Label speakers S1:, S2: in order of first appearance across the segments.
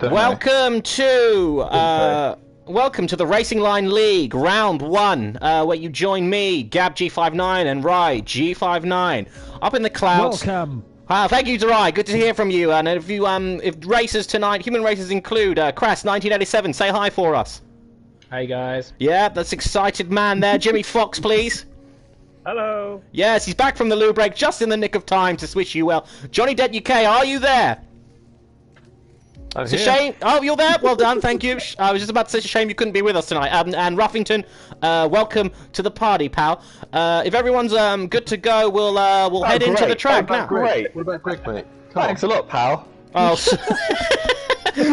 S1: Welcome to the Racing Line League Round 1, where you join me, GabG59 and RyeG59, up in the clouds.
S2: Welcome.
S1: Thank you to Rye. Good to hear from you. And if racers tonight, human racers include Crass 1987. Say hi for us.
S3: Hey guys.
S1: Yeah, that's excited man there. Jimmy Fox, please.
S3: Hello.
S1: Yes, he's back from the loo break just in the nick of time to wish you well. Johnny Det UK, are you there? It's a shame. Oh, you're there. Well done. Thank you. I was just about to say it's a shame you couldn't be with us tonight. And Ruffington, welcome to the party, pal. If everyone's good to go, we'll head into the track now.
S4: Great. What about Greg, mate? Thanks a lot, pal.
S1: Oh,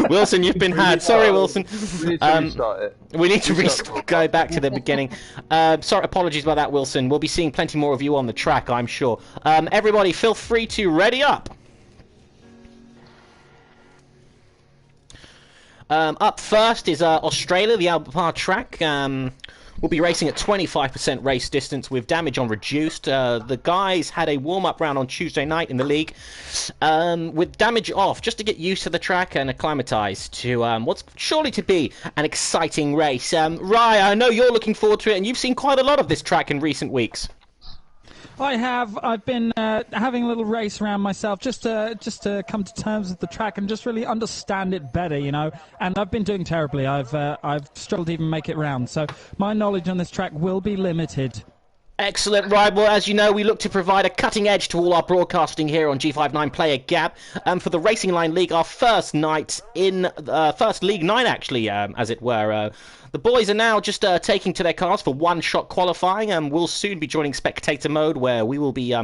S1: Wilson, you've been had. Sorry, Wilson.
S4: We need to restart it.
S1: We need to go back to the beginning. Sorry, apologies about that, Wilson. We'll be seeing plenty more of you on the track, I'm sure. Everybody, feel free to ready up. Up first is Australia, the Albert Park track. We'll be racing at 25% race distance with damage on reduced. The guys had a warm-up round on Tuesday night in the league with damage off, just to get used to the track and acclimatise to what's surely to be an exciting race. Rye, I know you're looking forward to it, and you've seen quite a lot of this track in recent weeks.
S2: I have. I've been having a little race around myself just to come to terms with the track and just really understand it better, you know. And I've been doing terribly. I've struggled to even make it round. So my knowledge on this track will be limited.
S1: Excellent, right. Well, as you know, we look to provide a cutting edge to all our broadcasting here on G59 Player Gap. For the Racing Line League, our first night in first League 9, actually, as it were. The boys are now just taking to their cars for one-shot qualifying, and we'll soon be joining spectator mode, where we will be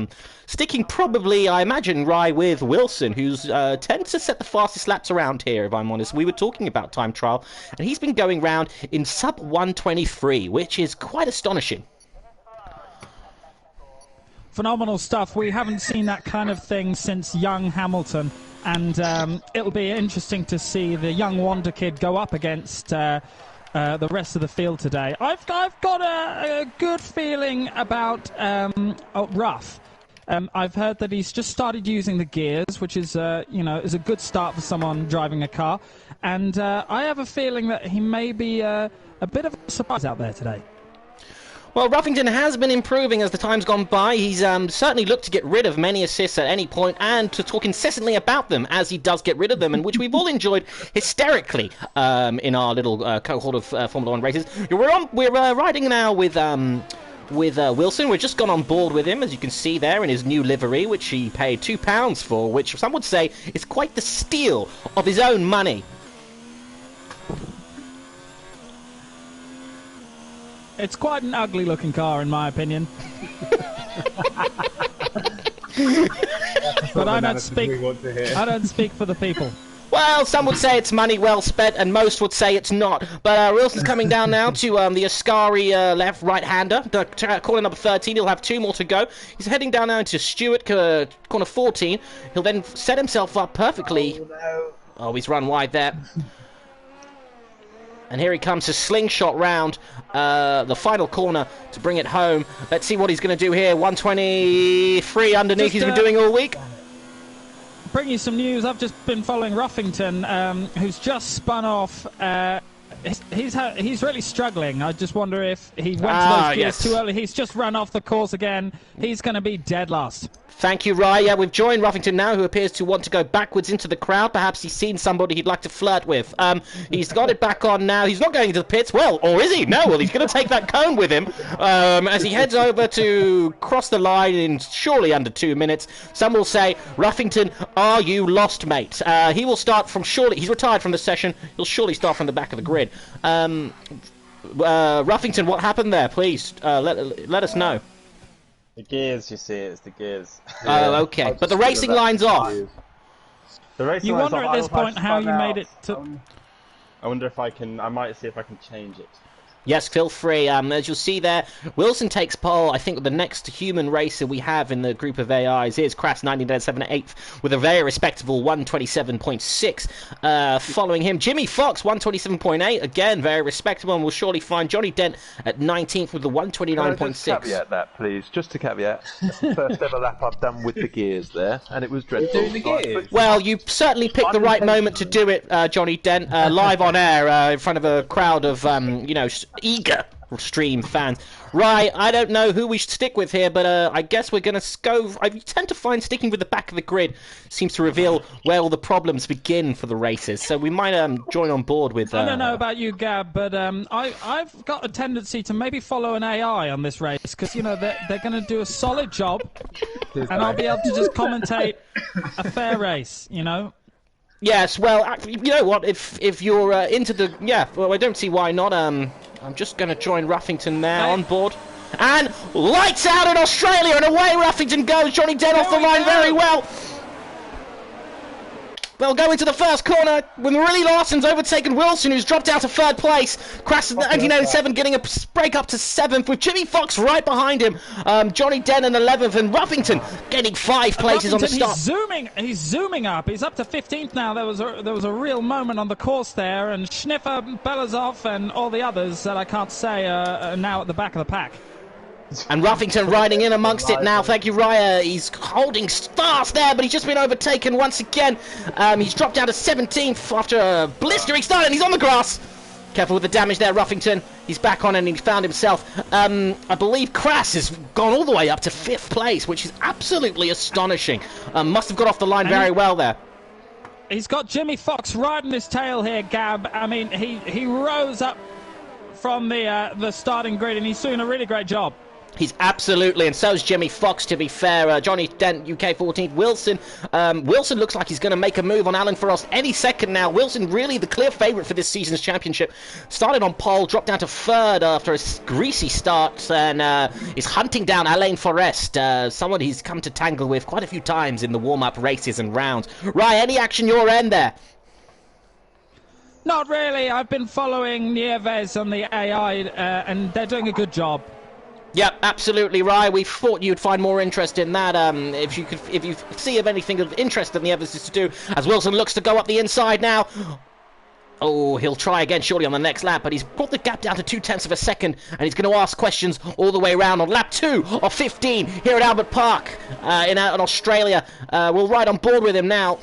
S1: sticking probably, I imagine, Rye, with Wilson, who's tends to set the fastest laps around here, if I'm honest. We were talking about time trial, and he's been going round in sub 123, which is quite astonishing.
S2: Phenomenal stuff. We haven't seen that kind of thing since young Hamilton, and it'll be interesting to see the young wonder kid go up against the rest of the field today. I've got a good feeling about Ruff. I've heard that he's just started using the gears, which is is a good start for someone driving a car, and I have a feeling that he may be a bit of a surprise out there today.
S1: Well, Ruffington has been improving as the time's gone by. He's certainly looked to get rid of many assists at any point and to talk incessantly about them as he does get rid of them, and which we've all enjoyed hysterically in our little cohort of Formula 1 races. We're riding now with Wilson. We've just gone on board with him, as you can see there, in his new livery, which he paid £2 for, which some would say is quite the steal of his own money.
S2: It's quite an ugly-looking car, in my opinion. But I don't speak for the people.
S1: Well, some would say it's money well spent, and most would say it's not. But Wilson's coming down now to the Ascari left right-hander, corner number 13. He'll have 2 more to go. He's heading down now into Stewart, corner 14. He'll then set himself up perfectly. Oh, he's run wide there. And here he comes to slingshot round the final corner to bring it home. Let's see what he's going to do here. 123 underneath. He's been doing all week.
S2: Bring you some news. I've just been following Ruffington, who's just spun off. He's really struggling. I just wonder if he went to those gears too early. He's just run off the course again. He's going to be dead last.
S1: Thank you, Rye. Yeah, we've joined Ruffington now, who appears to want to go backwards into the crowd. Perhaps he's seen somebody he'd like to flirt with. He's got it back on now. He's not going into the pits. Well, or is he? No, well, he's going to take that cone with him as he heads over to cross the line in surely under 2 minutes. Some will say, Ruffington, are you lost, mate? He will start from surely... He's retired from the session. He'll surely start from the back of the grid. Ruffington, what happened there? Please, let us know.
S3: The gears, you see, it's the gears.
S1: Oh, okay. But the racing line's off.
S3: The racing
S2: you
S3: line's
S2: wonder
S3: off.
S2: at this point how you made it to...
S3: I wonder if I can... I might see if I can change it.
S1: Yes, feel free. As you'll see there, Wilson takes pole. I think the next human racer we have in the group of AIs is Crass1997 at 8th with a very respectable 127.6. Following him, Jimmy Fox, 127.8. Again, very respectable, and we'll surely find Johnny Dent at 19th with the 129.6.
S4: Just caveat that, please. Just to caveat. That's the first ever lap I've done with the gears there, and it was dreadful.
S3: Doing the gears?
S1: Well, you certainly picked the right moment to do it, Johnny Dent, live on air in front of a crowd of, eager stream fans. Right, I don't know who we should stick with here, but I guess we're going to go... I tend to find sticking with the back of the grid seems to reveal where all the problems begin for the races, so we might join on board with...
S2: I don't know about you, Gab, but I've got a tendency to maybe follow an AI on this race, because, they're going to do a solid job, and I'll be able to just commentate a fair race,
S1: Yes, well, you know what, if you're into the... Yeah, well, I don't see why not. I'm just going to join Ruffington now on board. And lights out in Australia, and away Ruffington goes. Johnny Dent off the line very well. They'll go into the first corner when Marie Larson's overtaken Wilson, who's dropped out to third place. Crass1997 getting a break up to 7th with Jimmy Fox right behind him. Johnny Dent in 11th, and Ruffington getting 5 places on the start.
S2: He's zooming up. He's up to 15th now. There was a real moment on the course there, and Schniffer, Belazov, and all the others that I can't say are now at the back of the pack.
S1: And Ruffington riding in amongst it now. Thank you, Rye. He's holding fast there, but he's just been overtaken once again. He's dropped down to 17th after a blistering start, and he's on the grass. Careful with the damage there, Ruffington. He's back on, and he's found himself. I believe Crass has gone all the way up to 5th place, which is absolutely astonishing. Must have got off the line very well there.
S2: He's got Jimmy Fox riding his tail here, Gab. I mean, he rose up from the starting grid, and he's doing a really great job.
S1: He's absolutely, and so is Jimmy Fox, to be fair. Johnny Dent, UK 14th. Wilson looks like he's going to make a move on Alan Frost any second now. Wilson really the clear favourite for this season's championship. Started on pole, dropped down to 3rd after a greasy start, and is hunting down Alain Forest, someone he's come to tangle with quite a few times in the warm-up races and rounds. Right, any action your end there?
S2: Not really. I've been following Nieves on the AI, and they're doing a good job.
S1: Yep, absolutely, Rye. We thought you'd find more interest in that. If you see of anything of interest that the others is to do, as Wilson looks to go up the inside now. Oh, he'll try again surely on the next lap, but he's brought the gap down to 0.2 of a second, and he's going to ask questions all the way around on lap 2 of 15 here at Albert Park in Australia. We'll ride on board with him now.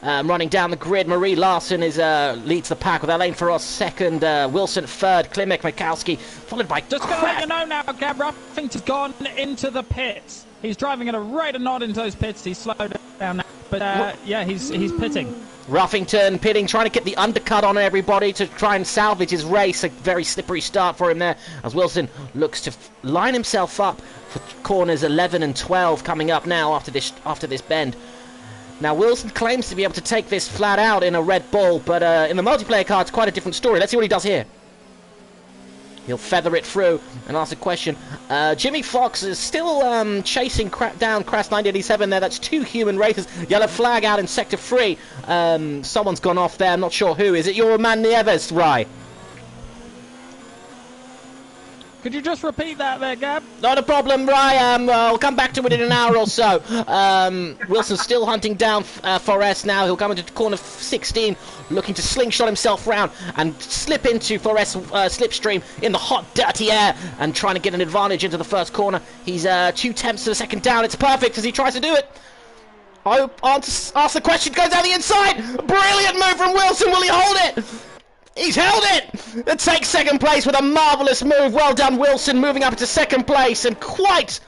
S1: Running down the grid, Marie Larson leads the pack with Alain Frost 2nd, Wilson 3rd, Klimek Mikowski, followed by
S2: Just going to let you know now, Gab Ruffington's gone into the pits. He's driving at a rate of nod into those pits. He's slowed down now, but yeah, he's pitting.
S1: Ruffington pitting, trying to get the undercut on everybody to try and salvage his race. A very slippery start for him there, as Wilson looks to line himself up for corners 11 and 12 coming up now after this bend. Now, Wilson claims to be able to take this flat out in a Red Bull, but in the multiplayer car, it's quite a different story. Let's see what he does here. He'll feather it through and ask a question. Jimmy Fox is still chasing down Crass1997 there. That's 2 human racers. Yellow flag out in Sector 3. Someone's gone off there. I'm not sure who. Is it your man Nieves, Rye?
S2: Could you just repeat that there, Gab?
S1: Not a problem, Ryan. I'll come back to it in an hour or so. Wilson's still hunting down Forest now. He'll come into corner 16, looking to slingshot himself round and slip into Forest's slipstream in the hot, dirty air and trying to get an advantage into the first corner. He's 0.2 of a second down. It's perfect as he tries to do it. I ask the question, goes down the inside. Brilliant move from Wilson. Will he hold it? He's held it! It takes 2nd place with a marvellous move. Well done, Wilson, moving up to 2nd place. And quite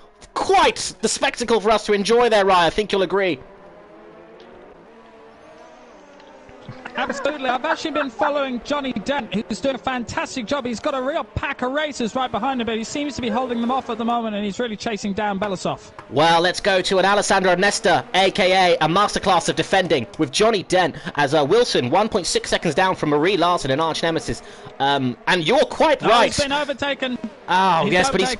S1: the spectacle for us to enjoy there, Ryan. I think you'll agree.
S2: Absolutely. I've actually been following Johnny Dent, who's doing a fantastic job. He's got a real pack of racers right behind him, but he seems to be holding them off at the moment, and he's really chasing down Belasov. Well, let's go to an Alessandro Nesta, a.k.a. a masterclass of defending, with Johnny Dent as Wilson 1.6 seconds down from Marie Larson and Arch Nemesis. And you're quite right. He's been overtaken. Oh, yes, but he's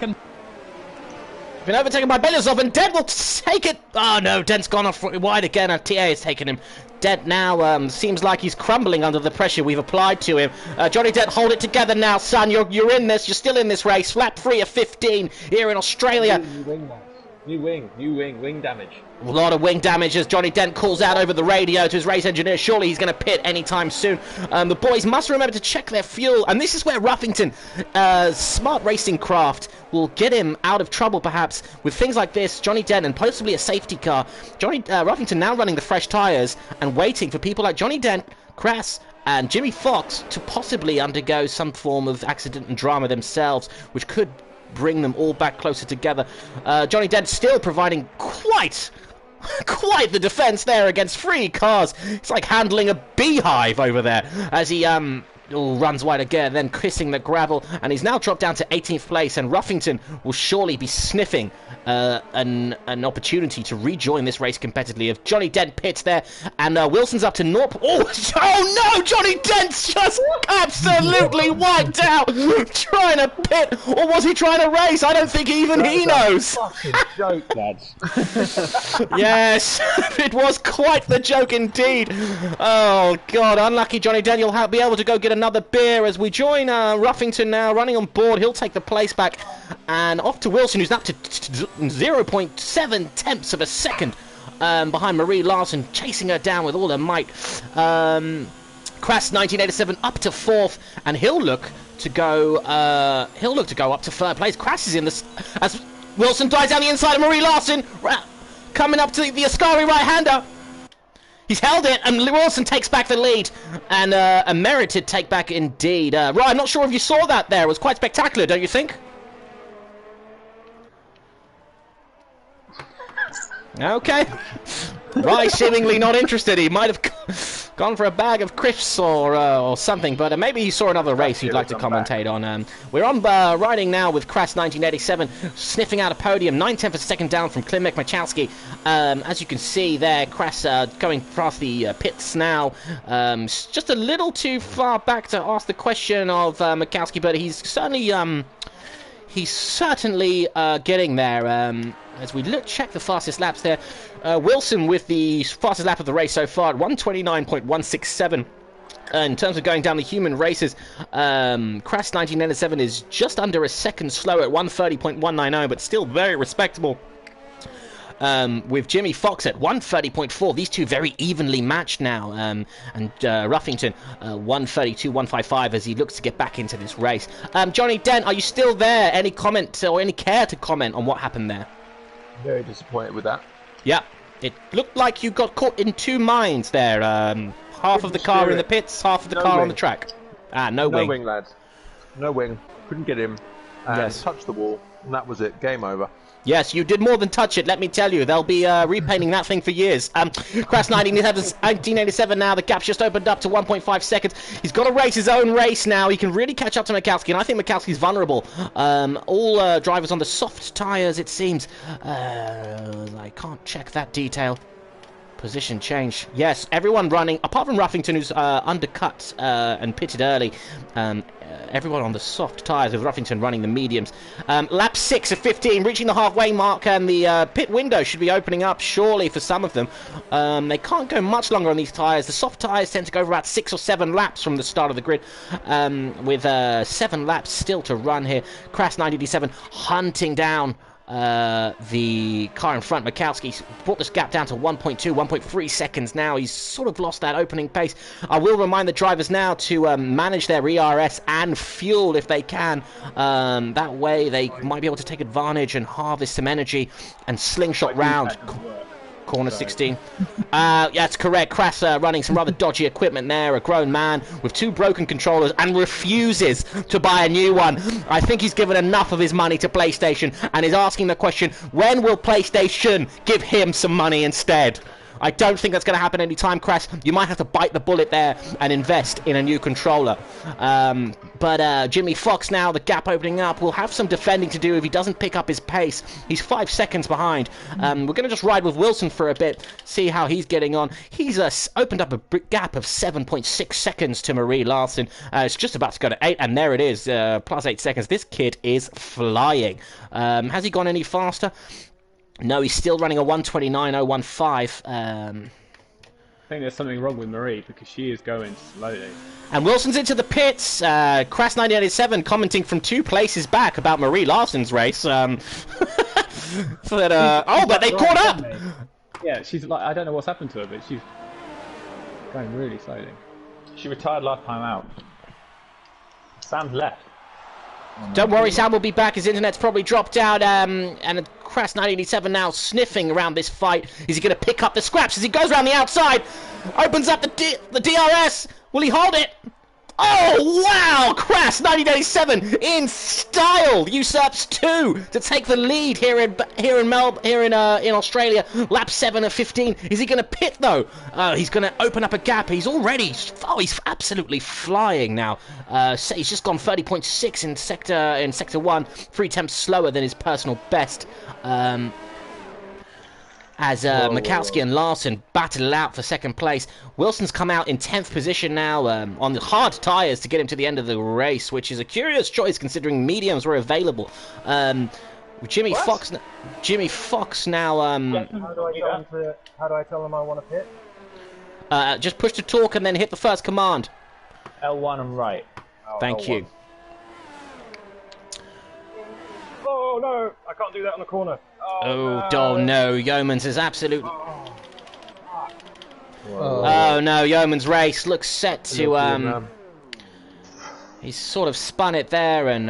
S1: been overtaken by Belisov, and Dent will take it. Oh no, Dent's gone off wide again, and TA has taken him. Dent now seems like he's crumbling under the pressure we've applied to him. Johnny Dent, hold it together now, son. You're in this. You're still in this race. Lap 3 of 15 here in Australia.
S3: New wing damage.
S1: A lot of wing damage as Johnny Dent calls out over the radio to his race engineer. Surely he's going to pit anytime soon. The boys must remember to check their fuel, and this is where Ruffington, smart racing craft, will get him out of trouble perhaps with things like this. Johnny Dent and possibly a safety car. Ruffington now running the fresh tyres and waiting for people like Johnny Dent, Crass, and Jimmy Fox to possibly undergo some form of accident and drama themselves, which could bring them all back closer together. Johnny Dent still providing quite the defense there against 3 cars. It's like handling a beehive over there as he runs wide again, then kissing the gravel, and he's now dropped down to 18th place, and Ruffington will surely be sniffing an opportunity to rejoin this race competitively. If Johnny Dent pits there, and Wilson's up to North. Oh no! Johnny Dent's just absolutely wiped out trying to pit, or was he trying to race? I don't think even he knows.
S3: Fucking joke, lads.
S1: Yes, it was quite the joke indeed. Oh god, unlucky Johnny Dent. You'll be able to go get another beer as we join Ruffington now running on board. He'll take the place back, and off to Wilson, who's up to 0.7 tenths of a second behind Marie Larson, chasing her down with all her might. Crass 1987 up to 4th, and he'll look to go up to 3rd place. Crass is in this as Wilson dives down the inside of Marie Larson, coming up to the Ascari right-hander. He's held it, and Wilson takes back the lead, and a merited take back indeed. Right, I'm not sure if you saw that there. It was quite spectacular, don't you think? Okay. Right, seemingly not interested. He might have gone for a bag of crisps or something, but maybe he saw another race he'd like to commentate on. We're on riding now with Crass 1987, sniffing out a podium, 9/10 of a second down from Klimek Machowski. As you can see there, Crass going past the pits now. Just a little too far back to ask the question of Machowski, but he's certainly getting there. As we check the fastest laps there, Wilson with the fastest lap of the race so far at 129.167. In terms of going down the human races, Crass 1997 is just under a second slow at 130.190, but still very respectable. With Jimmy Fox at 130.4, these two very evenly matched now, and Ruffington 132.155 as he looks to get back into this race. Johnny Dent, are you still there? Any comment or any care to comment on what happened there?
S4: Very disappointed with that.
S1: Yeah, it looked like you got caught in 2 minds there. Half of the car in the pits, half of the car on the track. No wing.
S4: No wing, lads. No wing. Couldn't get him. And touched the wall, and that was it. Game over.
S1: Yes, you did more than touch it, let me tell you. They'll be repainting that thing for years. Crass 1987 now. The gap's just opened up to 1.5 seconds. He's got to race his own race now. He can really catch up to Machowski, and I think Machowski's vulnerable. All drivers on the soft tyres, it seems. I can't check that detail. Position change. Yes, everyone running, apart from Ruffington, who's undercut and pitted early. Everyone on the soft tyres, with Ruffington running the mediums. Lap 6 of 15, reaching the halfway mark, and the pit window should be opening up surely for some of them. They can't go much longer on these tyres. The soft tyres tend to go for about 6 or 7 laps from the start of the grid, with 7 laps still to run here. Crass 1987 hunting down the car in front. Machowski brought this gap down to 1.2, 1.3 seconds now. He's sort of lost that opening pace. I will remind the drivers now to manage their ERS and fuel if they can. That way they might be able to take advantage and harvest some energy and slingshot round. Corner 16. Yeah, that's correct. Crass running some rather dodgy equipment there. A grown man with 2 broken controllers and refuses to buy a new one. I think he's given enough of his money to PlayStation and is asking the question, when will PlayStation give him some money instead? I don't think that's going to happen anytime, Crass. You might have to bite the bullet there and invest in a new controller. But Jimmy Fox now, the gap opening up, will have some defending to do if he doesn't pick up his pace. He's 5 seconds behind. We're going to just ride with Wilson for a bit, see how he's getting on. He's opened up a gap of 7.6 seconds to Marie Larson. It's just about to go to 8, and there it is, plus 8 seconds. This kid is flying. Has he gone any faster? No, he's still running a 1:29.015.
S3: I think there's something wrong with Marie because she is going slowly.
S1: And Wilson's into the pits. Crass1987 commenting from 2 places back about Marie Larson's race. But they caught up.
S3: Yeah, she's like, I don't know what's happened to her, but she's going really slowly. She retired last time out. Sam's left.
S1: Don't worry, Sam will be back. His internet's probably dropped out. And Crass1987 now sniffing around this fight. Is he going to pick up the scraps as he goes around the outside? Opens up the DRS. Will he hold it? Oh, wow! Crass1987 in style usurps 2 to take the lead here in Australia. Lap 7 of 15. Is he going to pit though? He's going to open up a gap. He's already he's absolutely flying now. He's just gone 30.6 in sector 1, 3 attempts slower than his personal best. As Mikowski and Larson battle it out for second place. Wilson's come out in 10th position now on the hard tyres to get him to the end of the race, which is a curious choice considering mediums were available. Jimmy Fox now...
S5: How do I tell him I want to pit?
S1: Just push to talk and then hit the first command.
S3: L1 and right.
S1: Thank you.
S5: Oh no, I can't do that on the corner.
S1: Oh no, Yeomans is absolute... Oh no, Yeoman's race looks set to... He's sort of spun it there, and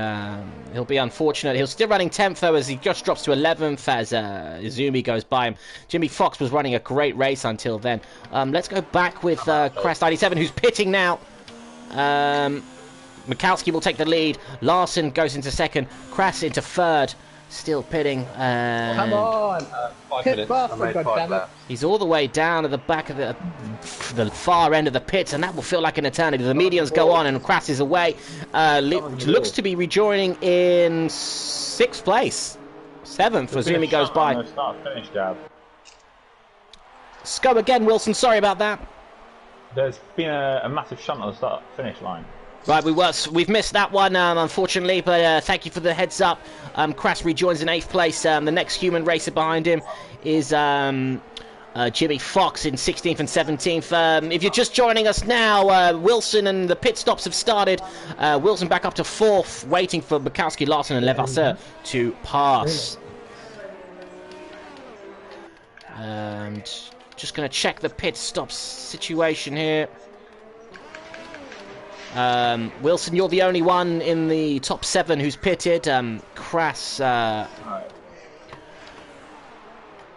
S1: he'll be unfortunate. He's still running 10th, though, as he just drops to 11th as Izumi goes by him. Jimmy Fox was running a great race until then. Let's go back with Crass97, who's pitting now. Mikowski will take the lead. Larson goes into second. Crass into third. Still pitting.
S5: Come on! Pit faster, goddammit!
S1: He's all the way down at the back of the far end of the pits, and that will feel like an eternity. The medians go on, and Crass is away. Looks to be rejoining in 6th place. 7th, Azumi goes by.
S3: Start-finish jab.
S1: Let's go again, Wilson. Sorry about that.
S3: There's been a massive shunt on the start-finish line.
S1: Right, we've missed that one, unfortunately, but thank you for the heads up. Crass rejoins in 8th place. The next human racer behind him is Jimmy Fox in 16th and 17th. If you're just joining us now, Wilson and the pit stops have started. Wilson back up to 4th, waiting for Bukowski, Larson and Levasseur to pass. And just going to check the pit stops situation here. Wilson, you're the only one in the top 7 who's pitted. Crass.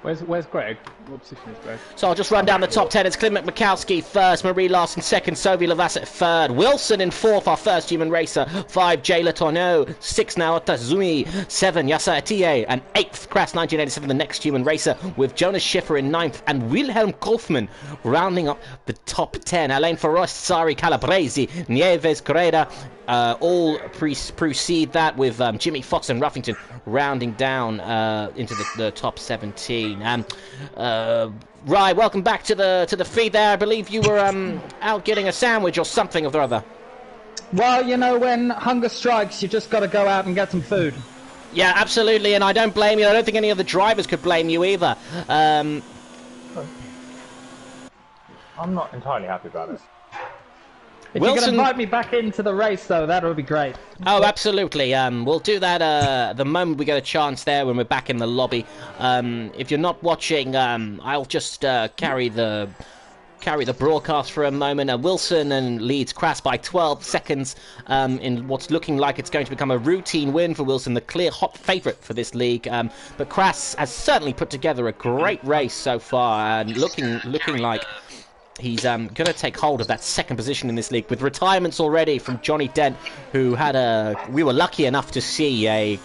S3: Where's Greg? What position is Greg?
S1: So I'll just run down the top 10. It's Clement Mikowski first, Marie Larson second, Sophie Levasseur third, Wilson in 4th, our first human racer, 5 Jay Letourneau, 6 Naota Zumi, 7 Yasa Atiye, and 8th Crass1987, the next human racer, with Jonas Schiffer in 9th and Wilhelm Kaufmann rounding up the top 10. Alain Farost, Sari Calabresi, Nieves Correa, all precede that with Jimmy Fox and Ruffington rounding down into the top 17. Rye, welcome back to the feed there. I believe you were out getting a sandwich or something or the other.
S2: Well, you know, when hunger strikes, you just got to go out and get some food.
S1: Yeah, absolutely, and I don't blame you. I don't think any of the drivers could blame you either.
S3: I'm not entirely happy about it.
S2: If
S1: Wilson...
S2: you're going to invite me back into the race, though, that would be great.
S1: Oh, absolutely. We'll do that the moment we get a chance there when we're back in the lobby. If you're not watching, I'll just carry the broadcast for a moment. Wilson and leads Crass by 12 seconds in what's looking like it's going to become a routine win for Wilson, the clear hot favourite for this league. But Crass has certainly put together a great race so far, and looking like he's going to take hold of that second position in this league, with retirements already from Johnny Dent, who had we were lucky enough to see a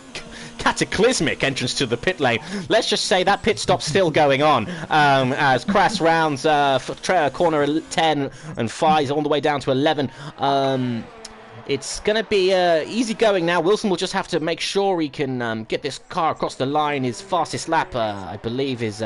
S1: cataclysmic entrance to the pit lane. Let's just say that pit stop's still going on as Crass rounds corner 10 and 5 all the way down to 11. It's going to be easy going now. Wilson will just have to make sure he can get this car across the line. His fastest lap, I believe, is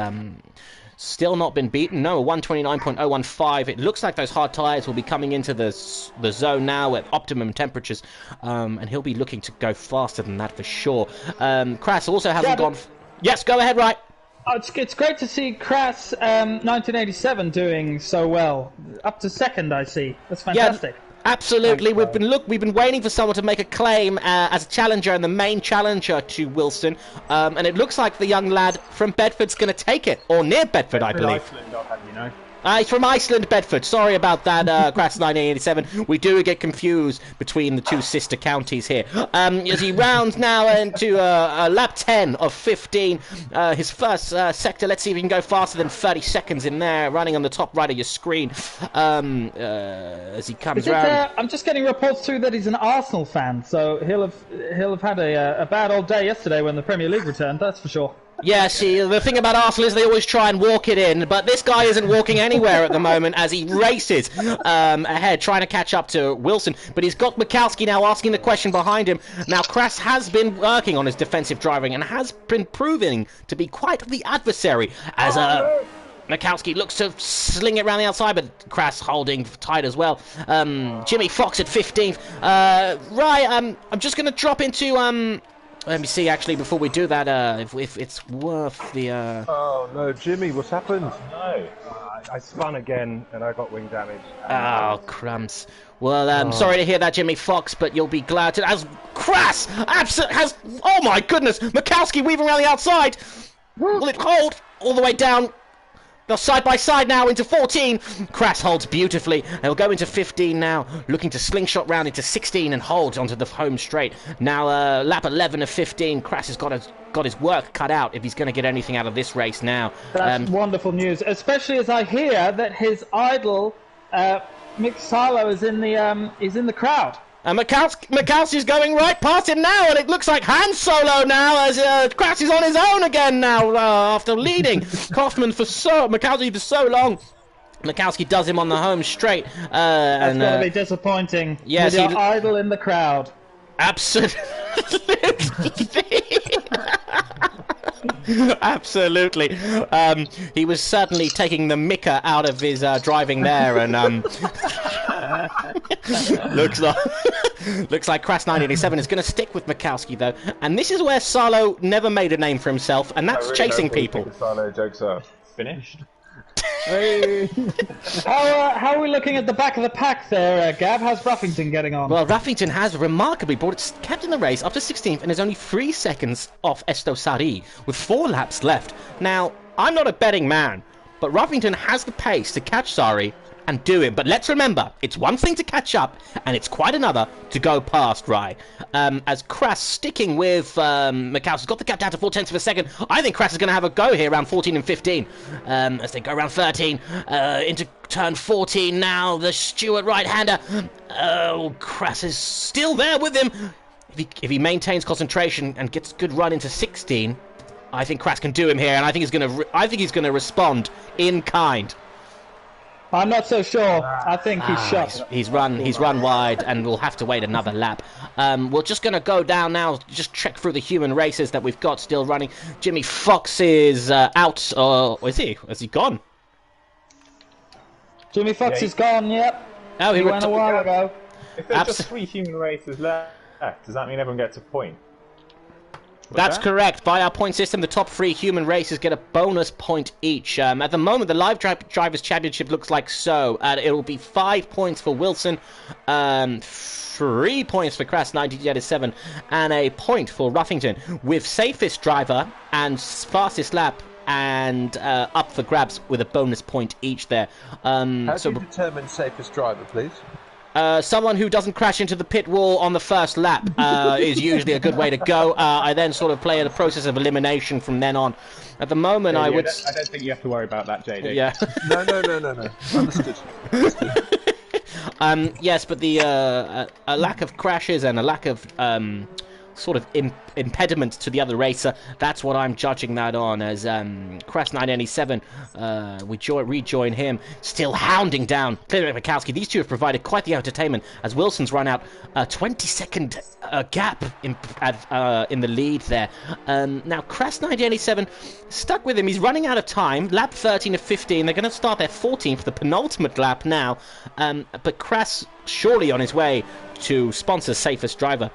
S1: still not been beaten. No, 129.015. It looks like those hard tyres will be coming into the zone now at optimum temperatures, and he'll be looking to go faster than that for sure. Crass also hasn't gone... Yes, go ahead, right.
S2: Oh, it's great to see Crass 1987 doing so well. Up to second, I see. That's fantastic.
S1: Yeah. Absolutely, we've been waiting for someone to make a claim as a challenger and the main challenger to Wilson, and it looks like the young lad from Bedford's going to take it, or near Bedford, I believe.
S3: Iceland, I'll have you know.
S1: He's from Iceland, Bedford. Sorry about that, Crass 1987. We do get confused between the two sister counties here. As he rounds now into lap 10 of 15. His first sector. Let's see if he can go faster than 30 seconds in there, running on the top right of your screen. As he comes around.
S2: I'm just getting reports too that he's an Arsenal fan, so he'll have had a bad old day yesterday when the Premier League returned. That's for sure.
S1: Yeah, see, the thing about Arsenal is they always try and walk it in, but this guy isn't walking anywhere at the moment as he races ahead, trying to catch up to Wilson. But he's got Mikowski now asking the question behind him. Now, Crass has been working on his defensive driving and has been proving to be quite the adversary as Mikowski looks to sling it around the outside, but Crass holding tight as well. Jimmy Fox at 15th. I'm just going to drop into... let me see, actually, before we do that, if it's worth the...
S4: Oh, no, Jimmy, what's happened?
S5: No, I spun again and I got wing damage.
S1: Oh, crumbs. Well, sorry to hear that, Jimmy Fox, but you'll be glad to... As Crass has... Oh, my goodness! Mikowski weaving around the outside! Will it hold all the way down? They're side by side now into 14. Crass holds beautifully. They'll go into 15 now, looking to slingshot round into 16 and hold onto the home straight. Now, lap 11 of 15. Crass has got his work cut out if he's going to get anything out of this race now.
S2: That's wonderful news, especially as I hear that his idol, Mick Salo, is in the crowd.
S1: And Mikowski's going right past him now, and it looks like Han Solo now as Crass is on his own again now after leading Mikowski for so long. Mikowski does him on the home straight.
S2: That's going to be disappointing.
S1: Yes,
S2: with your idol in the crowd.
S1: Absolutely. Absolutely. He was certainly taking the micker out of his driving there, and looks like Crass 987 is going to stick with Mikowski though, and this is where Salo never made a name for himself, and that's chasing people.
S3: Salo jokes are finished.
S2: How are we looking at the back of the pack there, Gab? How's Ruffington getting on?
S1: Well, Ruffington has remarkably kept in the race up to 16th and is only 3 seconds off Esto Sari with 4 laps left. Now, I'm not a betting man, but Ruffington has the pace to catch Sari and do him. But let's remember, it's one thing to catch up, and it's quite another to go past Rye. As Crass sticking with Mikowski's got the gap down to 0.4 of a second. I think Crass is going to have a go here around 14 and 15. As they go around 13 into turn 14 now. The Stewart right-hander. Oh, Crass is still there with him. If he maintains concentration and gets a good run into 16, I think Crass can do him here, and I think he's going to respond in kind.
S2: I'm not so sure. I think he's shot.
S1: He's run wide, and we'll have to wait another lap. We're just going to go down now, just check through the human races that we've got still running. Jimmy Fox is out, or is he? Has he gone?
S2: Jimmy Fox is gone, yep.
S1: Oh,
S2: he went a while ago.
S3: If there's just 3 human races left, does that mean everyone gets a point?
S1: That's correct. By our point system, the top 3 human races get a bonus point each. At the moment, the Live Drivers' Championship looks like so. It will be 5 points for Wilson, 3 points for Crass 1987, and a point for Ruffington, with safest driver and fastest lap and up for grabs with a bonus point each there.
S4: How do you determine safest driver, please?
S1: Someone who doesn't crash into the pit wall on the first lap is usually a good way to go. I then sort of play a process of elimination from then on. At the moment, I don't
S3: think you have to worry about that, JD.
S1: Yeah.
S4: No. Understood.
S1: Yes, but the a lack of crashes and a lack of sort of impediment to the other racer. That's what I'm judging that on, as Crass987, we rejoin him, still hounding down Klimek Mikowski. These two have provided quite the entertainment, as Wilson's run out a 20-second gap in the lead there. Now, Crass987 stuck with him. He's running out of time. Lap 13 of 15. They're going to start their 14th, the penultimate lap now. But Crass surely on his way to sponsor Safest Driver.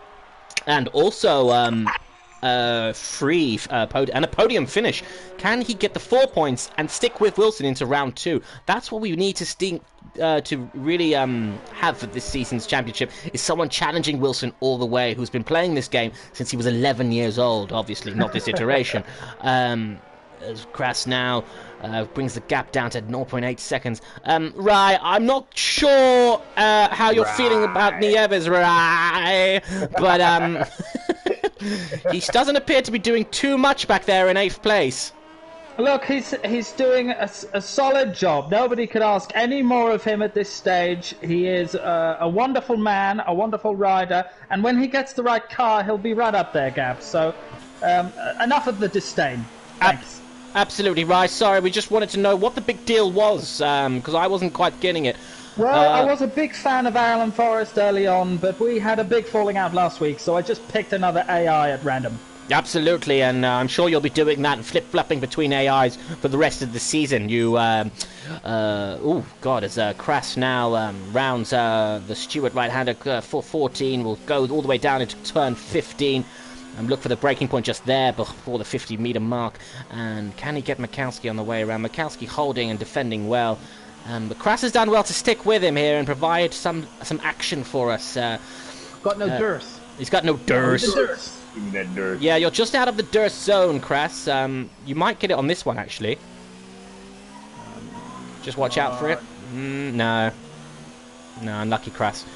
S1: And also and a podium finish. Can he get the 4 points and stick with Wilson into round 2? That's what we need to really have for this season's championship, is someone challenging Wilson all the way, who's been playing this game since he was 11 years old. Obviously, not this iteration. As Crass now brings the gap down to 0.8 seconds. Rye, I'm not sure how you're feeling about Nieves, Rye, but he doesn't appear to be doing too much back there in 8th place.
S2: Look, he's doing a solid job. Nobody could ask any more of him at this stage. He is a wonderful man, a wonderful rider, and when he gets the right car, he'll be right up there, Gab. So, enough of the disdain. Thanks.
S1: Absolutely, Rye. Sorry, we just wanted to know what the big deal was, because I wasn't quite getting it.
S2: Well, I was a big fan of Ireland Forest early on, but we had a big falling out last week, so I just picked another AI at random.
S1: Absolutely, and I'm sure you'll be doing that and flip-flopping between AIs for the rest of the season. You, oh God, as Crass now rounds the Stewart right-hander for 14, will go all the way down into turn 15. Look for the breaking point just there before the 50-meter mark. And can he get Mikowski on the way around? Mikowski holding and defending well. But Crass has done well to stick with him here and provide some action for us.
S2: Got no dearth.
S1: He's got no dearth. Yeah, you're just out of the dearth zone, Crass. You might get it on this one, actually. Just watch out for it. No, unlucky Crass.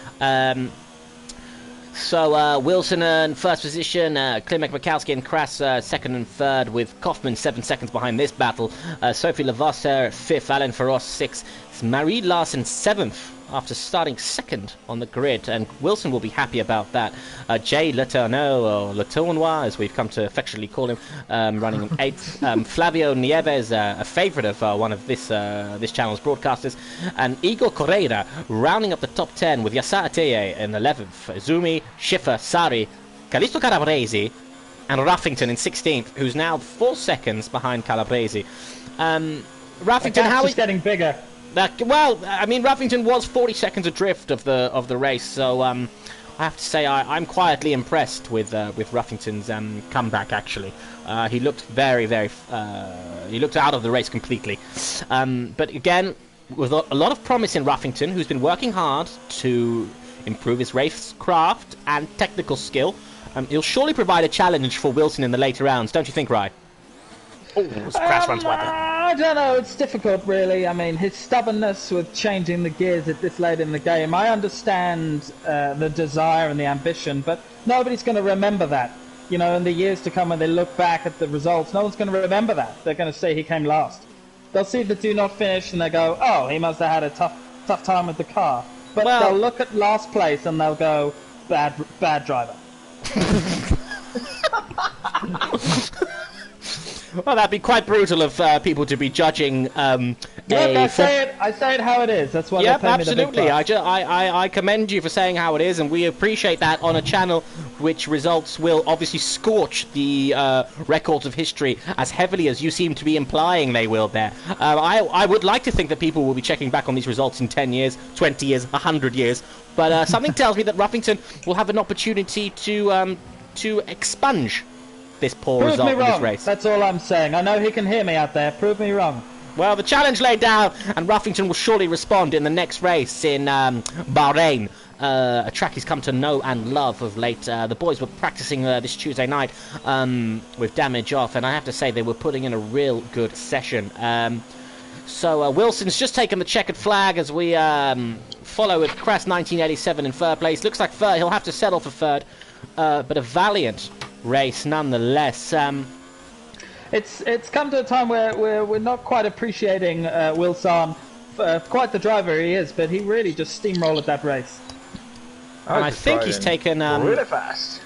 S1: So Wilson in first position, Klimek Mikowski and Crass second and third, with Kaufman 7 seconds behind this battle. Sophie Lavasser 5th, Alain Ferros 6th, Marie Larsen 7th after starting second on the grid, and Wilson will be happy about that. Jay Letourneau, or Letournois as we've come to affectionately call him, running 8th. Flavio Nieves, a favourite of one of this channel's broadcasters, and Igor Correira rounding up the top 10 with Yasa Ateye in 11th. Zumi, Schiffer, Sari, Callisto Calabresi, and Ruffington in 16th, who's now 4 seconds behind Calabresi. Ruffington, how is
S2: getting bigger?
S1: Well, I mean, Ruffington was 40 seconds adrift of the race, so I have to say I'm quietly impressed with Ruffington's comeback. Actually, he looked very, he looked out of the race completely. But again, with a lot of promise in Ruffington, who's been working hard to improve his racecraft and technical skill, he'll surely provide a challenge for Wilson in the later rounds, don't you think, Rye? Oh, Crass runs wide there.
S2: I don't know, it's difficult really. I mean, his stubbornness with changing the gears at this late in the game, I understand the desire and the ambition, but nobody's going to remember that. You know, in the years to come when they look back at the results, no one's going to remember that. They're going to say he came last. They'll see the do not finish and they go, oh, he must have had a tough time with the car. But they'll look at last place and they'll go, bad driver.
S1: Well, that'd be quite brutal of people to be judging.
S2: Look, I say it how it is. That's what.
S1: Yep, absolutely. I commend you for saying how it is, and we appreciate that on a channel which results will obviously scorch the records of history as heavily as you seem to be implying they will there. I would like to think that people will be checking back on these results in 10 years, 20 years, 100 years, but something tells me that Ruffington will have an opportunity to expunge this poor result in this race.
S2: That's all I'm saying. I know he can hear me out there. Prove me wrong.
S1: Well, the challenge laid down, and Ruffington will surely respond in the next race in Bahrain, a track he's come to know and love of late. The boys were practicing this Tuesday night with damage off, and I have to say they were putting in a real good session. So Wilson's just taken the checkered flag as we follow with Crass 1987 in third place. Looks like he'll have to settle for third, but a valiant race nonetheless.
S2: It's come to a time where we're not quite appreciating Wilson, quite the driver he is, but he really just steamrolled that race.
S1: And I think he's taken
S4: really fast.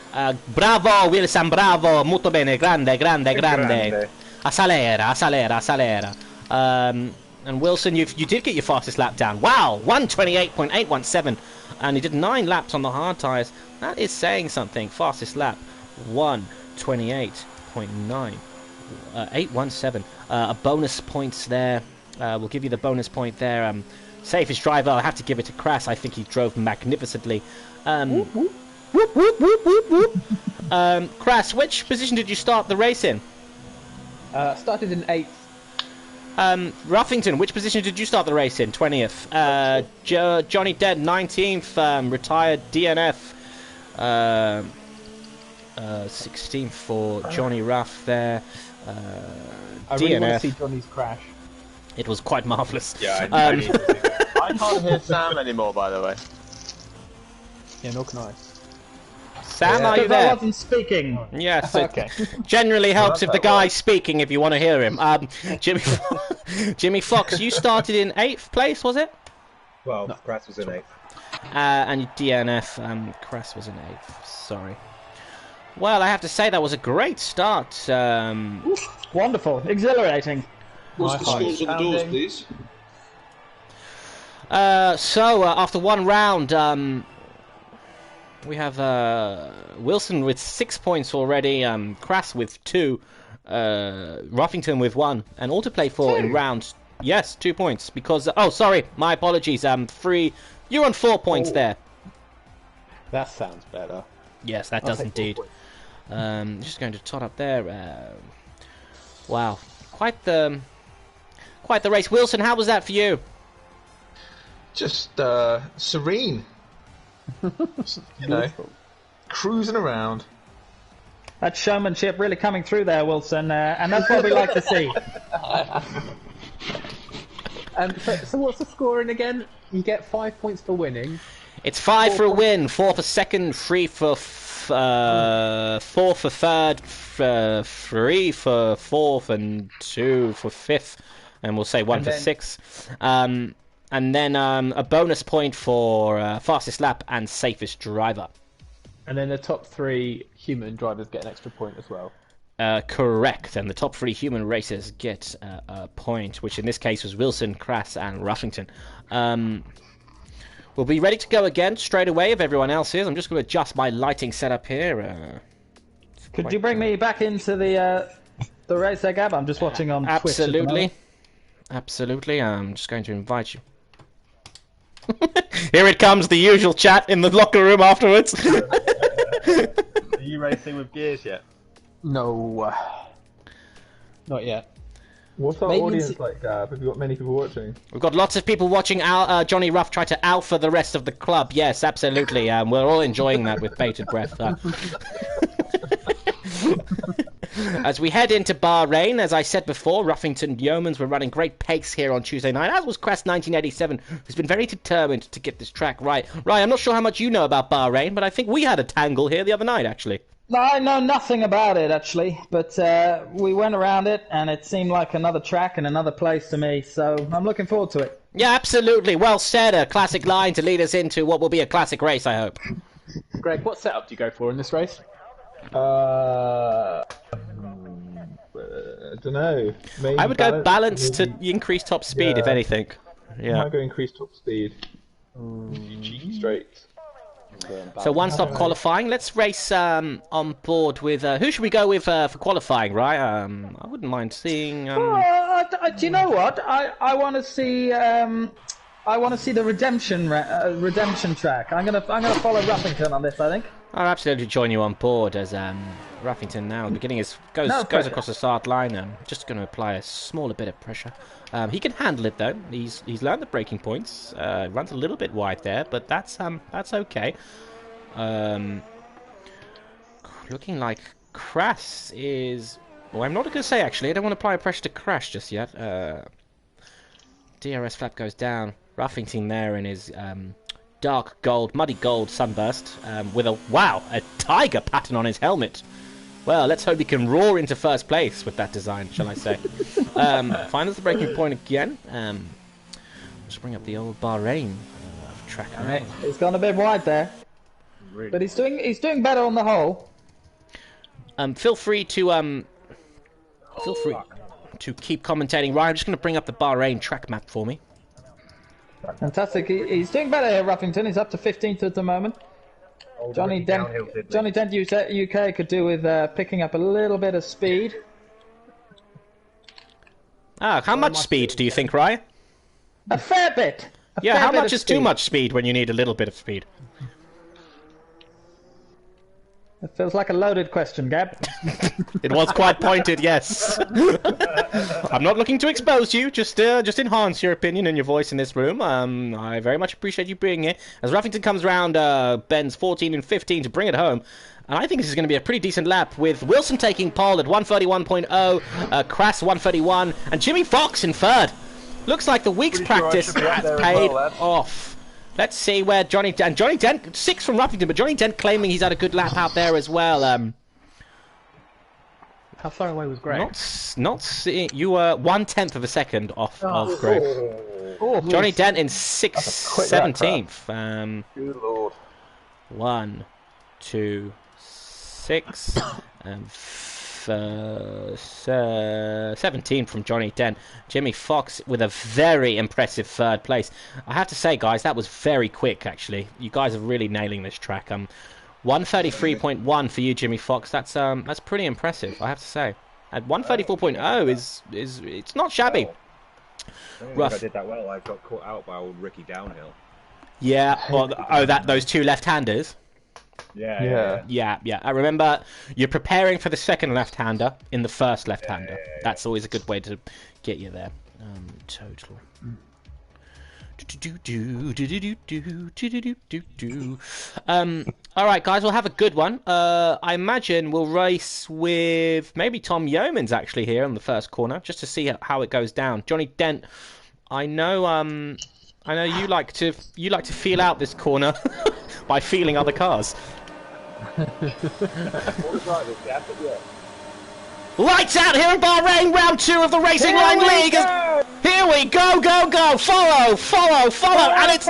S1: Bravo Wilson, bravo, molto bene, grande, grande, grande. Accelera, accelera, accelera. And Wilson, you did get your fastest lap down. Wow, 128.817, and he did 9 laps on the hard tyres. That is saying something. Fastest lap, 128.817. A bonus points there. We'll give you the bonus point there. Safest driver, I'll have to give it to Kras. I think he drove magnificently. Whoop, whoop. Whoop, whoop, whoop, whoop, whoop. Kras, which position did you start the race in?
S3: Started in 8th.
S1: Ruffington, which position did you start the race in? 20th. Johnny Dead, 19th. Retired DNF. 16th for Johnny Ruff there.
S3: I really want to see Johnny's crash.
S1: It was quite marvellous.
S4: Yeah, I can't hear Sam anymore, by the way.
S3: Yeah, nor can I.
S1: Sam, are you there?
S2: I wasn't speaking.
S1: Yes,
S3: okay.
S1: Generally helps if the guy's speaking if you want to hear him. Jimmy Fox, you started in 8th place, was it?
S5: Well, no. Kras was in 8th.
S1: And DNF, Kras was in 8th. Sorry. Well, I have to say that was a great start.
S2: Wonderful, exhilarating.
S6: What's the scores on the doors, please?
S1: After one round, we have Wilson with 6 points already, Kras with 2, Ruffington with 1, and all to play for in rounds. Yes, 2 points because oh, sorry, my apologies. 3. You're on 4 points there.
S3: That sounds better.
S1: Yes, that does indeed. Just going to tot up there. Wow, quite the race. Wilson, how was that for you?
S6: Just serene. You know, cruising around.
S2: That showmanship really coming through there, Wilson, and that's what we like to see.
S3: So what's the scoring again? You get 5 points for winning.
S1: It's 5 for a win, 4 for second, 3 for 4 for third, 3 for fourth, and 2 for fifth, and we'll say 1 for sixth. And then a bonus point for fastest lap and safest driver.
S3: And then the top 3 human drivers get an extra point as well.
S1: Correct, and the top 3 human racers get a point, which in this case was Wilson, Kras, and Ruffington. We'll be ready to go again straight away if everyone else is. I'm just going to adjust my lighting setup here.
S2: Could you bring me back into the race there, Gab? I'm just watching on Twitch.
S1: Absolutely. Absolutely. I'm just going to invite you. Here it comes, the usual chat in the locker room afterwards.
S4: Are you racing with gears yet?
S3: No. Not yet.
S4: What's our audience like, Gab? Have you got many people watching?
S1: We've got lots of people watching Johnny Ruff try to alpha the rest of the club. Yes, absolutely. We're all enjoying that with bated breath. As we head into Bahrain, as I said before, Ruffington Yeomans were running great pace here on Tuesday night, as was Kras 1987, who's been very determined to get this track right. Right, I'm not sure how much you know about Bahrain, but I think we had a tangle here the other night, actually.
S2: No, I know nothing about it, actually, but we went around it, and it seemed like another track and another place to me, so I'm looking forward to it.
S1: Yeah, absolutely. Well said. A classic line to lead us into what will be a classic race, I hope.
S3: Greg, what setup do you go for in this race?
S4: I don't know. Maybe
S1: I would go balance to increase top speed, if anything. Yeah.
S4: I might go increase top speed. Cheeky straights.
S1: So one-stop qualifying. Let's race on board with... who should we go with for qualifying, right? I wouldn't mind seeing...
S2: do you know what? I want to see... I want to see the redemption track. I'm gonna follow Ruffington on this, I think.
S1: I'll absolutely join you on board as Ruffington now beginning goes across the start line. Just going to apply a smaller bit of pressure. He can handle it though. He's learned the braking points. Runs a little bit wide there, but that's okay. Looking like Kras is. Well, I'm not going to say actually. I don't want to apply pressure to Kras just yet. DRS flap goes down. Ruffington there in his dark gold, muddy gold sunburst with a tiger pattern on his helmet. Well, let's hope he can roar into first place with that design, shall I say. Finds the braking point again. Let's bring up the old Bahrain track.
S2: It's gone a bit wide there.
S3: really.
S2: But he's doing better on the whole.
S1: Feel free to keep commentating. Ryan, I'm just going to bring up the Bahrain track map for me.
S2: Fantastic. He's doing better here, Ruffington. He's up to 15th at the moment. Johnny Dent UK could do with picking up a little bit of speed.
S1: How much speed do you think, Ryan?
S2: A fair bit.
S1: Yeah, how much is too much speed when you need a little bit of speed?
S2: It feels like a loaded question, Gab.
S1: It was quite pointed, yes. I'm not looking to expose you, just enhance your opinion and your voice in this room. I very much appreciate you being here. As Ruffington comes round, Ben's 14 and 15 to bring it home. And I think this is going to be a pretty decent lap, with Wilson taking pole at 131.0, Crass 131, and Jimmy Fox in third. Looks like the week's practice has paid off. Let's see where Johnny Dent, 6 from Ruffington, but Johnny Dent claiming he's had a good lap out there as well.
S3: How far away was Greg?
S1: Not seeing, you were 1/10 of a second off of Greg. Johnny Dent in 17th.
S4: Good lord.
S1: 1, 2, 6, and 17 from Johnny Dent. Jimmy Fox with a very impressive third place. I have to say, guys, that was very quick, actually. You guys are really nailing this track. 133.1 for you, Jimmy Fox. That's pretty impressive, I have to say. At 134.0 is it's not shabby.
S7: I don't think I did that well. I got caught out by old Ricky Downhill.
S1: Yeah, well, those two left-handers.
S7: Yeah.
S1: I remember you're preparing for the second left-hander in the first left-hander. That's always a good way to get you there. Total. All right, guys, we'll have a good one. I imagine we'll race with maybe Tom Yeomans actually here on the first corner, just to see how it goes down. Johnny Dent, I know you like to feel out this corner by feeling other cars. Lights out here in Bahrain, round 2 of the Racing Line League. Here we go, follow, and it's...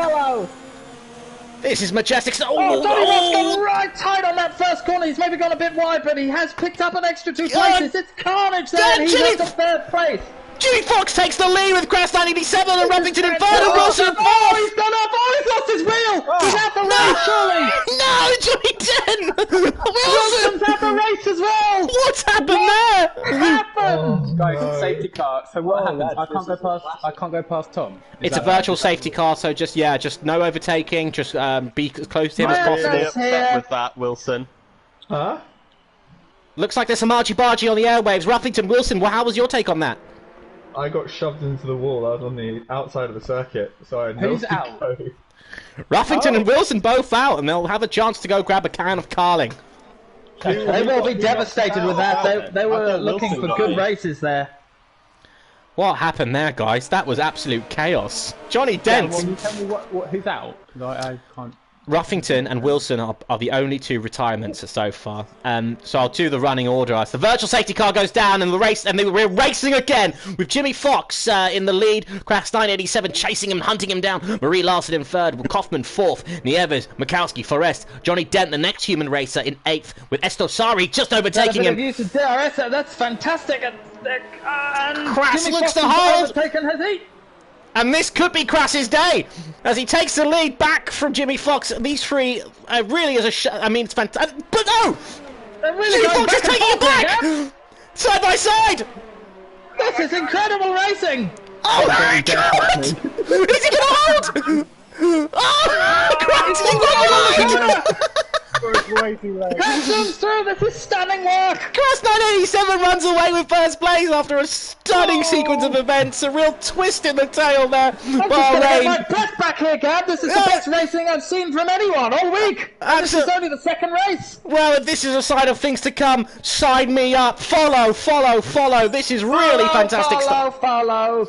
S1: This is majestic.
S2: Johnny Ross got right tight on that first corner. He's maybe gone a bit wide, but he has picked up an extra 2 places. It's carnage there, and he's at the third place.
S1: Jimmy Fox takes the lead with Crash 987 and Ruffington in third, and Wilson in fourth.
S2: He's done up. He's lost his wheel. He's out the race, surely.
S1: No, Johnny Dent.
S2: Wilson's out the race as well.
S1: What's happened there?
S2: What happened?
S3: Guys, safety car. So what happens? I can't go past Tom.
S1: It's a virtual safety car, so just no overtaking. Just be as close to him as possible.
S8: Really upset with that, Wilson.
S6: Huh?
S1: Looks like there's some argy-bargy on the airwaves. Ruffington, Wilson, how was your take on that?
S6: I got shoved into the wall. I was on the outside of the circuit, so I had no
S3: Who's out?
S6: go.
S1: Ruffington and Wilson both out, and they'll have a chance to go grab a can of Carling.
S2: They will be devastated with that. They were looking for good races there.
S1: What happened there, guys? That was absolute chaos. Johnny Dent.
S3: Well, you tell me who's out? I can't.
S1: Ruffington and Wilson are the only 2 retirements so far. So I'll do the running order. The virtual safety car goes down in the race, and we're racing again with Jimmy Fox in the lead. Crash 987 chasing him, hunting him down. Marie Larson in third, with Kaufman fourth. Nieves, Mikowski, Forrest. Johnny Dent, the next human racer, in 8th, with Estosari just overtaking him.
S2: Use of DRS, that's fantastic. And
S1: Crash looks the hold.
S2: Has he?
S1: And this could be Crass's day, as he takes the lead back from Jimmy Fox. These 3 really is I mean, it's fantastic. But no!
S2: Really
S1: Jimmy Fox is taking it back! Side by side!
S2: This is incredible racing!
S1: Oh my god! Is he gonna hold? Oh! Crass,
S2: zooms through, this is stunning work!
S1: Crash 987 runs away with first place after a stunning sequence of events. A real twist in the tail there.
S2: I'm just gonna get my breath back here, Gab. This is the best racing I've seen from anyone all week. This is only the second race.
S1: Well, if this is a sign of things to come, sign me up. Follow. This is really fantastic stuff.
S2: Follow.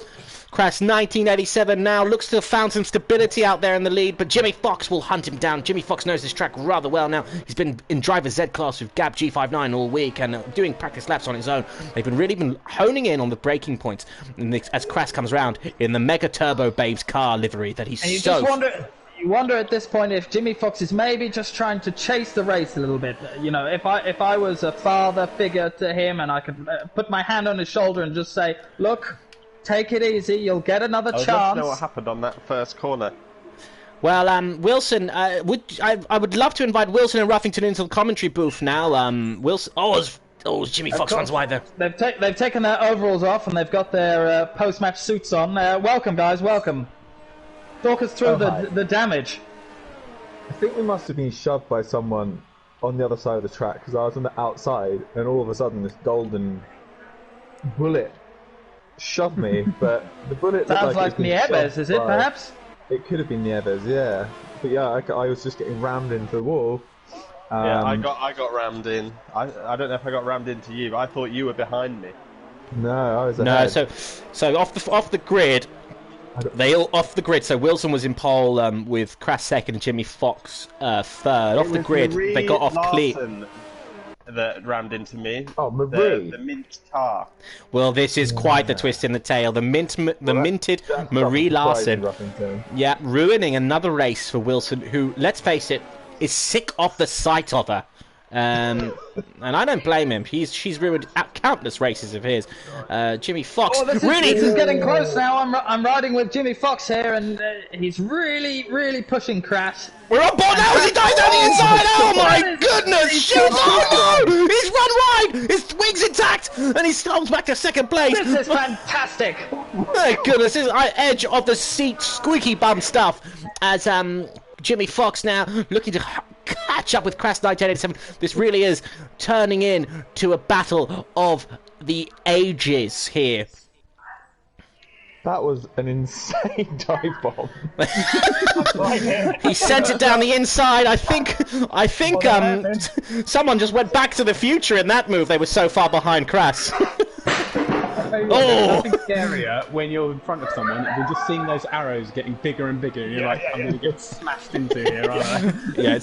S1: Crash 1987 now looks to have found some stability out there in the lead, but Jimmy Fox will hunt him down. Jimmy Fox knows this track rather well now. He's been in Driver Z class with GabG59 all week and doing practice laps on his own. They've been honing in on the braking points as Crash comes round in the Mega Turbo Babes car livery that he's
S2: and you
S1: so...
S2: just wonder, You wonder at this point if Jimmy Fox is maybe just trying to chase the race a little bit. You know, if I was a father figure to him and I could put my hand on his shoulder and just say, look, take it easy, you'll get another chance.
S8: I'd love to know what happened on that first corner.
S1: Well, Wilson, I would love to invite Wilson and Ruffington into the commentary booth now. Wilson, Jimmy Fox runs wide there.
S2: They've taken their overalls off and they've got their post-match suits on. Welcome, guys, welcome. Talk us through the damage.
S6: I think we must have been shoved by someone on the other side of the track because I was on the outside and all of a sudden this golden bullet shoved me, but the bullet
S2: sounds like Nieves, is it perhaps?
S6: It could have been Nieves, yeah. But yeah, I was just getting rammed into the wall.
S8: Yeah, I got rammed in. I don't know if I got rammed into you, but I thought you were behind me.
S6: No, I was ahead.
S1: No, so off the grid. They all off the grid. So Wilson was in pole with Crass second and Jimmy Fox third. Off the grid, they got off clean.
S8: That rammed into me.
S6: Oh, Marie.
S8: The mint tar.
S1: Well, this is quite the twist in the tail. The minted Marie Larson. Yeah, ruining another race for Wilson, who, let's face it, is sick of the sight of her. And I don't blame him. She's ruined countless races of his. Jimmy Fox,
S2: this is getting close now. I'm riding with Jimmy Fox here, and he's really pushing Crash.
S1: We're on board now as he dives down the inside. Oh my goodness! Shoot! Oh no! He's run wide. His wings intact, and he stomps back to second place.
S2: This is fantastic.
S1: My goodness! This is edge of the seat, squeaky bum stuff. As Jimmy Fox now looking to catch up with Crass 1987. This really is turning into a battle of the ages here.
S6: That was an insane dive bomb.
S1: He sent it down the inside. I think someone just went back to the future in that move. They were so far behind Crass.
S3: Nothing scarier when you're in front of someone than just seeing those arrows getting bigger and bigger. You're like, I'm going to get smashed into here, aren't I?
S1: Yeah,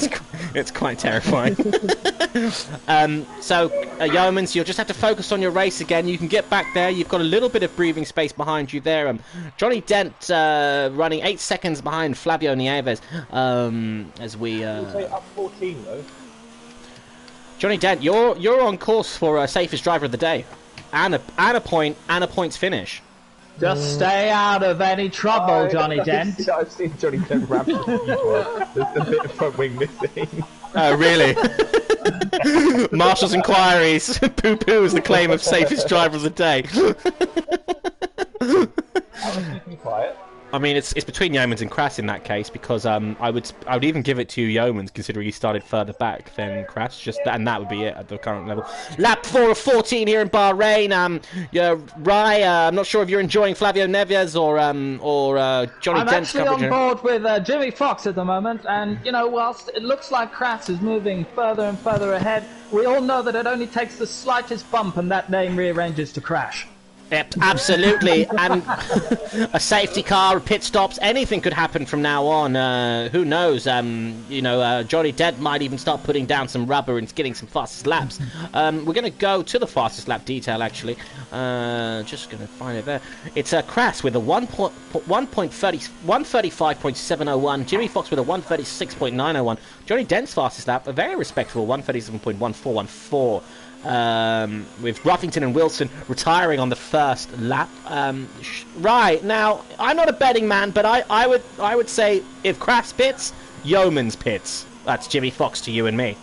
S1: it's quite terrifying. So, Yeomans, you'll just have to focus on your race again. You can get back there. You've got a little bit of breathing space behind you there. Johnny Dent running 8 seconds behind Flavio Nieves. As we
S7: say up 14 though.
S1: Johnny Dent, you're on course for safest driver of the day. And a points finish.
S2: Just stay out of any trouble, Johnny Dent.
S6: I've seen Johnny Dent ramp before. There's a bit of front wing missing.
S1: Oh, really? Marshall's inquiries poo-poos the claim of safest driver of the day.
S7: I was keeping quiet.
S1: I mean, it's between Yeomans and Crass in that case, because I would even give it to Yeomans, considering he started further back than Crass, and that would be it at the current level. Lap 4 of 14 here in Bahrain. Rye, I'm not sure if you're enjoying Flavio Neves or Johnny Dent's coverage.
S2: I'm actually on board with Jimmy Fox at the moment, and whilst it looks like Crass is moving further and further ahead, we all know that it only takes the slightest bump and that name rearranges to crash.
S1: Yep, absolutely, and a safety car, pit stops, anything could happen from now on. Who knows? Johnny Dent might even start putting down some rubber and getting some fastest laps. We're going to go to the fastest lap detail, actually. Just going to find it there. It's Crass with a 135.701. Jimmy Fox with a 136.901. Johnny Dent's fastest lap, a very respectable 137.1414. With Ruffington and Wilson retiring on the first lap. Right, now, I'm not a betting man, but I would say if Crass pits, Yeomans pits. That's Jimmy Fox to you and me.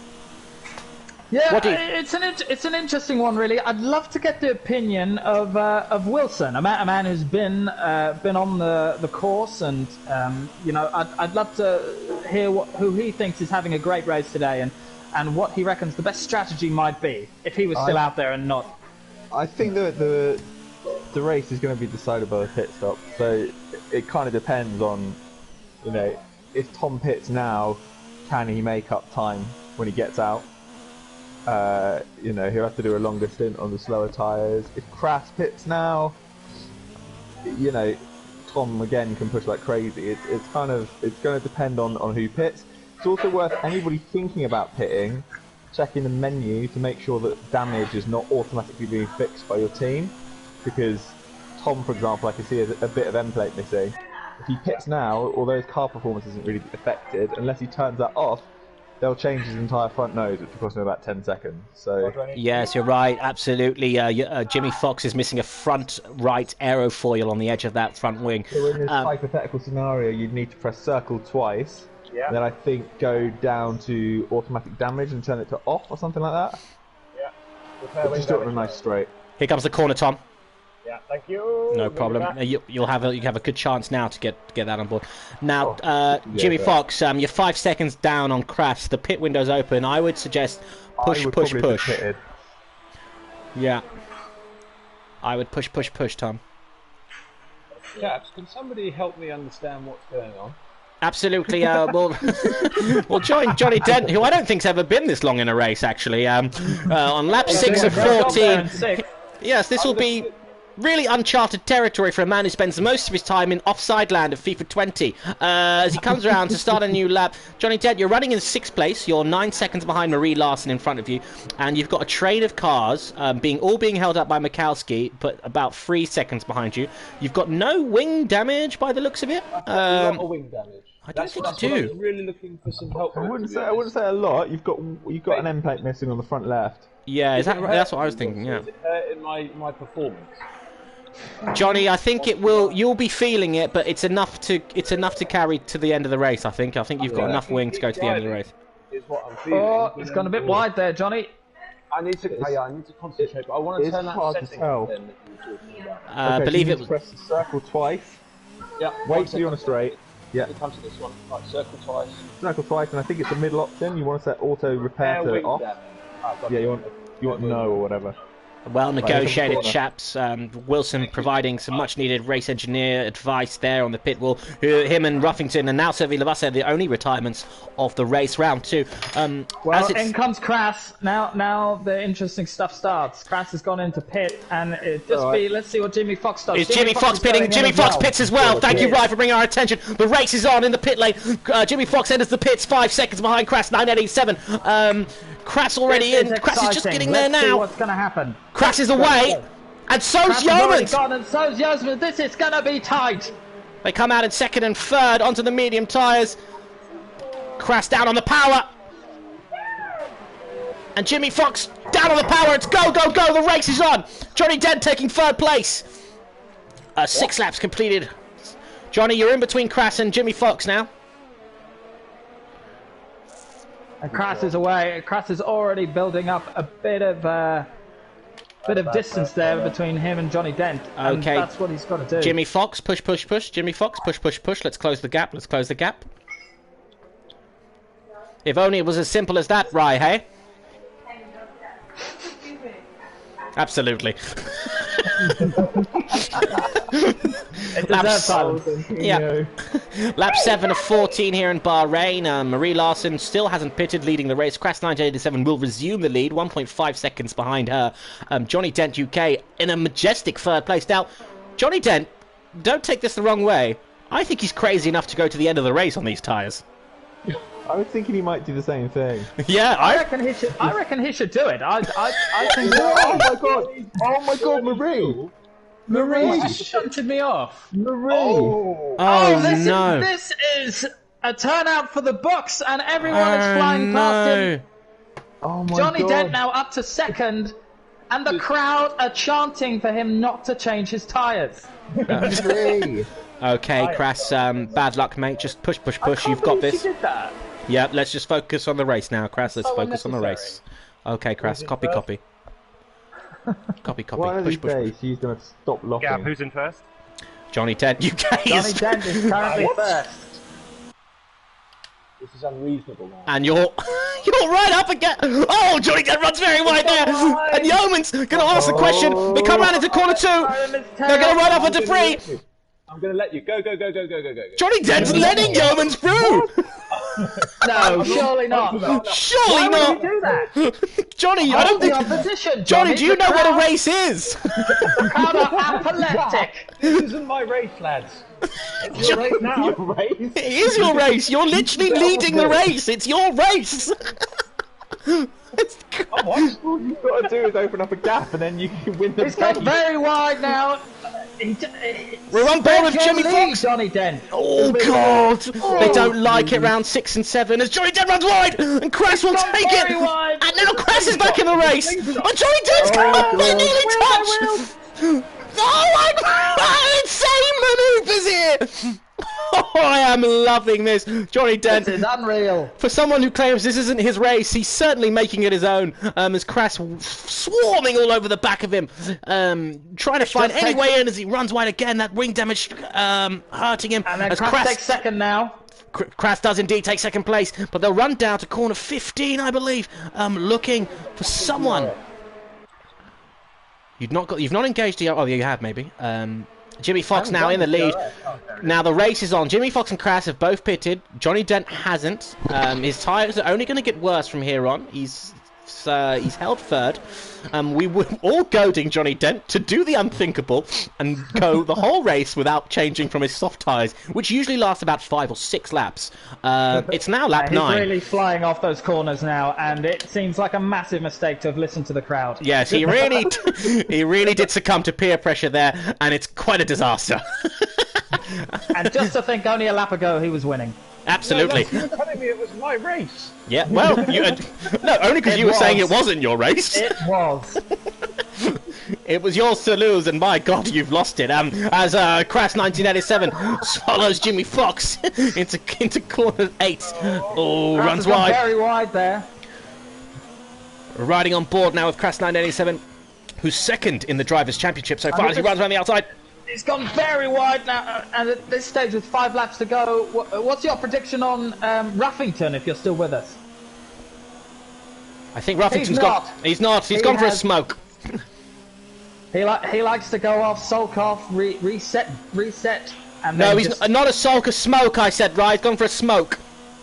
S2: Yeah, it's an interesting one, really. I'd love to get the opinion of Wilson, a man who's been on the course, and I'd love to hear who he thinks is having a great race today, and what he reckons the best strategy might be if he was still out there and not.
S6: I think that the race is going to be decided by the pit stop, so it kind of depends on, if Tom pits now, can he make up time when he gets out? He'll have to do a longer stint on the slower tyres. If Crass pits now, Tom again can push like crazy. It's going to depend on who pits. It's also worth anybody thinking about pitting, checking the menu to make sure that damage is not automatically being fixed by your team. Because Tom, for example, I can see a bit of end plate missing. If he pits now, although his car performance isn't really affected, unless he turns that off, they'll change his entire front nose, which will cost him about 10 seconds. So
S1: yes, you're right. Absolutely. Jimmy Fox is missing a front right aerofoil on the edge of that front wing.
S6: So in this hypothetical scenario, you'd need to press circle twice.
S5: Yeah.
S6: And then I think go down to automatic damage and turn it to off or something like that.
S5: Yeah.
S6: But just do it on a nice straight.
S1: Here comes the corner, Tom.
S5: Yeah, thank you.
S1: No problem. You'll have a good chance now to get that on board. Now, Jimmy
S6: but-
S1: Fox, you're 5 seconds down on Crass. The pit window's open. I would suggest push,
S6: I would
S1: push,
S6: probably have
S1: push.
S6: pitted.
S1: Yeah. I would push, push, push, Tom.
S7: Chaps, can somebody help me understand what's going on?
S1: Absolutely. We'll join Johnny Dent, who I don't think's ever been this long in a race, actually. On lap 6 of 14. Yes, this will be really uncharted territory for a man who spends most of his time in offside land of FIFA 20. As he comes around to start a new lap, Johnny Dent, you're running in 6th place. You're 9 seconds behind Marie Larson in front of you, and you've got a train of cars being held up by Mikowski, but about 3 seconds behind you. You've got no wing damage by the looks of it.
S7: A lot of wing damage.
S1: I don't think
S7: that's
S1: you
S7: what I
S1: do.
S7: was really looking for some help.
S6: I wouldn't say a lot. You've got an end plate missing on the front left.
S1: Yeah, is that right? That's what I was thinking. Yeah.
S7: Is it hurting my performance?
S1: Johnny, I think it will. You'll be feeling it, but it's enough to carry to the end of the race. I think you've got enough wing to go to the end of the race.
S7: Is what I'm feeling.
S2: Oh, it's gone a bit wide there, Johnny.
S7: I need to concentrate, but I want to
S6: It's
S7: turn that
S6: hard to
S7: setting
S6: tell.
S7: then that you were talking about.
S1: I
S6: Okay,
S1: believe
S6: so you
S1: it
S6: need
S1: was.
S6: to press the circle twice.
S7: Yeah.
S6: Wait till you're on a straight. Yeah,
S7: It comes to this one. Right, circle twice.
S6: circle twice, and I think it's the middle option. You want to set auto repair to
S7: wing
S6: off.
S7: damage. Ah, got
S6: Yeah,
S7: it.
S6: you want no or whatever.
S1: Well negotiated,
S6: corner.
S1: chaps. Wilson providing some much-needed race engineer advice there on the pit wall. Him and Ruffington and now Servi Lavassa are the only retirements of the race round 2.
S2: Well, in comes Crass. Now the interesting stuff starts. Crass has gone into pit, and it just let's see what Jimmy Fox does.
S1: Is Jimmy Fox
S2: is going
S1: pitting?
S2: in
S1: Jimmy
S2: as
S1: Fox
S2: well.
S1: pits as well. Thank you, Rye, for bringing our attention. The race is on in the pit lane. Jimmy Fox enters the pits 5 seconds behind Crass, 9:87. Crass already
S2: This
S1: in.
S2: is
S1: Crass is just
S2: exciting.
S1: getting there
S2: Let's see
S1: now.
S2: what's going to happen.
S1: Crass is away, and so's
S2: Crass has already
S1: Yeomans.
S2: gone, and so's Yeomans. This is going to be tight.
S1: They come out in 2nd and 3rd onto the medium tyres. Crass down on the power. And Jimmy Fox down on the power. It's go, go, go. The race is on. Johnny Dent taking 3rd place. 6 laps completed. Johnny, you're in between Crass and Jimmy Fox now.
S2: And Crass is away. Crass is already building up a bit of distance there between him and Johnny Dent. And
S1: Okay.
S2: that's what he's got to do.
S1: Jimmy Fox, push, push, push. Jimmy Fox, push, push, push. Let's close the gap. Let's close the gap. If only it was as simple as that, Rye, hey? Absolutely.
S2: It deserves silence.
S1: Yeah. Lap 7 of 14 here in Bahrain. Marie Larson still hasn't pitted, leading the race. Crass 987 will resume the lead, 1.5 seconds behind her. Johnny Dent UK in a majestic 3rd place. Now, Johnny Dent, don't take this the wrong way. I think he's crazy enough to go to the end of the race on these tyres.
S6: I was thinking he might do the same thing.
S1: Yeah,
S2: I reckon he should do it. I think.
S6: Oh my god, Marie!
S2: Marie shunted me off.
S6: Marie!
S1: Oh, no.
S2: This is a turnout for the books, and everyone is flying past him.
S6: Oh my
S2: Johnny
S6: god.
S2: Dent now up to 2nd, and the crowd are chanting for him not to change his tyres.
S6: Marie!
S1: Okay, Crass, bad luck, mate. Just push, push, push. You've got this.
S2: She did that.
S1: Yeah, let's just focus on the race now, Crass. Let's focus on the race. Okay, Crass, copy, copy. Copy, copy.
S6: One of
S1: Push,
S6: these
S1: push,
S6: days,
S1: push.
S6: she's going to stop locking.
S5: Gab, who's in first?
S1: Johnny Dent UK
S2: Johnny
S1: is...
S2: Dent is currently first.
S7: This is unreasonable now.
S1: And you're right up again. Oh, Johnny Dent runs very wide there. And Yeoman's going to ask the question. They come round into corner 2. They're going to run off into 3.
S7: I'm going to let you go.
S1: Johnny Dent's letting Yeoman's through.
S2: No, surely not.
S1: Surely
S2: Why
S1: not.
S2: would you do that?
S1: Johnny, I don't
S2: Hold the
S1: think...
S2: opposition,
S1: Johnny, do you
S2: The
S1: know what a
S2: crowd-
S1: race is?
S2: The crowd are apoplectic.
S7: This isn't my race, lads. It's your race now. Your race?
S1: It is your race. You're literally leading the race. It's your race.
S6: All you've got to do is open up a gap and then you can win the
S9: He's gone very wide now.
S1: We're on board with Jimmy Fox.
S9: Johnny Dent.
S1: Oh God! They don't like it. Round 6 and 7 as Johnny Dent runs wide and Crass will take it. And now Crass is back in the race. Oh, Johnny Dent's come up. They nearly touched. Oh, insane maneuvers here. Oh, I am loving this. Johnny Dent.
S9: This is unreal.
S1: For someone who claims this isn't his race, he's certainly making it his own. As Crass swarming all over the back of him, trying to find any way in as he runs wide again. That wing damage hurting him.
S9: And then
S1: as
S9: Crass takes second now.
S1: Crass does indeed take second place, but they'll run down to corner 15, I believe, looking for someone. You've not engaged the. Oh, you have maybe. Jimmy Fox now in the lead. Now the race is on. Jimmy Fox and Crass have both pitted. Johnny Dent hasn't. His tyres are only going to get worse from here on. He's held third. We were all goading Johnny Dent to do the unthinkable and go the whole race without changing from his soft tyres, which usually lasts about 5 or 6 laps. It's now lap 9.
S9: He's really flying off those corners now, and it seems like a massive mistake to have listened to the crowd.
S1: Yes, he really, he really did succumb to peer pressure there, and it's quite a disaster.
S9: And just to think, only a lap ago he was winning.
S1: Absolutely.
S7: No, you were telling me it was my race.
S1: Yeah, well, no, only because you were saying it wasn't your race.
S9: It was.
S1: It was yours to lose, and my God, you've lost it. As Crass 1987 swallows Jimmy Fox into corner 8. Oh,
S9: Crass
S1: runs
S9: has gone
S1: wide.
S9: very wide there.
S1: Riding on board now with Crass 1987, who's second in the Drivers' Championship so far as he runs around the outside.
S9: It's gone very wide now, and at this stage with 5 laps to go, what's your prediction on Ruffington, if you're still with us?
S1: I think Ruffington's gone. He's not. He's gone for a smoke.
S9: He likes to go off, sulk off, reset, and
S1: no,
S9: then
S1: he's not a sulk, a smoke. I said, right? He's gone for a smoke.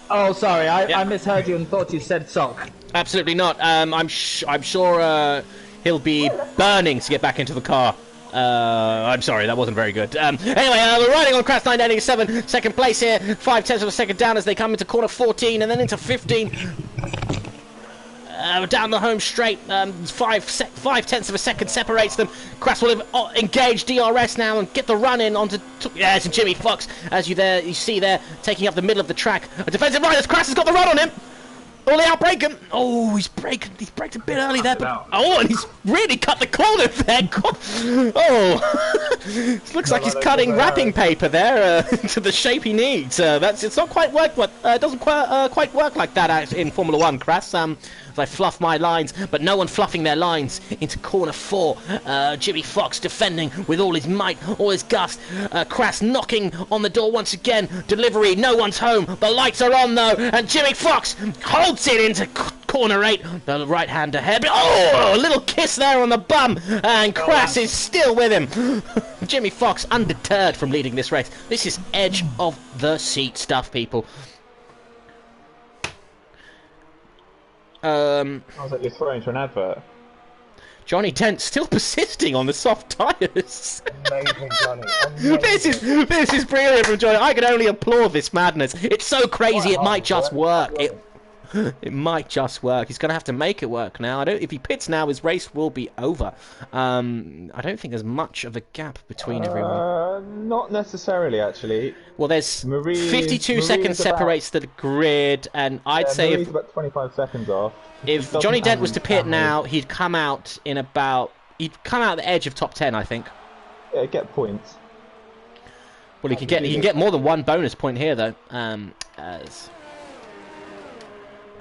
S9: Oh, sorry, I misheard you and thought you said sulk.
S1: Absolutely not. I'm sure he'll be burning to get back into the car. I'm sorry, that wasn't very good. Anyway, we're riding on Crass 987, second place here, 0.5 of a second down as they come into corner 14 and then into 15. Down the home straight, 0.5 of a second separates them. Crass will engage DRS now and get the run in onto. Yes, and Jimmy Fox, as you see there, taking up the middle of the track. A defensive rider, Crass has got the run on him. Oh, they outbrake him. Oh, he's braked a bit early there, but and he's really cut the corner there. God. Oh, it looks like he's cutting wrapping paper there to the shape he needs. It's not quite work, but it doesn't quite work like that in Formula One, Crass. As I fluff my lines, but no one fluffing their lines into corner 4. Jimmy Fox defending with all his might, all his gust. Crass knocking on the door once again. Delivery, no one's home. The lights are on though, and Jimmy Fox holds it into corner 8. The right hand ahead. Oh, a little kiss there on the bum, and Crass is still with him. Jimmy Fox undeterred from leading this race. This is edge of the seat stuff, people.
S6: Sounds like you're throwing to an advert.
S1: Johnny Dent still persisting on the soft tyres.
S5: Amazing, Johnny. Amazing.
S1: This is brilliant from Johnny. I can only applaud this madness. It's so crazy it might just work. It might just work. He's going to have to make it work now. If he pits now, his race will be over. I don't think there's much of a gap between everyone.
S6: Not necessarily, actually.
S1: Well, there's 52 seconds separates the grid, and I'd say
S6: Marie's about 25 seconds off.
S1: If Johnny Dent was to pit now, he'd come out at the edge of top 10, I think.
S6: Yeah, get points.
S1: Well, he can get more than one bonus point here, though.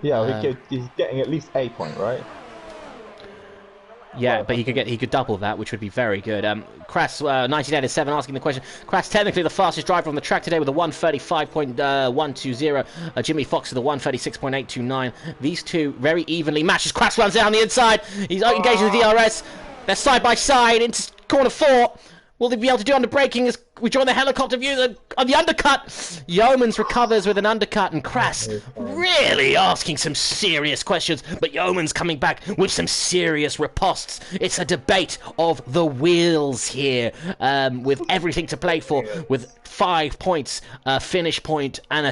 S6: He's getting at least a point, right?
S1: Yeah, but he could double that, which would be very good. Crass 1987 asking the question. Crass technically the fastest driver on the track today with a 1:35.120. Jimmy Fox with a 1:36.829. These two very evenly matched. Crass runs down the inside. He's engaging the DRS. They're side by side into corner 4. Will they be able to do under braking as we join the helicopter view of the undercut. Yeomans recovers with an undercut, and Crass really asking some serious questions. But Yeomans coming back with some serious ripostes. It's a debate of the wheels here, with everything to play for, with 5 points, a finish point, and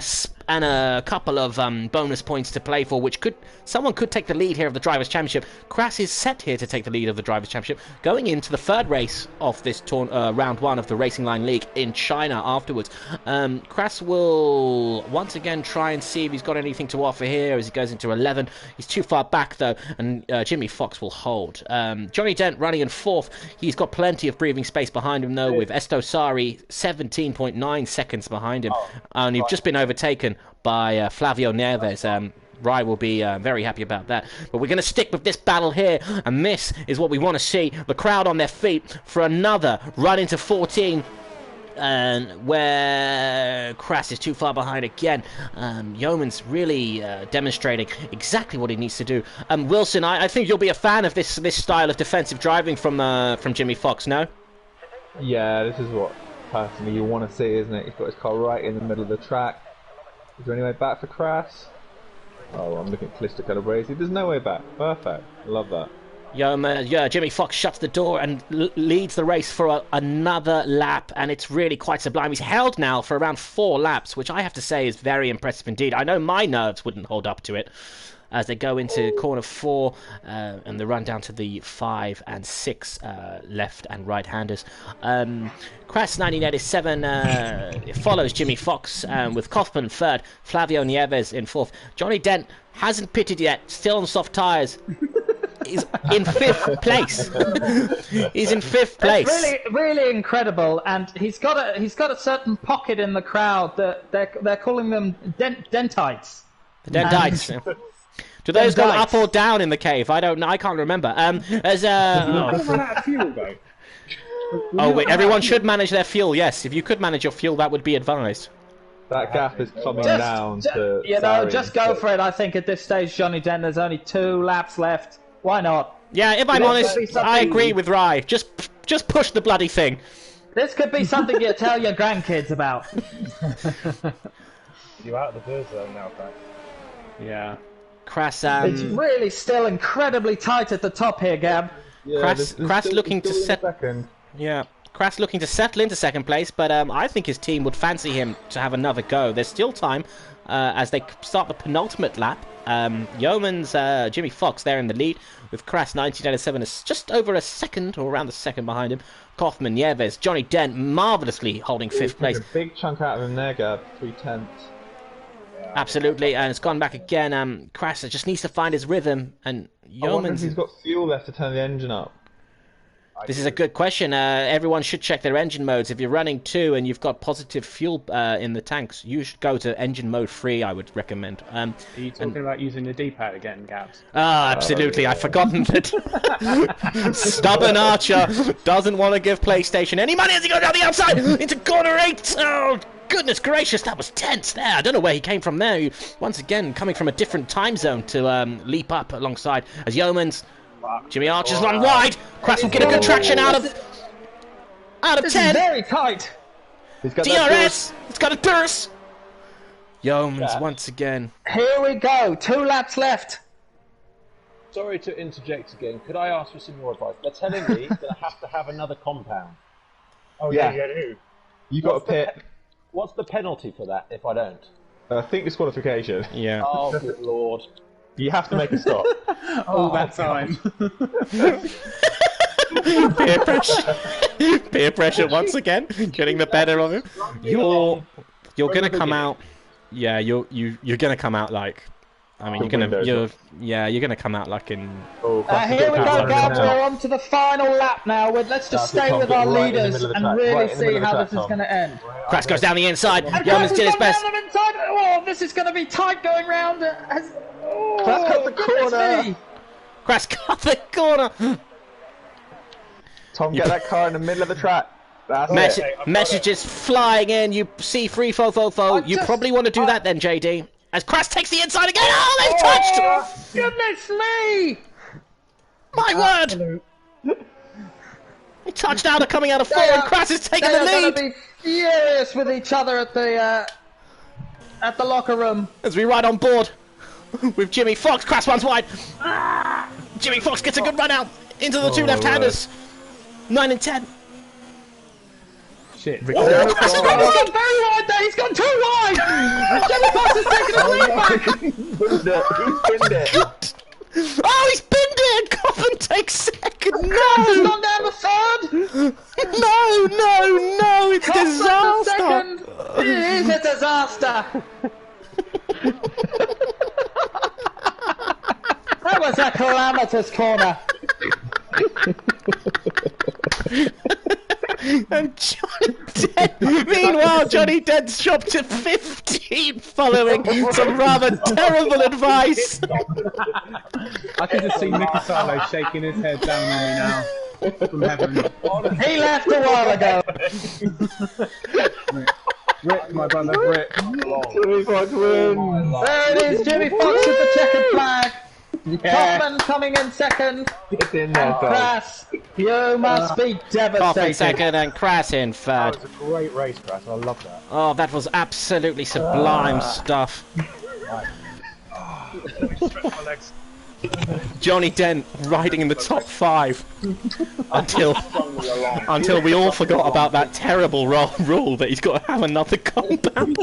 S1: a couple of bonus points to play for, which someone could take the lead here of the Drivers' Championship. Crass is set here to take the lead of the Drivers' Championship, going into the third race of this round one of the Racing Line League in China afterwards. Crass will once again try and see if he's got anything to offer here as he goes into 11. He's too far back though, and Jimmy Fox will hold. Johnny Dent running in fourth. He's got plenty of breathing space behind him though, with Estosari 17.9 seconds behind him, and you've just been overtaken by Flavio Neves. Rye will be very happy about that. But we're going to stick with this battle here, and this is what we want to see. The crowd on their feet for another run into 14, and where Crass is too far behind again. Yeoman's really demonstrating exactly what he needs to do. Wilson, I think you'll be a fan of this style of defensive driving from Jimmy Fox, no?
S6: Yeah, this is what personally you want to see, isn't it? He's got his car right in the middle of the track. Is there any way back for Crass? Oh, I'm looking at Callisto kind of crazy. There's no way back. Perfect. I love that. Jimmy Fox shuts the door and leads the race for another lap, and it's really quite sublime. He's held now for around 4 laps, which I have to say is very impressive indeed. I know my nerves wouldn't hold up to it as they go into corner 4 and the run down to the 5 and 6 left and right-handers. Crass 1987 follows Jimmy Fox with Kaufman third, Flavio Nieves in fourth. Johnny Dent hasn't pitted yet, still on soft tyres. He's in 5th place. He's in 5th place.
S9: It's really incredible, and he's got a certain pocket in the crowd that they're calling them dentites.
S1: The dentites. Do those go up or down in the cave? I don't know. I can't remember. Oh wait, everyone should manage their fuel. Yes, if you could manage your fuel, that would be advised.
S6: That gap is coming down to.
S9: Just go for it. I think at this stage, Johnny Dent, there's only 2 laps left. Why not?
S1: Yeah, if I'm honest, I agree with Rye. Just push the bloody thing.
S9: This could be something you tell your grandkids about.
S5: You're out of the bird zone now, Crass.
S3: Yeah.
S1: Crass,
S9: it's really still incredibly tight at the top here, Gab.
S6: Yeah,
S1: Crass looking to settle. Yeah, Crass looking to settle into second place, but I think his team would fancy him to have another go. There's still time as they start the penultimate lap. Yeoman's Jimmy Fox there in the lead, with Crass 1987 is just over a second, or around a second behind him. Kaufman, Nieves, Johnny Dent marvellously holding 5th place.
S6: A big chunk out of him there, Gab. 3/10.
S1: Absolutely, and it's gone back again. Crass just needs to find his rhythm, and
S6: I wonder if
S1: Yeoman's...
S6: he's got fuel left to turn the engine up.
S1: This is a good question. Everyone should check their engine modes. If you're running 2 and you've got positive fuel in the tanks, you should go to engine mode 3, I would recommend.
S3: Are you talking about using the D-pad again, Gabs?
S1: Absolutely. I've forgotten that. Stubborn Archer doesn't want to give PlayStation any money as he goes down the outside into corner 8. Oh, goodness gracious, that was tense there. I don't know where he came from there. Once again, coming from a different time zone to leap up alongside as Yeomans. Jimmy Archer's run wide. Crass will get a good traction out of 10.
S9: This is very tight.
S1: DRS. It's got a DRS. Yeomans once again.
S9: Here we go. 2 laps left.
S7: Sorry to interject again. Could I ask for some more advice? They're telling me that I have to have another compound.
S5: Oh yeah, you do.
S6: You got a pit.
S7: What's the penalty for that if I don't?
S6: I think disqualification.
S1: Yeah.
S7: Oh, good lord.
S6: You have to make a stop.
S3: All that time.
S1: Peer pressure once again, getting the better of him. You're gonna come out. Yeah, you're gonna come out like. I mean, you're gonna come out like in.
S9: Here we go, guys. We're on to the final lap now. Let's just stay with our leaders and really see how this is going to end.
S1: Crass goes down the inside. Yeoman's did his best.
S9: Oh, this is going to be tight going round.
S6: Crass cut the corner.
S1: Crass cut the corner.
S6: Tom, get that car in the middle of the track.
S1: Messages flying in. You see free fo. You probably want to do that then, JD. As Crass takes the inside again. Oh, they've touched!
S9: Goodness me!
S1: My word! He touched out of coming out of 4, and Crass is taking the lead.
S9: furious with each other at the locker room.
S1: As we ride on board with Jimmy Fox. Crass runs wide. Jimmy Fox gets a good run out into the two left-handers. 9 and 10.
S3: Shit.
S9: He's gone very wide there. He's gone too wide. Jimmy Fox has taken his lead back.
S6: He's pinned it.
S1: Oh, he's pinned it! Coffin takes second! No!
S9: He's gone down the third!
S1: No! It's disaster!
S9: Second. It is a disaster! That was a calamitous corner!
S1: And Johnny Dent. Meanwhile, Johnny Dent's dropped to 15 following some rather terrible advice.
S3: I can just see Nicky Salo shaking his head down on me now. From heaven.
S9: He left a while ago!
S3: Rip, my brother, Rip.
S6: Jimmy Fox wins.
S9: There it is, Jimmy Fox with the checkered flag!
S6: Yeah.
S9: Kaufman coming in second!
S6: Get in there, Tom.
S9: Crass, you must be devastated!
S1: Coffin second and Crass in third.
S5: That was a great race, Crass. I love that.
S1: Oh, that was absolutely sublime stuff.
S5: Stretch my legs.
S1: Johnny Dent riding in the top 5 until we all forgot about that terrible rule that he's got to have another compound.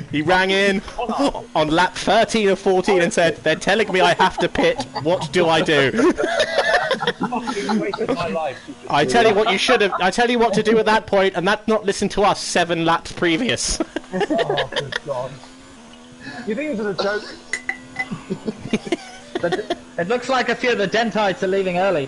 S1: He rang in on lap 13 of 14 and said, "They're telling me I have to pit. What do I do?" I tell you what you should have. I tell you what to do at that point, and that's not listen to us 7 laps previous.
S5: Oh, good God. You think it was a joke?
S9: But it looks like a few of the Dentites are leaving early.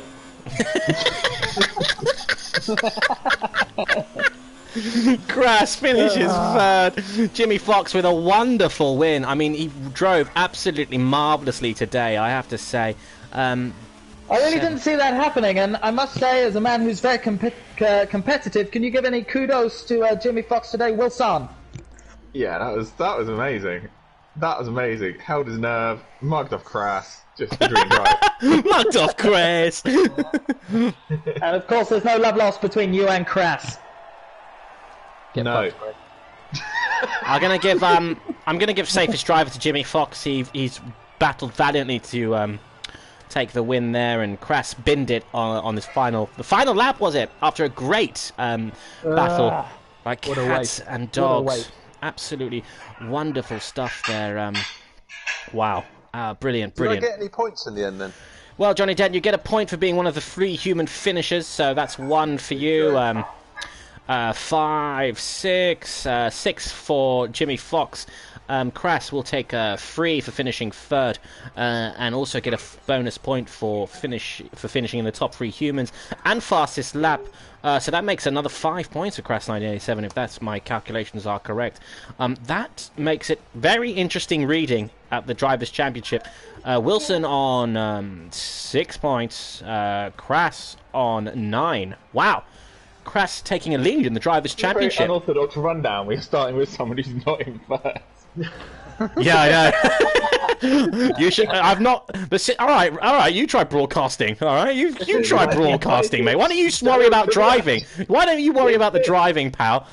S1: Crass finishes third. Jimmy Fox with a wonderful win. I mean, he drove absolutely marvellously today, I have to say.
S9: I really didn't see that happening, and I must say, as a man who's very competitive, can you give any kudos to Jimmy Fox today, Wilson?
S6: Yeah, that was amazing. That was amazing. Held his nerve, mugged off Crass. Just a dream drive.
S1: Mugged off Crass.
S9: And of course, there's no love lost between you and Crass.
S6: No.
S1: I'm gonna give safest driver to Jimmy Fox. He's battled valiantly to take the win there, and Crass binned it on his final lap, was it? After a great battle by cats and dogs. Absolutely wonderful stuff there. Wow. Brilliant.
S4: Did I get any points in the end then?
S1: Well, Johnny Dent, you get a point for being one of the 3 human finishers, so that's 1 for you. 5, 6, 6 for Jimmy Fox. Crass will take 3 for finishing third, and also get a bonus point for finishing in the top 3 humans and fastest lap. So that makes another 5 points for Crass 1987, if that's my calculations are correct. That makes it very interesting reading at the Drivers' Championship. Wilson on 6 points, Crass on 9. Wow. Crass taking a lead in the Drivers' Championship.
S6: Very unorthodox rundown. We're starting with somebody who's not in first.
S1: Yeah, I know. You should. I've not. But all right. You try broadcasting. All right, you try broadcasting, mate. Why don't you worry about driving? Why don't you worry about the driving, pal?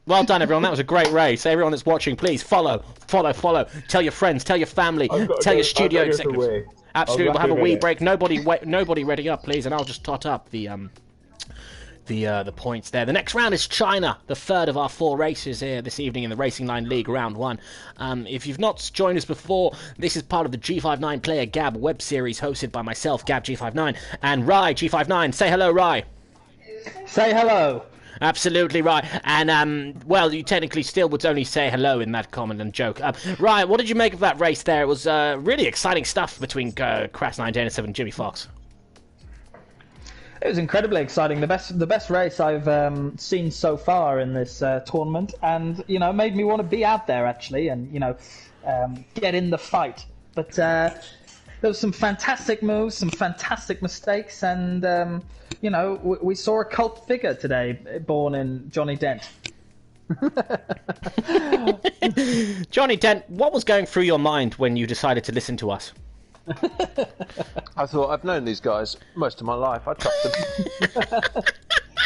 S1: Well done, everyone. That was a great race. Everyone that's watching, please follow. Tell your friends. Tell your family. Tell your studio executives. Absolutely. We'll have a wee break. Nobody ready up, please, and I'll just tot up the points there. The next round is China, the third of our 4 races here this evening in the Racing Line League, round 1. If you've not joined us before, this is part of the G59 Player Gab web series hosted by myself, GabG59, and RyeG59. Say hello, Rye.
S9: Say hello.
S1: Absolutely right. And, well, you technically still would only say hello in that comment and joke. Rye, what did you make of that race there? It was really exciting stuff between Crass 987 and Jimmy Fox.
S9: It was incredibly exciting. The best race I've seen so far in this tournament, and made me want to be out there actually, and get in the fight. But there was some fantastic moves, some fantastic mistakes, and we saw a cult figure today, born in Johnny Dent.
S1: Johnny Dent, what was going through your mind when you decided to listen to us?
S4: I thought, I've known these guys most of my life. I trust them.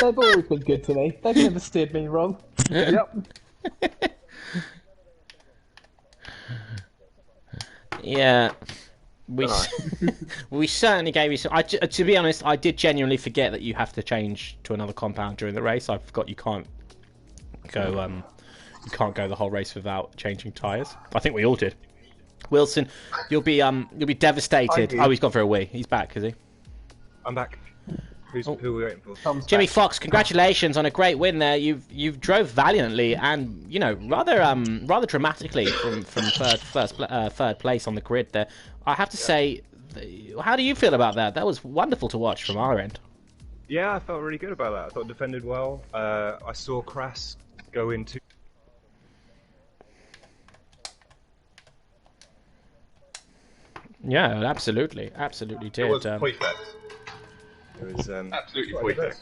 S5: They've always been good to me. They've never steered me wrong.
S6: Yep.
S1: Yeah. We certainly gave you some. To be honest, I did genuinely forget that you have to change to another compound during the race. I forgot you can't go. You can't go the whole race without changing tyres. I think we all did. Wilson, you'll be devastated. Oh, he's gone for a wee. He's back, is he?
S5: I'm back. Who are we waiting for?
S1: Jimmy Fox, congratulations on a great win there. You've drove valiantly and rather dramatically from third place on the grid there. I have to say, how do you feel about that? That was wonderful to watch from our end.
S5: Yeah, I felt really good about that. I thought defended well. I saw Kras go into.
S1: Yeah, absolutely did.
S5: It was perfect. It was absolutely perfect.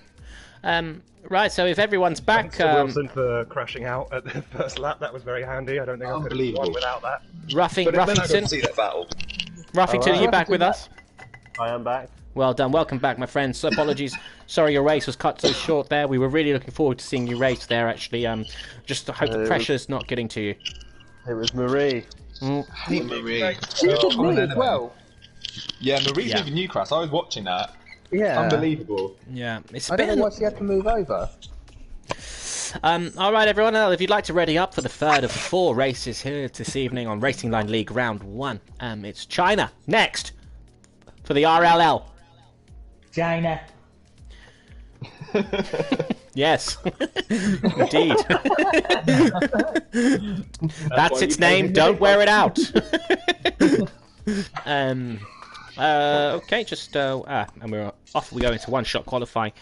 S1: Right, so if everyone's back,
S5: Wilson for crashing out at the first lap, that was very handy. I don't think I could have won without that.
S1: Ruffington,
S7: see that battle.
S1: Ruffington, are you back with us?
S8: I am back.
S1: Well done, welcome back, my friends. Apologies, sorry your race was cut so short there. We were really looking forward to seeing you race there. Actually, just hope the pressure's not getting to you.
S8: It was Marie.
S7: Marie.
S9: She did me as well.
S6: Yeah, Marie's leaving you, Kras. I was watching that.
S9: Yeah.
S6: Unbelievable.
S1: Yeah, it's
S9: I don't know why she had to move over.
S1: All right, everyone. If you'd like to ready up for the third of 4 races here this evening on Racing Line League Round 1, it's China next for the RLL.
S9: China.
S1: Yes, indeed. That's its name. Don't wear it out. Okay, just and we're off. We go into one-shot qualifying.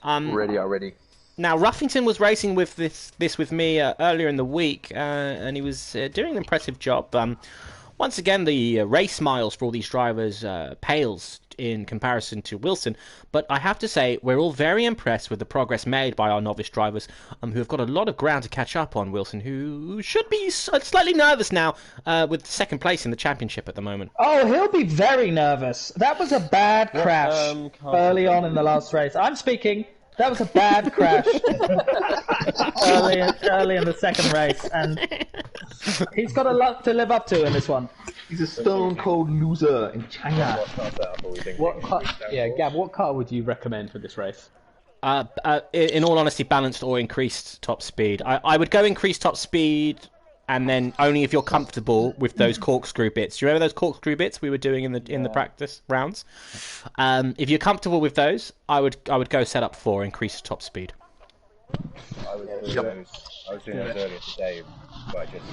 S4: Already.
S1: Now, Ruffington was racing with this with me earlier in the week, and he was doing an impressive job. Once again, the race miles for all these drivers pales in comparison to Wilson, but I have to say we're all very impressed with the progress made by our novice drivers, who have got a lot of ground to catch up on. Wilson, who should be slightly nervous now with second place in the championship at the moment.
S9: Oh, he'll be very nervous. That was a bad crash early on in the last race. I'm speaking. That was a bad crash early in the second race, and he's got a lot to live up to in this one.
S6: He's a stone cold loser in China.
S3: What car, Gab, what car would you recommend for this race?
S1: In all honesty, balanced or increased top speed. I would go increased top speed, and then only if you're comfortable with those corkscrew bits. Do you remember those corkscrew bits we were doing in the practice rounds? If you're comfortable with those, I would go set up for increased top speed.
S7: I was doing those earlier today by just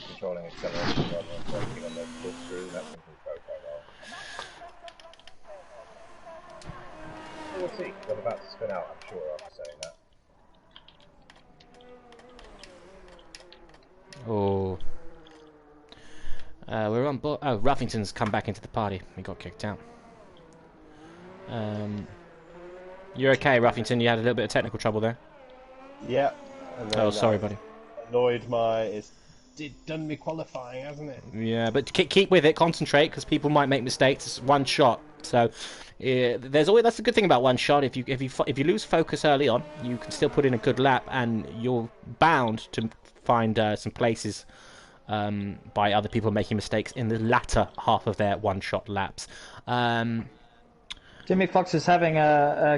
S7: controlling acceleration rather than focusing on the corkscrew. That seems to go quite well. We'll see. I'm about to spin out, I'm sure, after saying that.
S1: Oh. We're on board. Oh, Ruffington's come back into the party. He got kicked out. You're okay, Ruffington? You had a little bit of technical trouble there?
S8: Yeah.
S1: Oh, sorry, buddy.
S8: Annoyed it's done me qualifying, hasn't it?
S1: Yeah, but keep with it. Concentrate, because people might make mistakes. It's one shot, so there's always that's the good thing about one shot. If you lose focus early on, you can still put in a good lap, and you're bound to find some places by other people making mistakes in the latter half of their one-shot laps.
S9: Jimmy Fox is having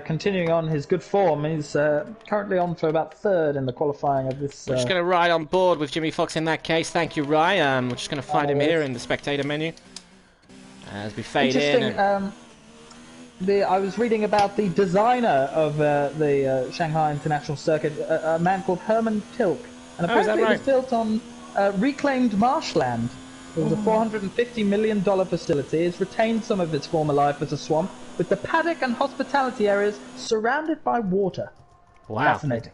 S9: continuing on his good form. He's currently on for about third in the qualifying of this.
S1: We're just going to ride on board with Jimmy Fox in that case. Thank you, Rye. We're just going to find him here in the spectator menu as we fade in.
S9: I was reading about the designer of the Shanghai International Circuit, a man called Herman Tilk, and apparently it was built on reclaimed marshland. It was a $450 million facility. It's retained some of its former life as a swamp, with the paddock and hospitality areas surrounded by water.
S1: Wow.
S9: Fascinating.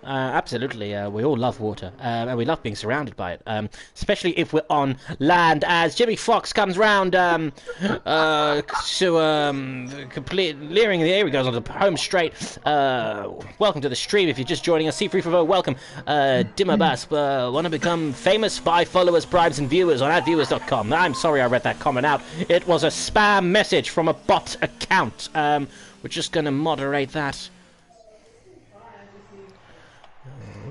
S1: Absolutely. We all love water, and we love being surrounded by it, especially if we're on land, as Jimmy Fox comes round complete leering the air. He goes on the home straight. Welcome to the stream. If you're just joining us, C340, welcome. Dimmer Bass, want to become famous? Buy followers, bribes, and viewers on adviewers.com. I'm sorry I read that comment out. It was a spam message from a bot account. We're just going to moderate that.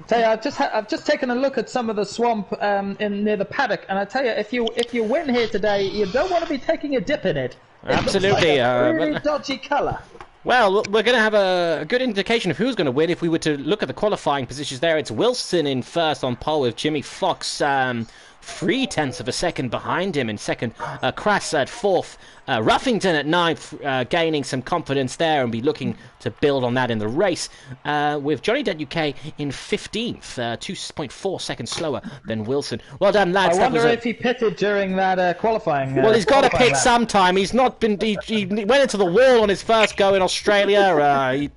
S9: Tell you, I've just taken a look at some of the swamp in near the paddock, and I tell you, if you win here today, you don't want to be taking a dip in it.
S1: Absolutely.
S9: Really dodgy colour.
S1: Well, we're going to have a good indication of who's going to win if we were to look at the qualifying positions there. It's Wilson in first on pole with Jimmy Fox 0.3 of a second behind him in second. Crass at fourth. Ruffington at ninth, gaining some confidence there and be looking to build on that in the race. With Johnny Dent UK in 15th, 2.4 seconds slower than Wilson. Well done, lads.
S9: I wonder if he pitted during that qualifying.
S1: Well, he's got to pit sometime. He's not been. He went into the wall on his first go in Australia. He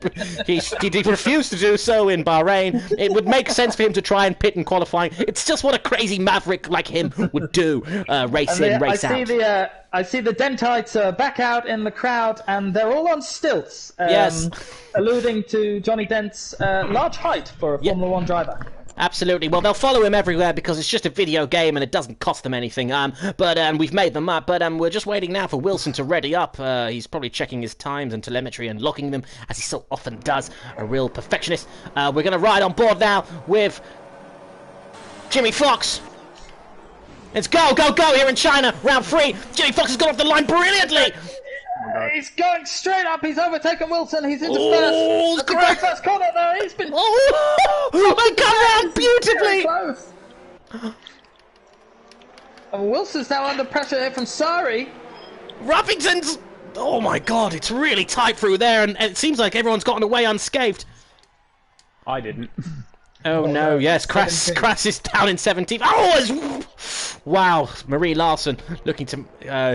S1: refused to do so in Bahrain. It would make sense for him to try and pit in qualifying. It's just what a crazy maverick like him would do. Race in, race out.
S9: I see the Dentites are back out in the crowd, and they're all on stilts.
S1: Yes.
S9: Alluding to Johnny Dent's large height for a Formula 1 driver.
S1: Absolutely. Well, they'll follow him everywhere because it's just a video game and it doesn't cost them anything. But we've made them up. But we're just waiting now for Wilson to ready up. He's probably checking his times and telemetry and locking them, as he so often does. A real perfectionist. We're going to ride on board now with Jimmy Fox. It's go here in China. Round 3. Jimmy Fox has got off the line brilliantly.
S9: He's going straight up. He's overtaken Wilson. He's into first. That's the very first corner there. He's been.
S1: They come round beautifully.
S9: Close. And Wilson's now under pressure here from Sari.
S1: Ruffington's. Oh my God! It's really tight through there, and it seems like everyone's gotten away unscathed.
S3: I didn't.
S1: Oh no! Yes, Crass is down in 17th. Oh, wow! Marie Larson looking to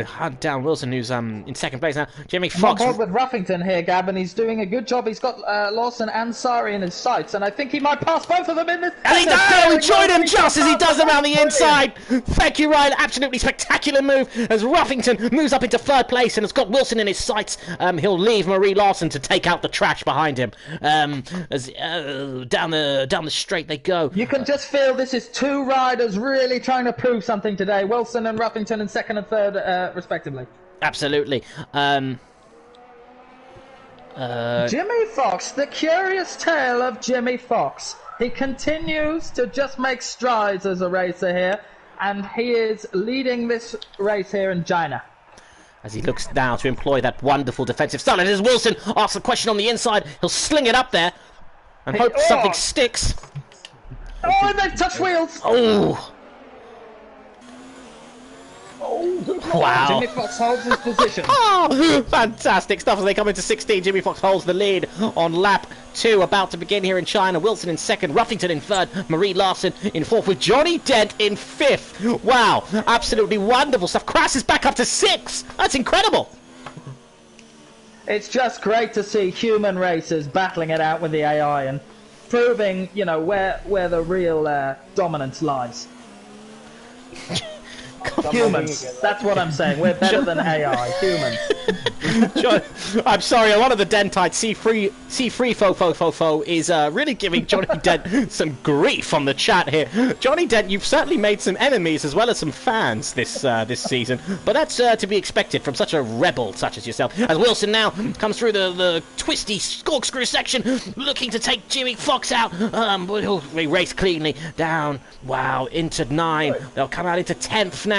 S1: hunt down Wilson, who's in second place now. Jimmy Fox.
S9: I'm on board with Ruffington here, Gab, and he's doing a good job. He's got Lawson and Sari in his sights, and I think he might pass both of them in this.
S1: And he does! We join him just as he does around the inside. Thank you, Ryan. Absolutely spectacular move as Ruffington moves up into third place and has got Wilson in his sights. He'll leave Marie Larson to take out the trash behind him. As down the straight they go.
S9: You can just feel this is two riders really trying to prove something today. Wilson and Ruffington in second and third, respectively.
S1: Absolutely.
S9: Jimmy Fox, the curious tale of Jimmy Fox. He continues to just make strides as a racer here, and he is leading this race here in China.
S1: As he looks now to employ that wonderful defensive style. And as Wilson asks a question on the inside, he'll sling it up there and hope something sticks.
S9: Oh, and they've touched wheels!
S1: Oh! Wow.
S9: Jimmy Fox holds his position.
S1: Oh, fantastic stuff as they come into 16. Jimmy Fox holds the lead on lap 2, about to begin here in China. Wilson in second, Ruffington in third, Marie Larson in fourth, with Johnny Dent in fifth. Wow, absolutely wonderful stuff. Crass is back up to 6. That's incredible.
S9: It's just great to see human racers battling it out with the AI and proving, you know, where the real dominance lies. Humans. That's what I'm saying. We're better than AI. Humans.
S1: I'm sorry. One of the Dentites, C3 is really giving Johnny Dent some grief on the chat here. Johnny Dent, you've certainly made some enemies as well as some fans this season, but that's to be expected from such a rebel such as yourself. As Wilson now comes through the twisty corkscrew section, looking to take Jimmy Fox out. They race cleanly down. Wow, into 9. They'll come out into 10th now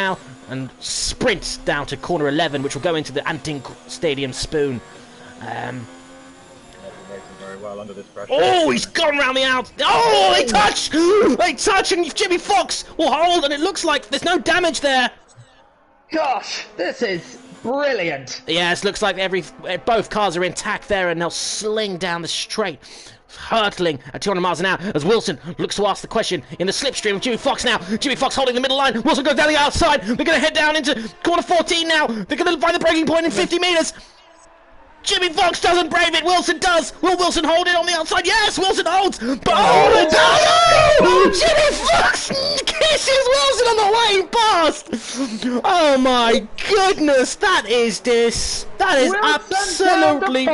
S1: and sprint down to corner 11, which will go into the Anting Stadium Spoon.
S7: Very well under this pressure.
S1: Oh, he's gone round the out. Oh, they touch! They touch, and Jimmy Fox will hold, and it looks like there's no damage there.
S9: Gosh, this is brilliant.
S1: Yes, looks like both cars are intact there, and they'll sling down the straight, hurtling at 200 miles an hour as Wilson looks to ask the question in the slipstream of Jimmy Fox now. Jimmy Fox holding the middle line. Wilson goes down the outside. They're going to head down into corner 14 now. They're going to find the breaking point in 50 metres. Jimmy Fox doesn't brave it. Wilson does. Will Wilson hold it on the outside? Yes, Wilson holds. But Jimmy Fox kisses Wilson on the way past. Oh my goodness, that is absolutely.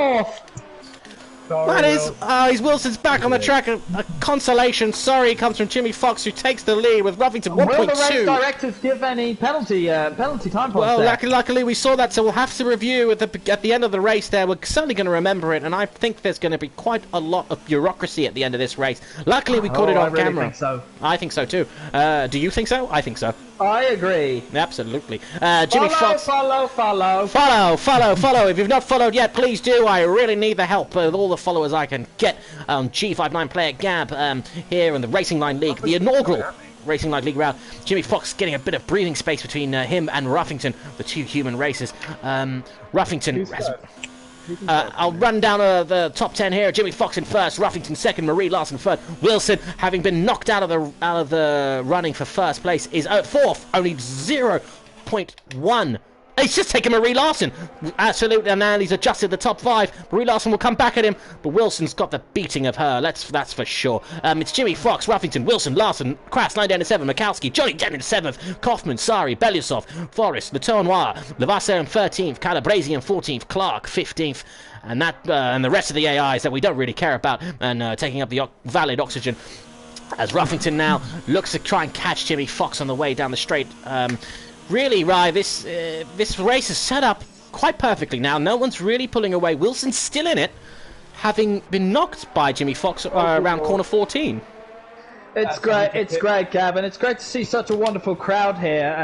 S1: That is Wilson's back on the track. A consolation. Sorry comes from Jimmy Fox, who takes the lead with Ruffington 1.2.
S9: Will the race directors give any penalty time points?
S1: Well,
S9: there?
S1: luckily we saw that, so we'll have to review at the end of the race there. We're certainly going to remember it, and I think there's going to be quite a lot of bureaucracy at the end of this race. Luckily we caught it on camera.
S9: Think so.
S1: I think so too. Do you think so? I think so.
S9: I agree.
S1: Absolutely. Jimmy Fox.
S9: Follow.
S1: Follow. If you've not followed yet, please do. I really need the help with all the followers I can get on G59 Player Gab here in the Racing Line League, the inaugural Racing Line League round. Jimmy Fox getting a bit of breathing space between him and Ruffington, the two human racers. Ruffington has... I'll run down the top 10 here. Jimmy Fox in first, Ruffington second, Marie Larson third. Wilson, having been knocked out of the running for first place, is fourth, only 0.1. He's just taken Marie Larson. Absolutely, and now he's adjusted the top 5. Marie Larson will come back at him, but Wilson's got the beating of her. That's for sure. It's Jimmy Fox, Ruffington, Wilson, Larson, Kras, 9 down to 7, Mikowski, Johnny Dent in 7th, Kaufman, Sari, Belisov, Forrest, Le Tournoir, Levasseur in 13th, Calabresi in 14th, Clark 15th, and the rest of the AIs that we don't really care about, and taking up the valid oxygen. As Ruffington now looks to try and catch Jimmy Fox on the way down the straight. Really, Rye, this race is set up quite perfectly now. No one's really pulling away. Wilson's still in it, having been knocked by Jimmy Fox around corner 14.
S9: It's great, Gavin. It's great to see such a wonderful crowd here.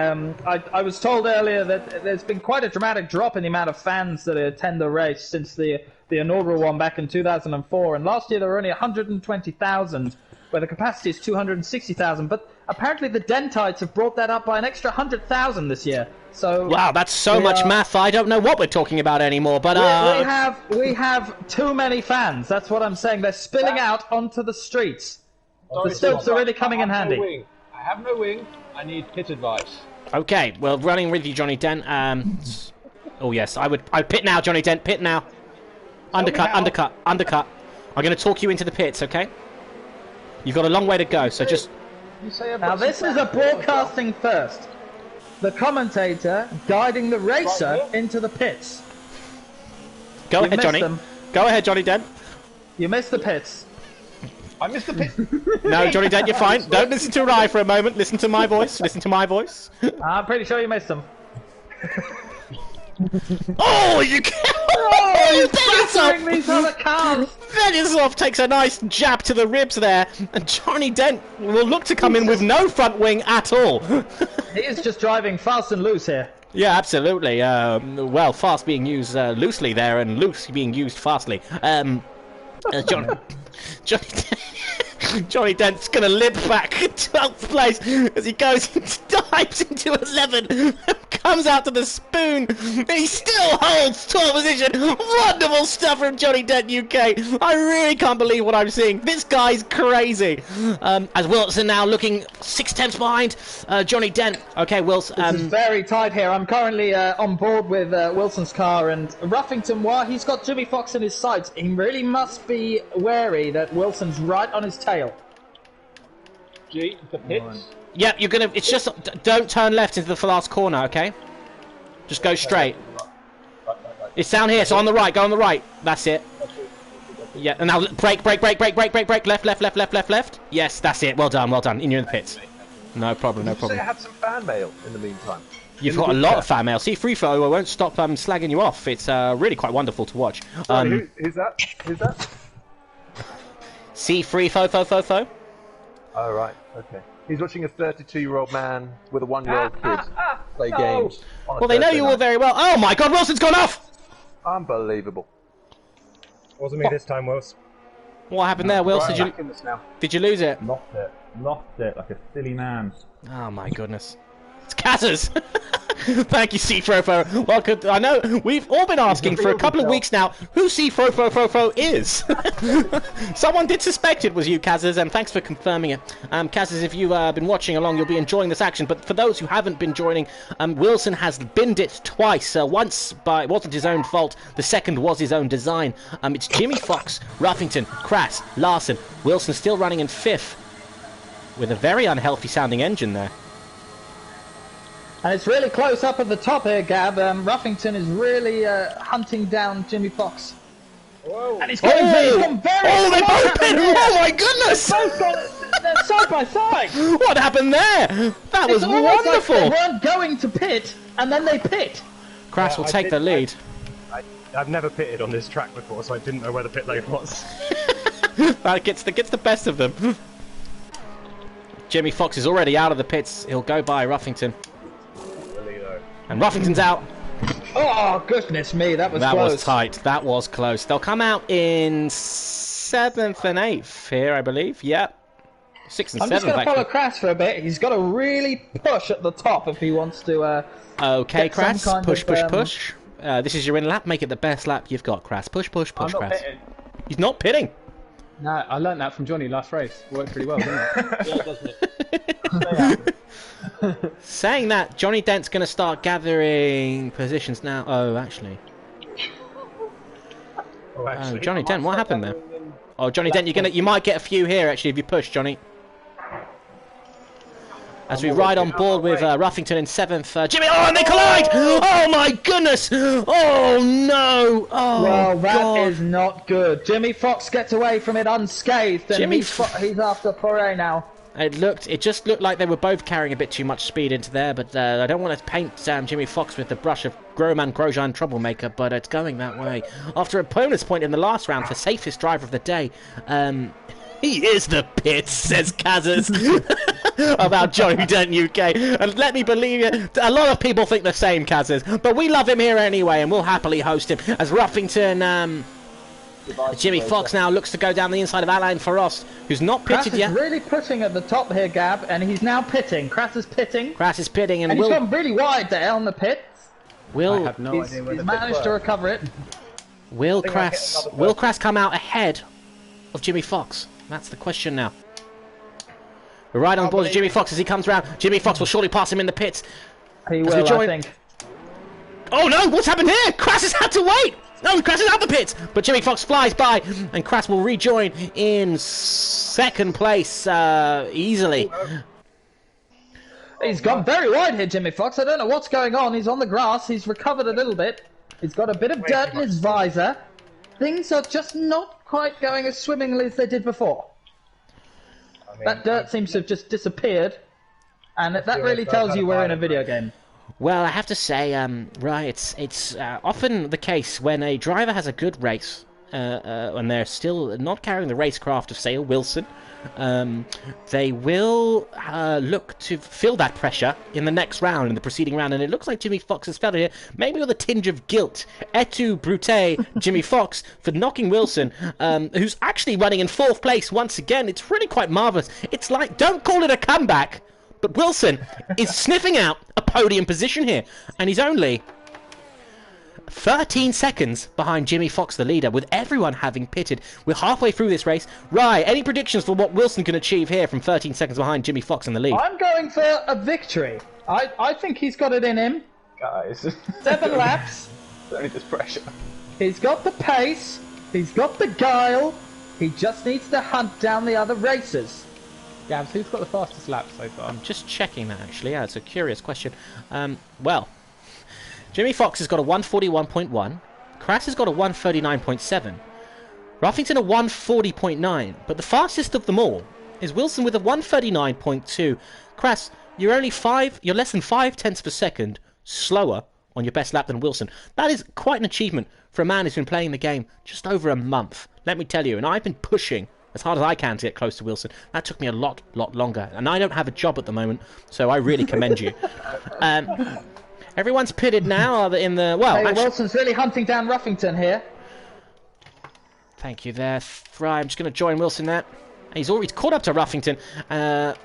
S9: I was told earlier that there's been quite a dramatic drop in the amount of fans that attend the race since the inaugural one back in 2004. And last year there were only 120,000, where the capacity is 260,000. But apparently the Dentites have brought that up by an extra 100,000 this year. So
S1: wow, that's so much math. I don't know what we're talking about anymore. But
S9: we have too many fans. That's what I'm saying. They're spilling out onto the streets. The stilts are really coming in handy.
S10: I have no wing. I need pit advice.
S1: Okay, well, running with you, Johnny Dent. Oh yes, I'd pit now, Johnny Dent. Pit now. Undercut. I'm going to talk you into the pits. Okay. You've got a long way to go, so just.
S9: Now this is a broadcasting first. The commentator guiding the racer into the pits.
S1: Go ahead, Johnny. Go ahead, Johnny Dent.
S9: You missed the pits.
S10: I missed the pit.
S1: No, Johnny Dent, you're fine. Don't listen to Rye for a moment. Listen to my voice. Listen to my voice.
S9: I'm pretty sure you missed them.
S1: Oh, you can't!
S9: Oh, battering these other cars!
S1: Belisov takes a nice jab to the ribs there, and Johnny Dent will look to come in with no front wing at all.
S9: He is just driving fast and loose here.
S1: Yeah, absolutely. Well, fast being used loosely there, and loose being used fastly. Johnny Dent's going to limp back to 12th place as he dives into 11, comes out to the spoon, and he still holds 12th position. Wonderful stuff from Johnny Dent UK. I really can't believe what I'm seeing. This guy's crazy. As Wilson now looking 6/10 behind Johnny Dent. Okay, Wilson.
S9: This is very tight here. I'm currently on board with Wilson's car, and Ruffington, while he's got Jimmy Fox in his sights, he really must be wary that Wilson's right on his tail.
S10: G, the pits.
S1: Yeah, you're gonna. It's just don't turn left into the last corner, okay? Just go straight. It's down here, so on the right. Go on the right. That's it. Yeah, and now brake. Left. Yes, that's it. Well done. In the pits. No problem.
S4: Did you say I had some fan mail in the meantime?
S1: You've got a lot of fan mail. See, Freefo, I won't stop slagging you off. It's really quite wonderful to watch.
S4: Sorry, who's that? Who's that?
S1: See, Freefo.
S4: Oh, right, okay. He's watching a 32-year-old man with a 1-year-old kid play games.
S1: Well, they know you all very well. Oh my God, Wilson's gone off!
S4: Unbelievable.
S5: Wasn't me this time, Wilson.
S1: What happened there, Wilson? Did you lose it?
S3: Lost it like a silly man.
S1: Oh my goodness. It's Kazers! Thank you, C-Frofo. Well, I know we've all been asking for a couple of weeks now who C-Frofo is. Someone did suspect it was you, Kazers, and thanks for confirming it. Kazers, if you've been watching along, you'll be enjoying this action. But for those who haven't been joining, Wilson has binned it twice. Once it wasn't his own fault. The second was his own design. It's Jimmy Fox, Ruffington, Kras, Larson. Wilson still running in 5th with a very unhealthy sounding engine there.
S9: And it's really close up at the top here, Gab. Ruffington is really hunting down Jimmy Fox.
S10: Whoa.
S9: And he's gone very
S1: they both pit! Oh my goodness!
S9: They're side by side.
S1: What happened there? That was wonderful!
S9: Like they weren't going to pit, and then they pit.
S1: Crash will take the lead.
S5: I've never pitted on this track before, so I didn't know where the pit lane was.
S1: That gets the best of them. Jimmy Fox is already out of the pits. He'll go by Ruffington. And Ruffington's out.
S9: Oh, goodness me, that was close.
S1: That was tight. That was close. They'll come out in 7th and 8th here, I believe. Yep. 6th and 7th,
S9: I'm just going to follow Crass for a bit. He's got to really push at the top if he wants to...
S1: okay, Crass. Push. This is your in lap. Make it the best lap you've got, Crass. Push, Crass.
S10: Pitting.
S1: He's not pitting.
S3: No, I learned that from Johnny last race. Worked pretty well, didn't it?
S10: Yeah, doesn't it?
S1: Saying that, Johnny Dent's going to start gathering positions now. Oh, actually. Johnny Dent, what happened there? Oh, Johnny Dent, you might get a few here actually if you push, Johnny. As we ride on board with Ruffington in 7th. Jimmy, and they collide! Oh my goodness! Oh no! Oh,
S9: well, that
S1: God.
S9: is not good. Jimmy Fox gets away from it unscathed, and he's after Poirier now.
S1: It just looked like they were both carrying a bit too much speed into there, but I don't want to paint Jimmy Fox with the brush of Groman Grosjean troublemaker, but it's going that way. After opponent's point in the last round for safest driver of the day, he is the pits, says Kazas about Johnny Dent UK. And let me believe you, a lot of people think the same, Kazas, but we love him here anyway, and we'll happily host him. As Ruffington, Jimmy Fox now looks to go down the inside of Alain Farost, who's not pitted yet.
S9: Crass is really pushing at the top here, Gab, and he's now pitting. Crass is pitting.
S1: And
S9: he's gone really wide there on the pits.
S3: I have no idea where
S9: he's managed to recover it.
S1: Will Crass come out ahead of Jimmy Fox? That's the question now. We're right on board with Jimmy Fox as he comes round. Jimmy Fox will surely pass him in the pits.
S9: He will, I think.
S1: Oh no, what's happened here? Crass has had to wait! No, Crass is out the pits! But Jimmy Fox flies by, and Crass will rejoin in 2nd place easily.
S9: He's gone very wide here, Jimmy Fox. I don't know what's going on. He's on the grass. He's recovered a little bit. He's got a bit of dirt in his visor. Things are just not quite going as swimmingly as they did before. That dirt seems to have just disappeared, and that really tells you we're in a video game.
S1: Well, I have to say, it's often the case when a driver has a good race, and they're still not carrying the racecraft of, say, a Wilson, they will look to feel that pressure in the next round, in the preceding round, and it looks like Jimmy Fox has felt it here, maybe with a tinge of guilt. Et tu, Brute, Jimmy Fox, for knocking Wilson, who's actually running in 4th place once again. It's really quite marvellous. It's like, don't call it a comeback, but Wilson is sniffing out a podium position here, and he's only 13 seconds behind Jimmy Fox, the leader, with everyone having pitted. We're halfway through this race. Rye, any predictions for what Wilson can achieve here from 13 seconds behind Jimmy Fox in the lead?
S9: I'm going for a victory. I think he's got it in him.
S6: Guys.
S9: 7 laps.
S6: It's only just pressure.
S9: He's got the pace. He's got the guile. He just needs to hunt down the other racers.
S3: Gabs, who's got the fastest lap so far?
S1: I'm just checking that, actually. Yeah, it's a curious question. Well, Jimmy Fox has got a 141.1. Crass has got a 139.7. Ruffington a 140.9. But the fastest of them all is Wilson with a 139.2. Crass, you're less than 5/10 of a second slower on your best lap than Wilson. That is quite an achievement for a man who's been playing the game just over a month. Let me tell you, and I've been pushing as hard as I can to get close to Wilson. That took me a lot longer. And I don't have a job at the moment, so I really commend you. Everyone's pitted now in the... Well,
S9: hey, Wilson's really hunting down Ruffington here.
S1: Thank you there. Right, I'm just going to join Wilson there. He's caught up to Ruffington. And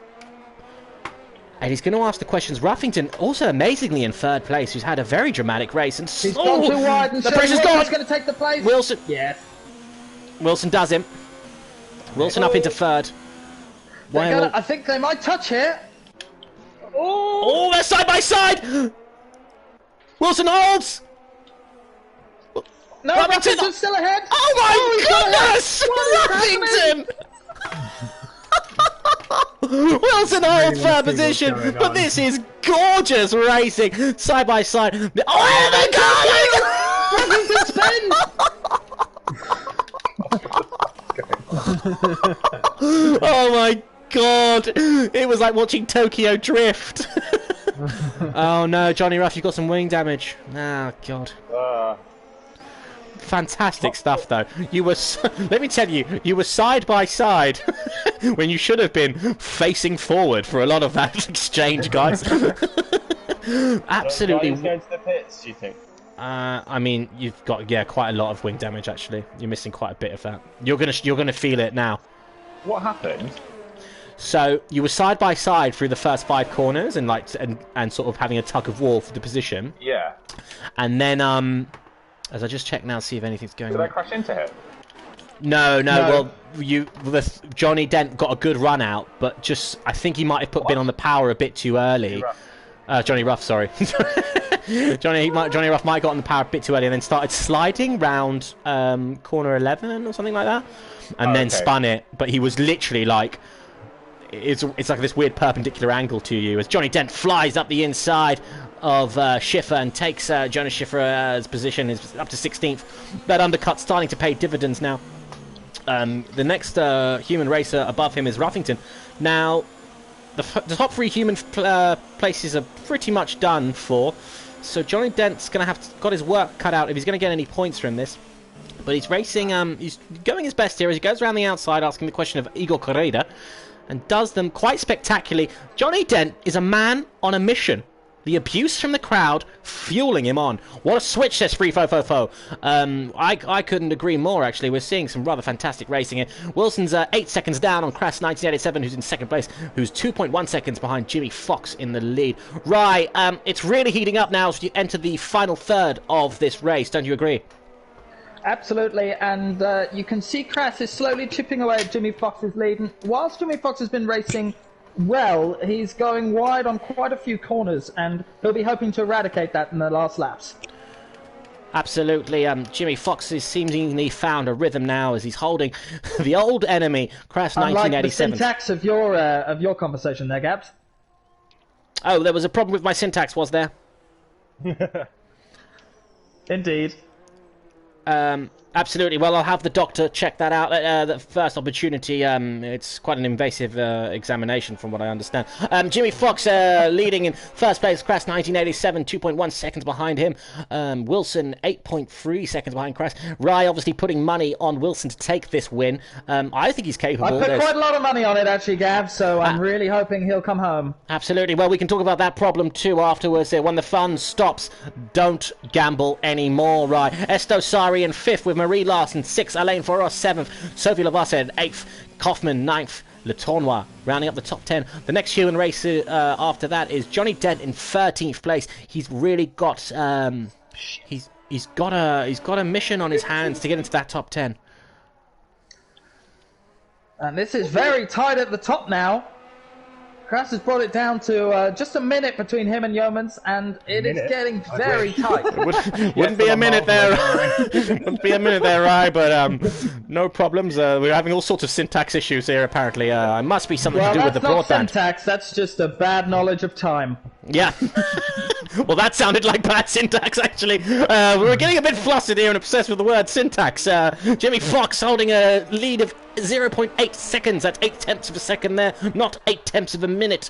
S1: he's going to ask the questions. Ruffington, also amazingly in 3rd place, who's had a very dramatic race. And
S9: he's gone too wide, and
S1: the pressure's gone.
S9: He's going to take the place.
S1: Wilson.
S9: Yes.
S1: Wilson does him. Wilson up into 3rd.
S9: I think they might touch here.
S1: Oh, they're side by side. Wilson holds.
S9: No, Ruffington's still ahead.
S1: Oh my goodness! Ruffington! Wilson holds 3rd position, but this is gorgeous racing, side by side. Oh my God!
S9: Ruffington spins.
S1: Oh my god! It was like watching Tokyo Drift. Oh no, Johnny Ruff, you've got some wing damage. Oh god. Fantastic stuff, though. You were, let me tell you, you were side by side when you should have been facing forward for a lot of that exchange, guys. Absolutely.
S8: He's going to the pits, do you think?
S1: I mean, you've got quite a lot of wing damage. Actually, you're missing quite a bit of that. You're gonna feel it now.
S3: What happened?
S1: So you were side by side through the first 5 corners and and sort of having a tug of war for the position.
S3: Yeah.
S1: And then as I just check now, see if anything's going on.
S3: Did I crash into him?
S1: No. Well, Johnny Dent got a good run out, but I think he might have been on the power a bit too early. Johnny Ruff, sorry. Johnny Ruff might have got on the power a bit too early and then started sliding round corner 11 or something like that, and then spun it. But he was literally like, it's like this weird perpendicular angle to you as Johnny Dent flies up the inside of Schiffer and takes Jonas Schiffer's position is up to 16th. That undercut starting to pay dividends now. The next human racer above him is Ruffington. Now, the top 3 human places are pretty much done for. So Johnny Dent's got his work cut out if he's going to get any points from this. But he's racing, he's going his best here as he goes around the outside asking the question of Igor Correda and does them quite spectacularly. Johnny Dent is a man on a mission. The abuse from the crowd fueling him on. What a switch, says Free-Fo-Fo-Fo. I couldn't agree more, actually. We're seeing some rather fantastic racing here. Wilson's 8 seconds down on Crass 1987, who's in second place, who's 2.1 seconds behind Jimmy Fox in the lead. Rye, it's really heating up now as you enter the final third of this race. Don't you agree?
S9: Absolutely, and you can see Crass is slowly chipping away at Jimmy Fox's lead. And whilst Jimmy Fox has been racing well, he's going wide on quite a few corners, and he'll be hoping to eradicate that in the last laps.
S1: Absolutely. Jimmy Fox has seemingly found a rhythm now as he's holding the old enemy, Crash 1987.
S9: Unlike the syntax of your conversation there, Gabs.
S1: Oh, there was a problem with my syntax, was there?
S9: Indeed.
S1: Absolutely. Well, I'll have the doctor check that out at the first opportunity. It's quite an invasive examination from what I understand. Jimmy Fox leading in first place, Crass 1987, 2.1 seconds behind him. Wilson, 8.3 seconds behind Crass. Rye obviously putting money on Wilson to take this win. I think he's capable.
S9: I put quite a lot of money on it, actually, Gab, so I'm really hoping he'll come home.
S1: Absolutely. Well, we can talk about that problem, too, afterwards. When the fun stops, don't gamble anymore, Rye. Esto Sari in 5th with Marie Larson, 6th, Alain Foros 7th, Sophie Lavassa in 8th, Kaufman 9th, Le Tournois rounding up the top 10. The next human race after that is Johnny Dent in 13th place. He's really got he's got a mission on his hands to get into that top 10.
S9: And this is very tight at the top now. Crass has brought it down to just a minute between him and Yeomans, and it is getting very tight.
S1: Wouldn't be a minute there. Wouldn't be a minute there, Rye, but no problems. We're having all sorts of syntax issues here, apparently. It must be something to do with the broadband.
S9: That's not syntax, that's just a bad knowledge of time.
S1: Yeah. Well, that sounded like bad syntax, actually. We're getting a bit flustered here and obsessed with the word syntax. Jimmy Fox holding a lead of 0.8 seconds. That's 8/10 of a second there, not 8/10 of a minute.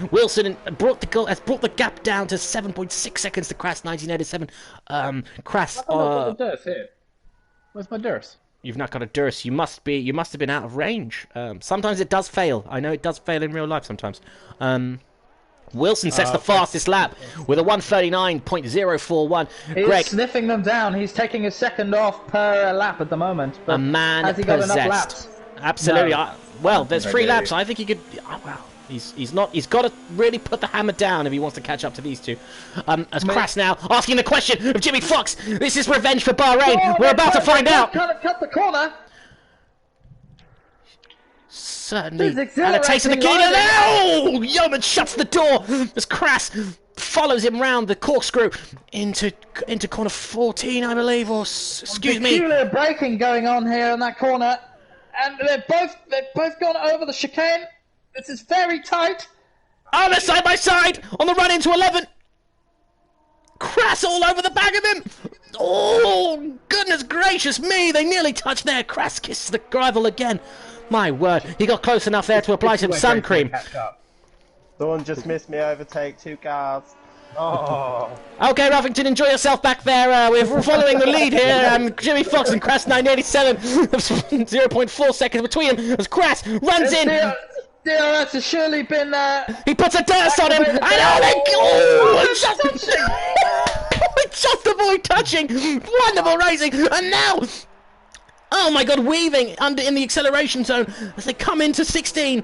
S1: Wilson has brought the gap down to 7.6 seconds to Crass 1987. Crass.
S3: I've got the dearth here. Where's my dearth?
S1: You've not got a dearth. You must have been out of range. Sometimes it does fail. I know it does fail in real life sometimes. Wilson sets the fastest lap with a 1:39.041.
S9: He's sniffing them down. He's taking a second off per lap at the moment. But
S1: a man
S9: has he
S1: possessed.
S9: got enough laps?
S1: Absolutely. No. Well, there's 3 laps. I think he could. Well, he's not. He's got to really put the hammer down if he wants to catch up to these two. As Crass now asking the question of Jimmy Fox. This is revenge for Bahrain. We're about to find out.
S9: Kind of cut the corner.
S1: Certainly. And a taste of the key now! Yeoman shuts the door as Crass follows him round the corkscrew into corner 14, I believe, or excuse me.
S9: Peculiar braking going on here in that corner, and they've both gone over the chicane. This is very tight.
S1: Oh, they're side by side on the run into 11. Crass all over the back of him. Oh, goodness gracious me! They nearly touched there. Crass kisses the rival again. My word, he got close enough there to apply some sun cream.
S8: Someone just missed me overtake 2 cars. Oh.
S1: Okay, Ruffington, enjoy yourself back there. We're following the lead here. Jimmy Fox and Crass 987, 0.4 seconds between them as Crass runs in.
S9: DRS has surely been.
S1: He puts a dance on him, and just avoid touching. Wonderful racing, and now, oh my God, weaving under in the acceleration zone as they come into 16.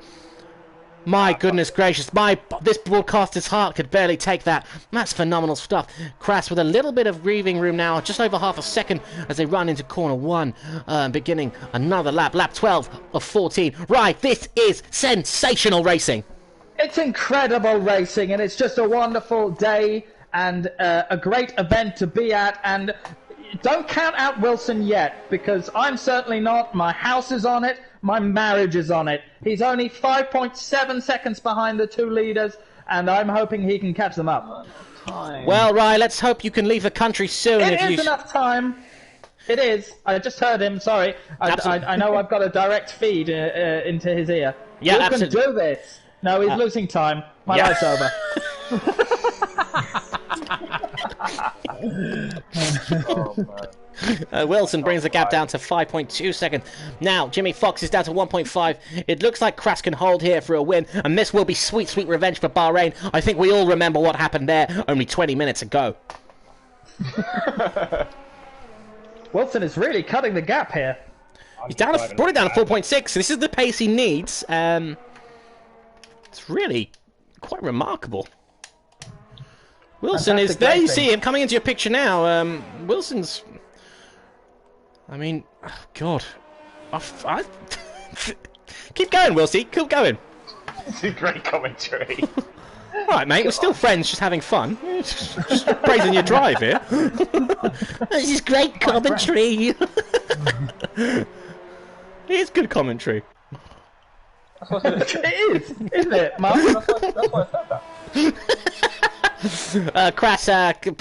S1: My goodness gracious, this broadcaster's heart could barely take that. That's phenomenal stuff. Crass with a little bit of breathing room now, just over half a second as they run into corner 1, beginning another lap 12 of 14. Right, this is sensational racing.
S9: It's incredible racing, and it's just a wonderful day and a great event to be at. And don't count out Wilson yet, because I'm certainly not. My house is on it. My marriage is on it. He's only 5.7 seconds behind the 2 leaders, and I'm hoping he can catch them up.
S1: Well, Rye, let's hope you can leave the country soon.
S9: It is enough time. It is. I just heard him. Sorry. I know I've got a direct feed into his ear.
S1: Yeah,
S9: you
S1: absolutely.
S9: can do this. No, he's losing time. My life's over.
S8: Oh, man.
S1: Wilson brings the gap down to 5.2 seconds. Now, Jimmy Fox is down to 1.5. It looks like Crass can hold here for a win, and this will be sweet, sweet revenge for Bahrain. I think we all remember what happened there only 20 minutes ago.
S9: Wilson is really cutting the gap here.
S1: He's brought it down to 4.6. This is the pace he needs. It's really quite remarkable. Wilson is there. You see him coming into your picture now. Wilson's. I mean, oh God. Keep going, Wilsey. Keep going.
S3: It's a great commentary.
S1: Right, mate. We're still friends, just having fun. Just praising your drive here. This is great commentary. It is good commentary.
S9: It is, isn't it, Mark?
S3: That's why I said that.
S1: Crass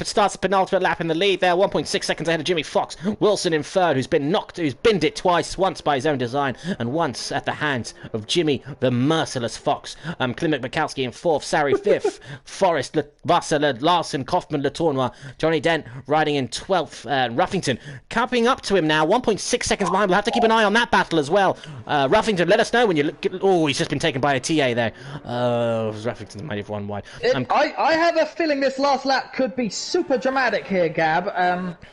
S1: starts the penultimate lap in the lead there, 1.6 seconds ahead of Jimmy Fox. Wilson in third, who's binned it twice, once by his own design and once at the hands of Jimmy the merciless Fox. Klimek Mikowski in fourth, Sari fifth, Forrest, Vassar, Larson, Kaufman, Letournois, Johnny Dent riding in 12th, Ruffington coming up to him now, 1.6 seconds behind. We'll have to keep an eye on that battle as well. Ruffington, let us know when you look. Oh, he's just been taken by a TA there. Ruffington might have run wide.
S9: I have a feeling this last lap could be super dramatic here, Gab.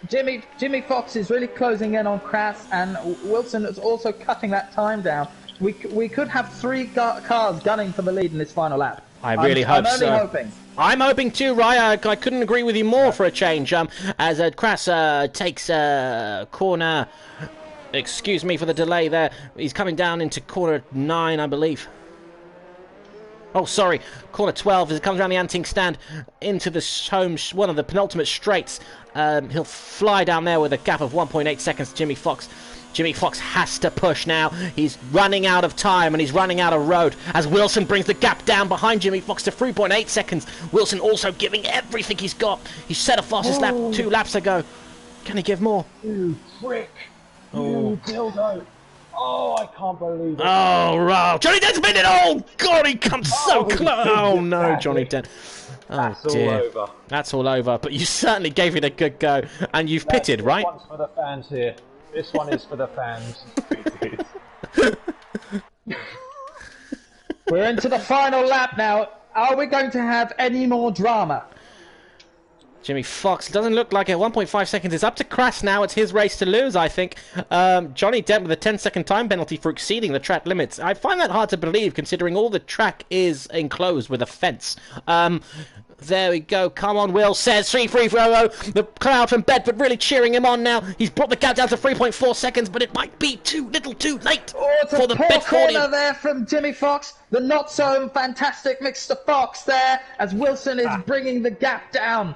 S9: Jimmy Fox is really closing in on Crass, and Wilson is also cutting that time down. We could have 3 cars gunning for the lead in this final lap.
S1: I really hope so.
S9: I'm only hoping.
S1: I'm hoping too, Rye. I couldn't agree with you more for a change. As Crass takes corner. Excuse me for the delay there. He's coming down into corner 9, I believe. Oh, sorry, corner 12 as it comes around the Anting stand into the one of the penultimate straights. He'll fly down there with a gap of 1.8 seconds to Jimmy Fox. Jimmy Fox has to push now. He's running out of time and he's running out of road as Wilson brings the gap down behind Jimmy Fox to 3.8 seconds. Wilson also giving everything he's got. He set a fastest lap 2 laps ago. Can he give more?
S3: You prick. You dildo. Oh, I can't believe it.
S1: Oh, wow. Johnny Dent's been it. Oh, God, he comes so close. Oh, no, Johnny Dent. Oh,
S3: That's
S1: dear.
S3: all over.
S1: That's all over. But you certainly gave it a good go. And you've pitted, right?
S3: This one's for the fans here. This one is for the fans.
S9: We're into the final lap now. Are we going to have any more drama?
S1: Jimmy Fox doesn't look like it. 1.5 seconds. It's up to Crass now. It's his race to lose, I think. Johnny Dent with a 10-second time penalty for exceeding the track limits. I find that hard to believe, considering all the track is enclosed with a fence. There we go. Come on, Will says 3-3-0. The crowd from Bedford really cheering him on now. He's brought the gap down to 3.4 seconds, but it might be too late for the Bedford
S9: corner there from Jimmy Fox. The not so fantastic Mr. Fox there as Wilson is bringing the gap down.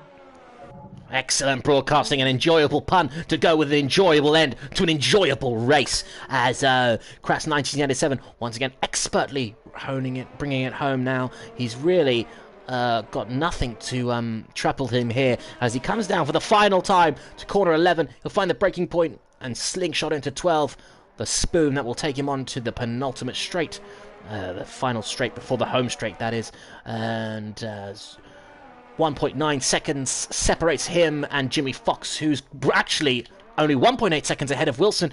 S1: Excellent broadcasting, an enjoyable pun to go with an enjoyable end to an enjoyable race as Crass 1997 once again expertly honing it, bringing it home now. He's really got nothing to trouble him here as he comes down for the final time to corner 11. He'll find the breaking point and slingshot into 12. The spoon that will take him on to the penultimate straight. The final straight before the home straight, that is. And 1.9 seconds separates him and Jimmy Fox, who's actually only 1.8 seconds ahead of Wilson.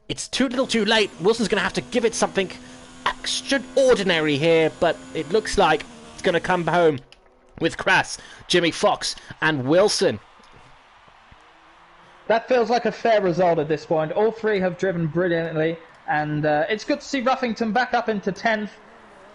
S1: It's too little too late. Wilson's going to have to give it something extraordinary here, but it looks like it's going to come home with Crass, Jimmy Fox, and Wilson.
S9: That feels like a fair result at this point. All three have driven brilliantly, and it's good to see Ruffington back up into 10th.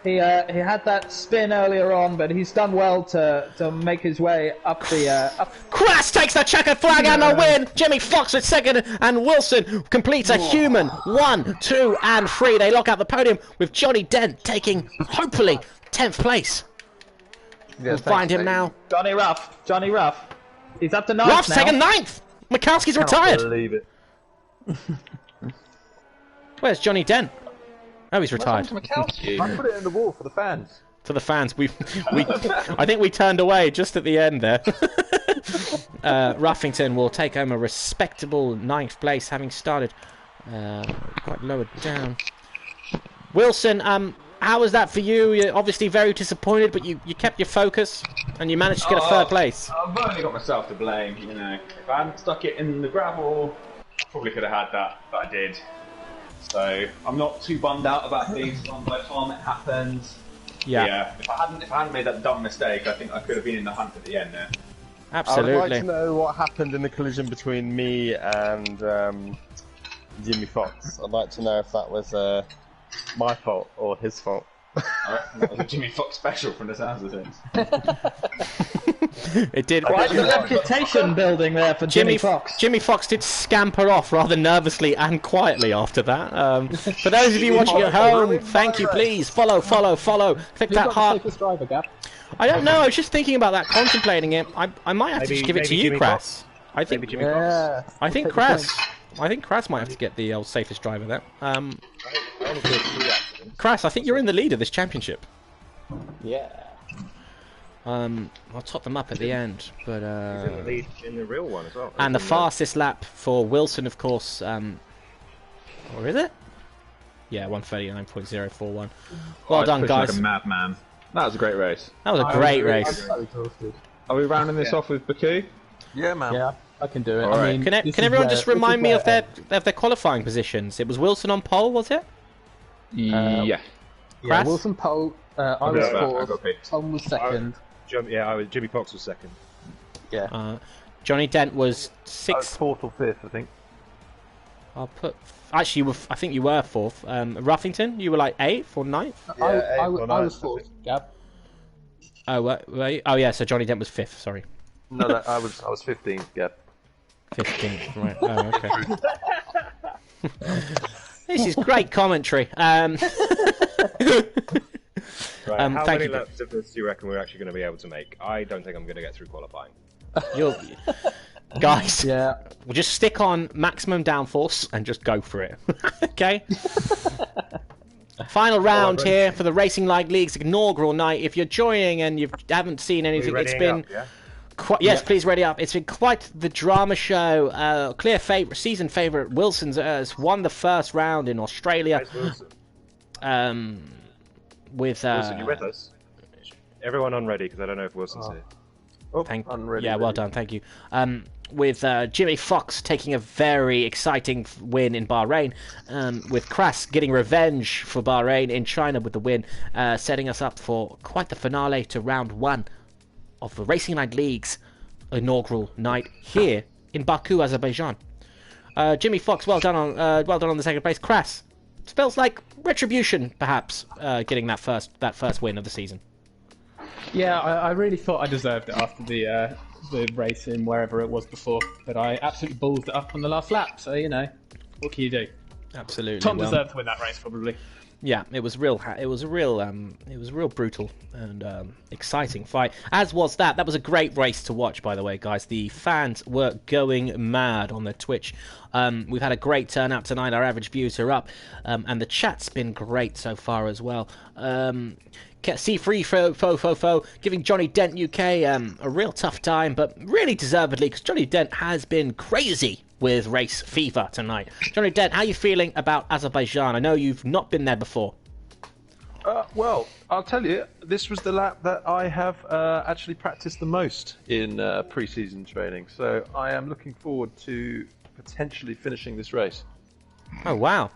S9: He had that spin earlier on, but he's done well to make his way up the...
S1: Crass takes the checkered flag and the win! Jimmy Fox with second, and Wilson completes a human 1, 2, and 3. They lock out the podium with Johnny Dent taking, hopefully, 10th place.
S4: Yeah,
S1: We'll find him now.
S9: Johnny Ruff. He's up to 9th
S1: Ruff's
S9: now.
S1: taken 9th! Mikowski's retired!
S4: Can't believe it.
S1: Where's Johnny Dent? Oh, he's retired.
S4: I put it in the wall for the fans.
S1: To the fans, I think we turned away just at the end there. Ruffington will take home a respectable 9th place, having started quite lower down. Wilson, how was that for you? You're obviously very disappointed, but you kept your focus and you managed to get a 3rd place.
S3: I've only got myself to blame, you know. If I hadn't stuck it in the gravel, I probably could have had that, but I did. So I'm not too bummed out about being spun by Tom. It happened. Yeah. If I hadn't made that dumb mistake, I think I could have been in the hunt at the end there.
S1: Absolutely.
S8: I would like to know what happened in the collision between me and Jimmy Fox. I'd like to know if that was my fault or his fault.
S3: I reckon that was a Jimmy Fox special from the sounds of things.
S1: It did.
S9: Quite the reputation building there for Jimmy Fox.
S1: Jimmy Fox did scamper off rather nervously and quietly after that. For those of you watching at home, thank you. Please follow. Click that heart.
S10: Driver, Gab?
S1: I don't know. I was just thinking about that, contemplating it. I might have to just give it to you,
S5: Jimmy
S1: Crass. I think
S5: Maybe Jimmy Fox.
S1: I think Crass. I think Crass might have to get the old safest driver there. Crass, I think you're in the lead of this championship.
S10: Yeah.
S1: I'll top them up at the end, but
S5: He's in the lead in the real one as well.
S1: and the fastest lap for Wilson, of course. Or is it? Yeah, 1:39.041. Well done, guys.
S3: Like a madman. That was a great race.
S1: That was a great race.
S3: Are we rounding this off with Baku?
S4: Yeah, man.
S10: Yeah, I can do it.
S3: All
S10: I
S3: right.
S10: mean,
S1: Can everyone just remind me of their qualifying positions? It was Wilson on pole, was it?
S3: Yeah.
S10: Yeah,
S1: Crass?
S10: Wilson pole. I was
S3: I got
S10: 4th.
S3: picked.
S10: Tom was 2nd.
S5: Jimmy Fox was second.
S10: Yeah.
S1: Johnny Dent was
S4: I was
S1: 6th.
S4: 4th or 5th, I think.
S1: I'll put. Actually, I think you were 4th. Ruffington, you were like 8th or 9th.
S10: I was 4th, Gab.
S1: Oh, were you? Oh yeah. So Johnny Dent was 5th. Sorry.
S4: No, I was 15th, yeah.
S1: 15th. Right. Oh, okay. This is great commentary.
S5: Right, how
S1: thank
S5: many
S1: you.
S5: laps of this do you reckon we're actually going to be able to make? I don't think I'm going to get through qualifying.
S1: Guys,
S10: Yeah.
S1: we'll just stick on maximum downforce and just go for it. Okay? Final round here for the Racing League's inaugural night. If you're joining and you haven't seen anything, it's been... Yes, please ready up. It's been quite the drama show. Clear season favourite Wilson's has won the first round in Australia. With
S5: Wilson, you with us? Everyone on ready, because I don't know if Wilson's here.
S1: well done, thank you. With Jimmy Fox taking a very exciting win in Bahrain, with Crass getting revenge for Bahrain in China with the win, setting us up for quite the finale to round 1 of the Racing League's inaugural night here in Baku, Azerbaijan. Jimmy Fox, well done on the 2nd place. Crass, feels like retribution, perhaps, getting that first win of the season.
S10: Yeah, I really thought I deserved it after the race in wherever it was before, but I absolutely ballsed it up on the last lap. So you know, what can you do?
S1: Absolutely.
S10: Tom deserved to win that race, probably.
S1: Yeah, it was real. It was a real brutal and exciting fight. As was that. That was a great race to watch, by the way, guys. The fans were going mad on their Twitch. We've had a great turnout tonight. Our average views are up, and the chat's been great so far as well. See Free Fo giving Johnny Dent UK a real tough time, but really deservedly, because Johnny Dent has been crazy with race fever tonight. Johnny Dent, how are you feeling about Azerbaijan? I know you've not been there before.
S4: Well, I'll tell you, this was the lap that I have actually practiced the most in pre-season training, so I am looking forward to potentially finishing this race.
S1: Oh, wow.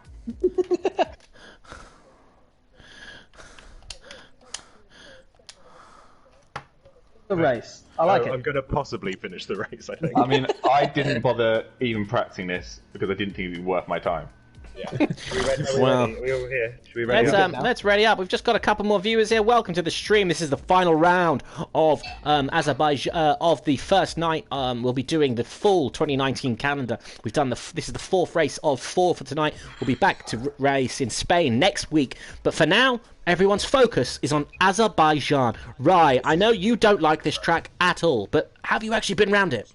S9: The race. I like it.
S5: I'm going to possibly finish the race, I think.
S8: I mean, I didn't bother even practicing this because I didn't think it would be worth my time.
S5: Yeah. Are we all here? Should we ready
S1: let's ready up. We've just got a couple more viewers here. Welcome to the stream. This is the final round of Azerbaijan of the first night. We'll be doing the full 2019 calendar. We've done this is the fourth race of 4 for tonight. We'll be back to race in Spain next week. But for now, everyone's focus is on Azerbaijan. Rye, I know you don't like this track at all, but have you actually been round it?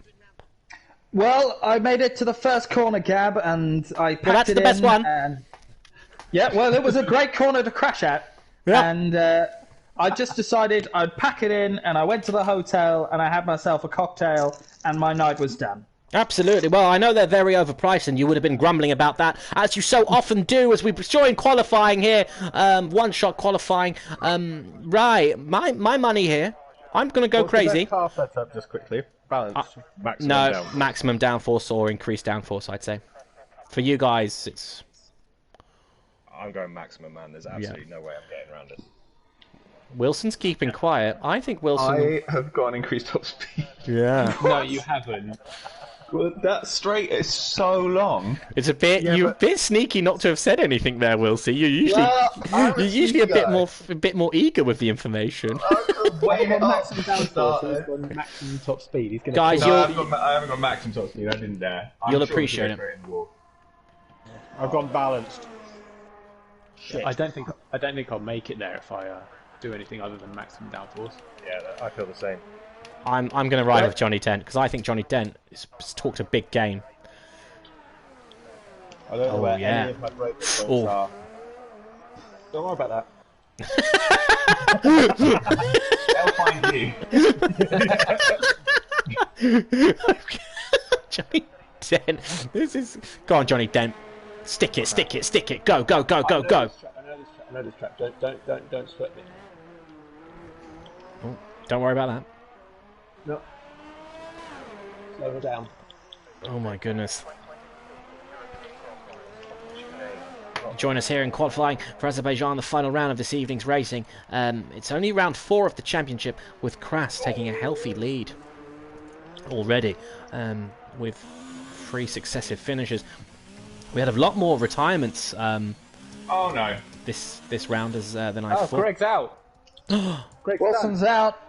S9: Well, I made it to the first corner, Gab, and I packed
S1: that's
S9: it
S1: the best
S9: in,
S1: one.
S9: And... Yeah, well, it was a great corner to crash at.
S1: Yep.
S9: And I just decided I'd pack it in, and I went to the hotel, and I had myself a cocktail, and my night was done.
S1: Absolutely. Well, I know they're very overpriced, and you would have been grumbling about that, as you so often do, as we join qualifying here, one-shot qualifying. Rye, my money here. I'm going to go crazy.
S8: The car setup, just quickly. Balance.
S1: Maximum downforce or increased downforce, I'd say. For you guys, it's...
S5: I'm going maximum, man. There's absolutely no way I'm getting around it.
S1: Wilson's keeping quiet. I think Wilson...
S8: I have got an increased top speed.
S1: Yeah.
S10: No, you haven't.
S8: Well, that straight is so long.
S1: It's a bit you're a bit sneaky not to have said anything there, Wilson. You're usually a bit more eager with the information.
S10: Way maximum downforce, on maximum top speed. He's gonna
S1: guys,
S8: I haven't got maximum top speed. I didn't dare.
S1: You'll appreciate it.
S10: I've gone balanced. Shit. I don't think I'll make it there if I do anything other than maximum downforce.
S5: Yeah, I feel the same.
S1: I'm going to ride with Johnny Dent because I think Johnny Dent has talked a big game.
S8: I don't know where any of my break points are. Don't worry about that. They'll find you.
S1: Johnny Dent. This is... Go on, Johnny Dent. Stick it. Go.
S10: I know this trap. Don't sweat me.
S1: Oh, don't worry about that.
S10: No. Slow her down.
S1: Oh my goodness. Join us here in qualifying for Azerbaijan, the final round of this evening's racing. It's only round 4 of the championship, with Kras taking a healthy lead already, with 3 successive finishes. We had a lot more retirements.
S3: Oh no!
S1: This round than I thought.
S10: Greg's out.
S9: Greg Wilson's out.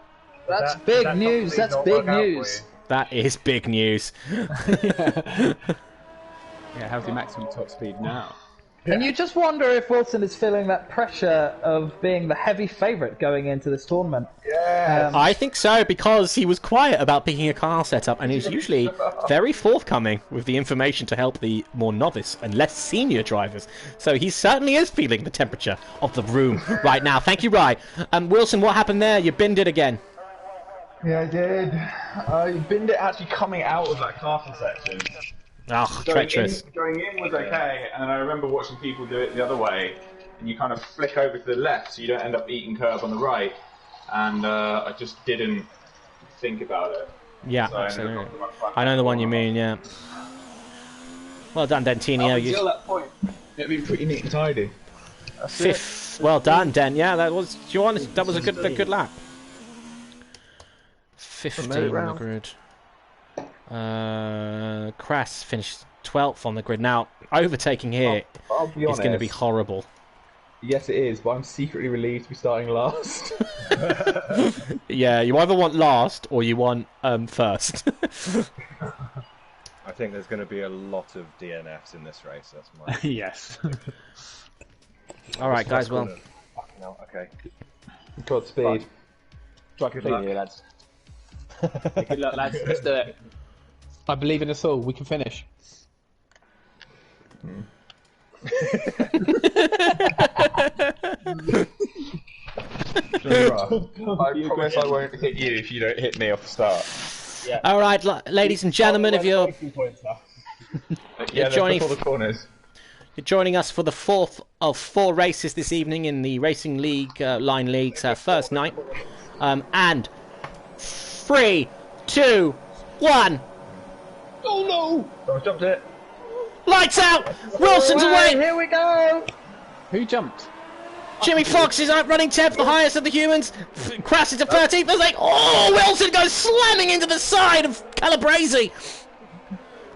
S9: That's big news. That's big news.
S1: That is big news.
S10: Yeah, how's your maximum top speed now?
S9: And you just wonder if Wilson is feeling that pressure of being the heavy favourite going into this tournament.
S8: Yeah.
S1: I think so, because he was quiet about picking a car setup, and he's usually very forthcoming with the information to help the more novice and less senior drivers. So he certainly is feeling the temperature of the room right now. Thank you, Rye. Wilson, what happened there? You binned it again.
S8: Yeah, I did. I binned it actually coming out of that castle section.
S1: Oh, treacherous.
S3: Going in was okay, and I remember watching people do it the other way, and you kind of flick over to the left so you don't end up eating curb on the right, and I just didn't think about it.
S1: Yeah,
S3: so
S1: absolutely. I know the one you mean, yeah. Well done, Dentinio.
S8: Until that point, it'd been pretty neat and tidy.
S1: Fifth. Well done, Den. Yeah, that was. Do you want? That was a good lap. 15 on the grid. Kras finished 12th on the grid. Now, overtaking here is going to be horrible.
S6: Yes, it is, but I'm secretly relieved to be starting last.
S1: Yeah, you either want last or you want first.
S5: I
S7: think there's going to be a lot of DNFs in this race. That's my.
S10: Yes.
S1: All right, guys. Well.
S7: Fucking hell, okay.
S6: Godspeed.
S10: Good luck.
S6: lads.
S10: Good luck, lads. Let's do it. I believe in us all. We can finish.
S4: I promise I won't hit you if you don't hit me off the start.
S1: Yeah. All right, ladies and gentlemen, if you're joining
S4: before the corners.
S1: You're joining us for the fourth of 4 races this evening in the Racing League Line League's first night. And 3, 2, 1.
S10: Oh no!
S7: I jumped it.
S1: Lights out! Wilson's away!
S9: Here we go!
S10: Who jumped?
S1: Jimmy Fox is out running 10th, the highest of the humans. Crashes to 13th. There's like, oh, Wilson goes slamming into the side of Calabrese.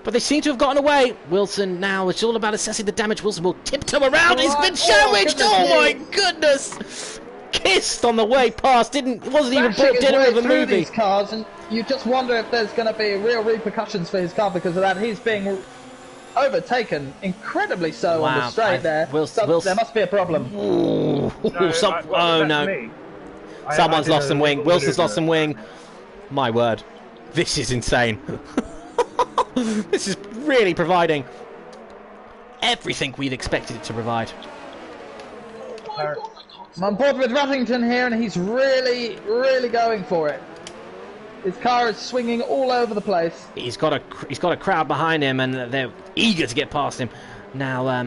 S1: But they seem to have gotten away. Wilson now, it's all about assessing the damage. Wilson will tiptoe around. He's been sandwiched. Oh my goodness. Kissed on the way past. Wasn't even brought dinner of a movie.
S9: These cars, and you just wonder if there's going to be real repercussions for his car because of that. He's being overtaken incredibly so on the straight there. There must be a problem.
S1: Oh no. Someone's lost some wing. Wilson's lost some wing. My word. This is insane. This is really providing everything we'd expected it to provide.
S9: I'm on board with Ruffington here, and he's really, really going for it. His car is swinging all over the place.
S1: He's got a crowd behind him, and they're eager to get past him. Now,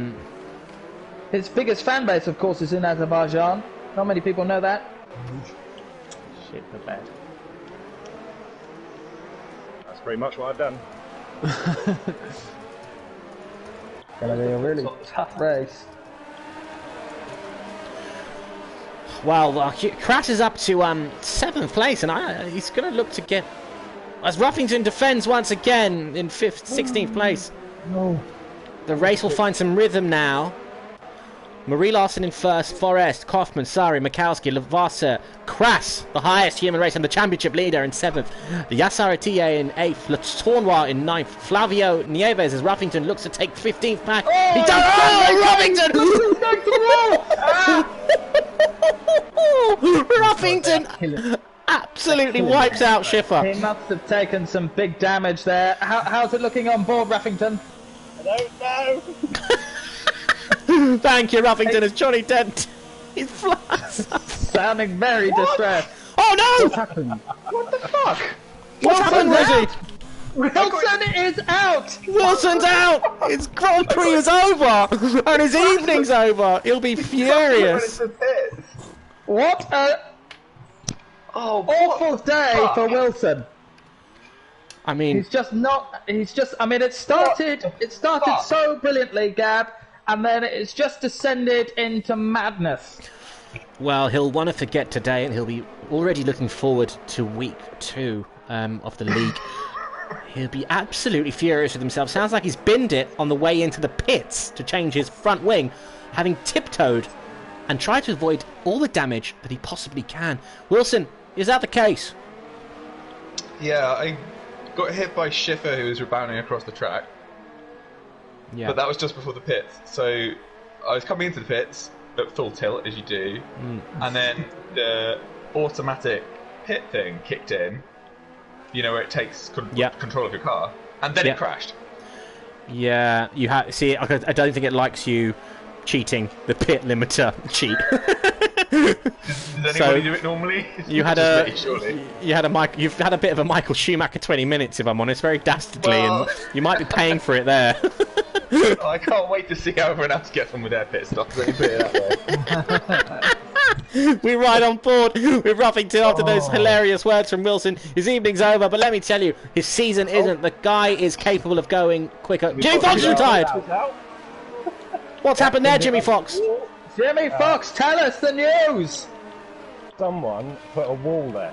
S9: his biggest fan base, of course, is in Azerbaijan. Not many people know that.
S10: Shit the bed.
S7: That's pretty much what I've done.
S9: Gonna be a really tough race.
S1: Well, Krat is up to 7th place, and he's going to look to get... As Ruffington defends once again in 16th place.
S9: No.
S1: The race will find some rhythm now. Marie Larson in first, Forrest, Kaufman, Sari, Mikowski, Lavasa, Kras, the highest human race and the championship leader in 7th. Yassar Atiye in 8th, Le Tournois in 9th. Flavio Nieves as Ruffington looks to take 15th back. He does. Oh, Ruffington! Ruffington absolutely wipes out Schiffer.
S9: He must have taken some big damage there. How's it looking on board, Ruffington?
S8: I don't know.
S1: Thank you, Ruffington, as Johnny Dent is flat.
S9: Sounding very distressed.
S1: Oh no!
S9: What's happened? What the fuck?
S1: What's happened, Rosie?
S9: Wilson is out!
S1: Wilson's out! His Grand Prix is over! And his evening's over! He'll be furious!
S9: What a awful day for Wilson.
S1: I mean...
S9: It started so brilliantly, Gab, and then it's just descended into madness.
S1: Well, he'll want to forget today, and he'll be already looking forward to week 2 of the league. He'll be absolutely furious with himself. Sounds like he's binned it on the way into the pits to change his front wing, having tiptoed and tried to avoid all the damage that he possibly can. Wilson, is that the case?
S4: Yeah, I got hit by Schiffer, who was rebounding across the track.
S1: Yeah.
S4: But that was just before the pits. So I was coming into the pits at full tilt, as you do, and then the automatic pit thing kicked in. You know, where it takes control of your car, and then it crashed.
S1: Yeah, you see. I don't think it likes you cheating the pit limiter cheat.
S4: Does anybody do it normally?
S1: You've had a bit of a Michael Schumacher 20 minutes, if I'm honest, very dastardly, and you might be paying for it there.
S4: I can't wait to see how everyone else gets on with their pit stops. Let me put it that way.
S1: We're right on board with Ruffington after those hilarious words from Wilson. His evening's over, but let me tell you, his season isn't. The guy is capable of going quicker. Jimmy Fox is retired. What's happened there, Jimmy Fox?
S9: Jimmy Fox, tell us the news.
S8: Someone put a wall there.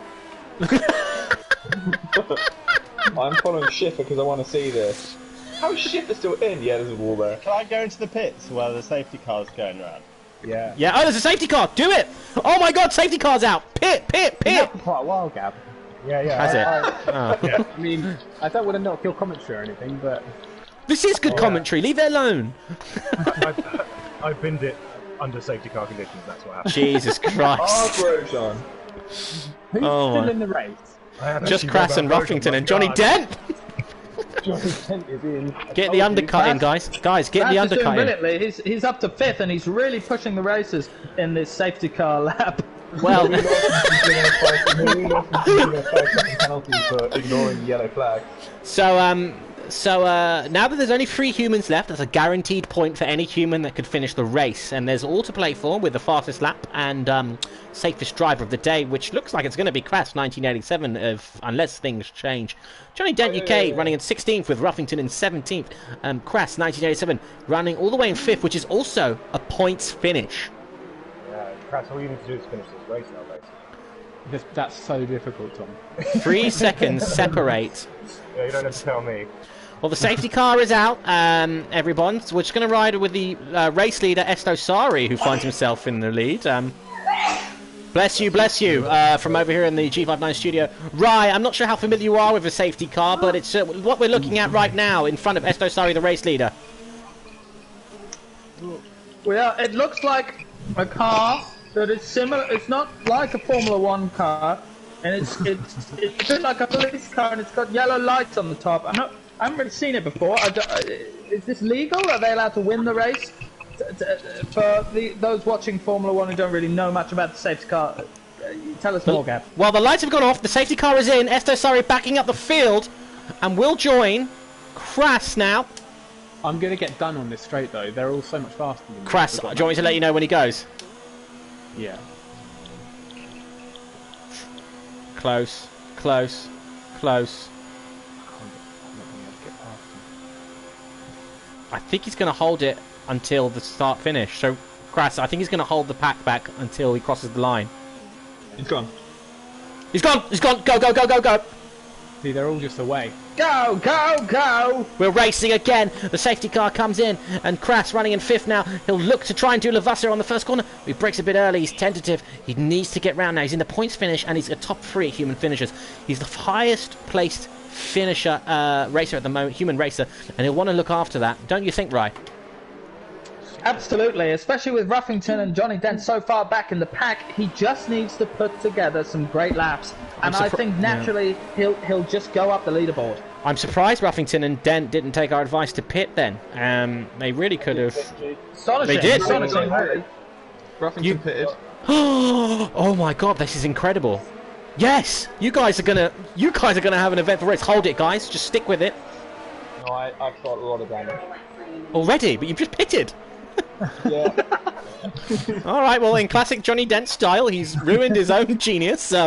S6: I'm following Schiffer because I want to see this.
S4: How is Schiffer still in? Yeah, there's a wall there.
S8: Can I go into the pits where the safety car's going around?
S7: Yeah.
S1: Yeah. Oh, there's a safety car. Do it. Oh my God, safety car's out. Pit.
S10: For quite a while, Gab. Yeah, yeah.
S1: Has it?
S10: Oh. Yeah. I mean, I don't want to knock your commentary or anything, but
S1: This is good commentary. Leave it alone.
S5: I binned it under safety car conditions. That's what happened.
S1: Jesus Christ.
S6: Roshan.
S10: who's
S1: Oh,
S10: still
S1: my.
S10: in the race?
S1: Just Crass and Ruffington and Johnny Dent.
S10: Johnny Dent is in.
S1: Get the undercut in, guys. Guys, get the
S9: Crass is doing
S1: undercut in.
S9: brilliantly. He's up to 5th, and he's really pushing the races in this safety car lap.
S1: Well,
S6: penalty for ignoring the yellow flag.
S1: so now that there's only 3 humans left, that's a guaranteed point for any human that could finish the race. And there's all to play for with the fastest lap and safest driver of the day, which looks like it's going to be Crass 1987, unless things change. Johnny Dent UK running in 16th with Ruffington in 17th. Crass 1987 running all the way in 5th, which is also a points finish.
S5: Crass, all you need to do is finish this race now, basically.
S10: That's so difficult, Tom.
S1: 3 seconds separate.
S5: Yeah, you don't have to tell me.
S1: Well, the safety car is out, everyone. So we're just going to ride with the race leader, Esto Sari, who finds himself in the lead. Bless you, from over here in the G59 studio. Rye, I'm not sure how familiar you are with a safety car, but it's what we're looking at right now in front of Esto Sari, the race leader.
S9: Well, it looks like a car that is similar. It's not like a Formula 1 car, and it's a bit like a police car, and it's got yellow lights on the top. I haven't really seen it before. Is this legal? Are they allowed to win the race? For those watching Formula 1 who don't really know much about the safety car, tell us more, Gab.
S1: Well, the lights have gone off. The safety car is in. Esto Sari backing up the field, and will join Crass now.
S10: I'm going to get done on this straight, though. They're all so much faster than me.
S1: Crass, do you want me to let you know when he goes?
S10: Yeah.
S1: Close.
S10: I'm not going to be able to get past him.
S1: I think he's going to hold it until the start finish. So, Crass, I think he's going to hold the pack back until he crosses the line.
S6: He's gone.
S1: He's gone! He's gone! Go, go, go, go, go!
S10: See, they're all just away.
S9: Go, go, go!
S1: We're racing again. The safety car comes in, and Crass running in 5th now. He'll look to try and do Lavasser on the first corner. He breaks a bit early. He's tentative. He needs to get round now. He's in the points finish, and he's a top 3 human finishers. He's the highest placed finisher racer at the moment, human racer, and he'll want to look after that. Don't you think, Rye?
S9: Absolutely, especially with Ruffington and Johnny Dent so far back in the pack. He just needs to put together some great laps, and I think naturally he'll just go up the leaderboard.
S1: I'm surprised Ruffington and Dent didn't take our advice to pit then. They really could have.
S9: Astonishing.
S1: They did.
S9: Astonishing, really.
S6: Ruffington pitted.
S1: Oh my God, this is incredible. Yes, you guys are gonna have an event for race. Hold it, guys. Just stick with it.
S6: No, I've got a lot of damage.
S1: Already, but you've just pitted.
S6: Yeah.
S1: All right. Well, in classic Johnny Dent style, he's ruined his own genius. We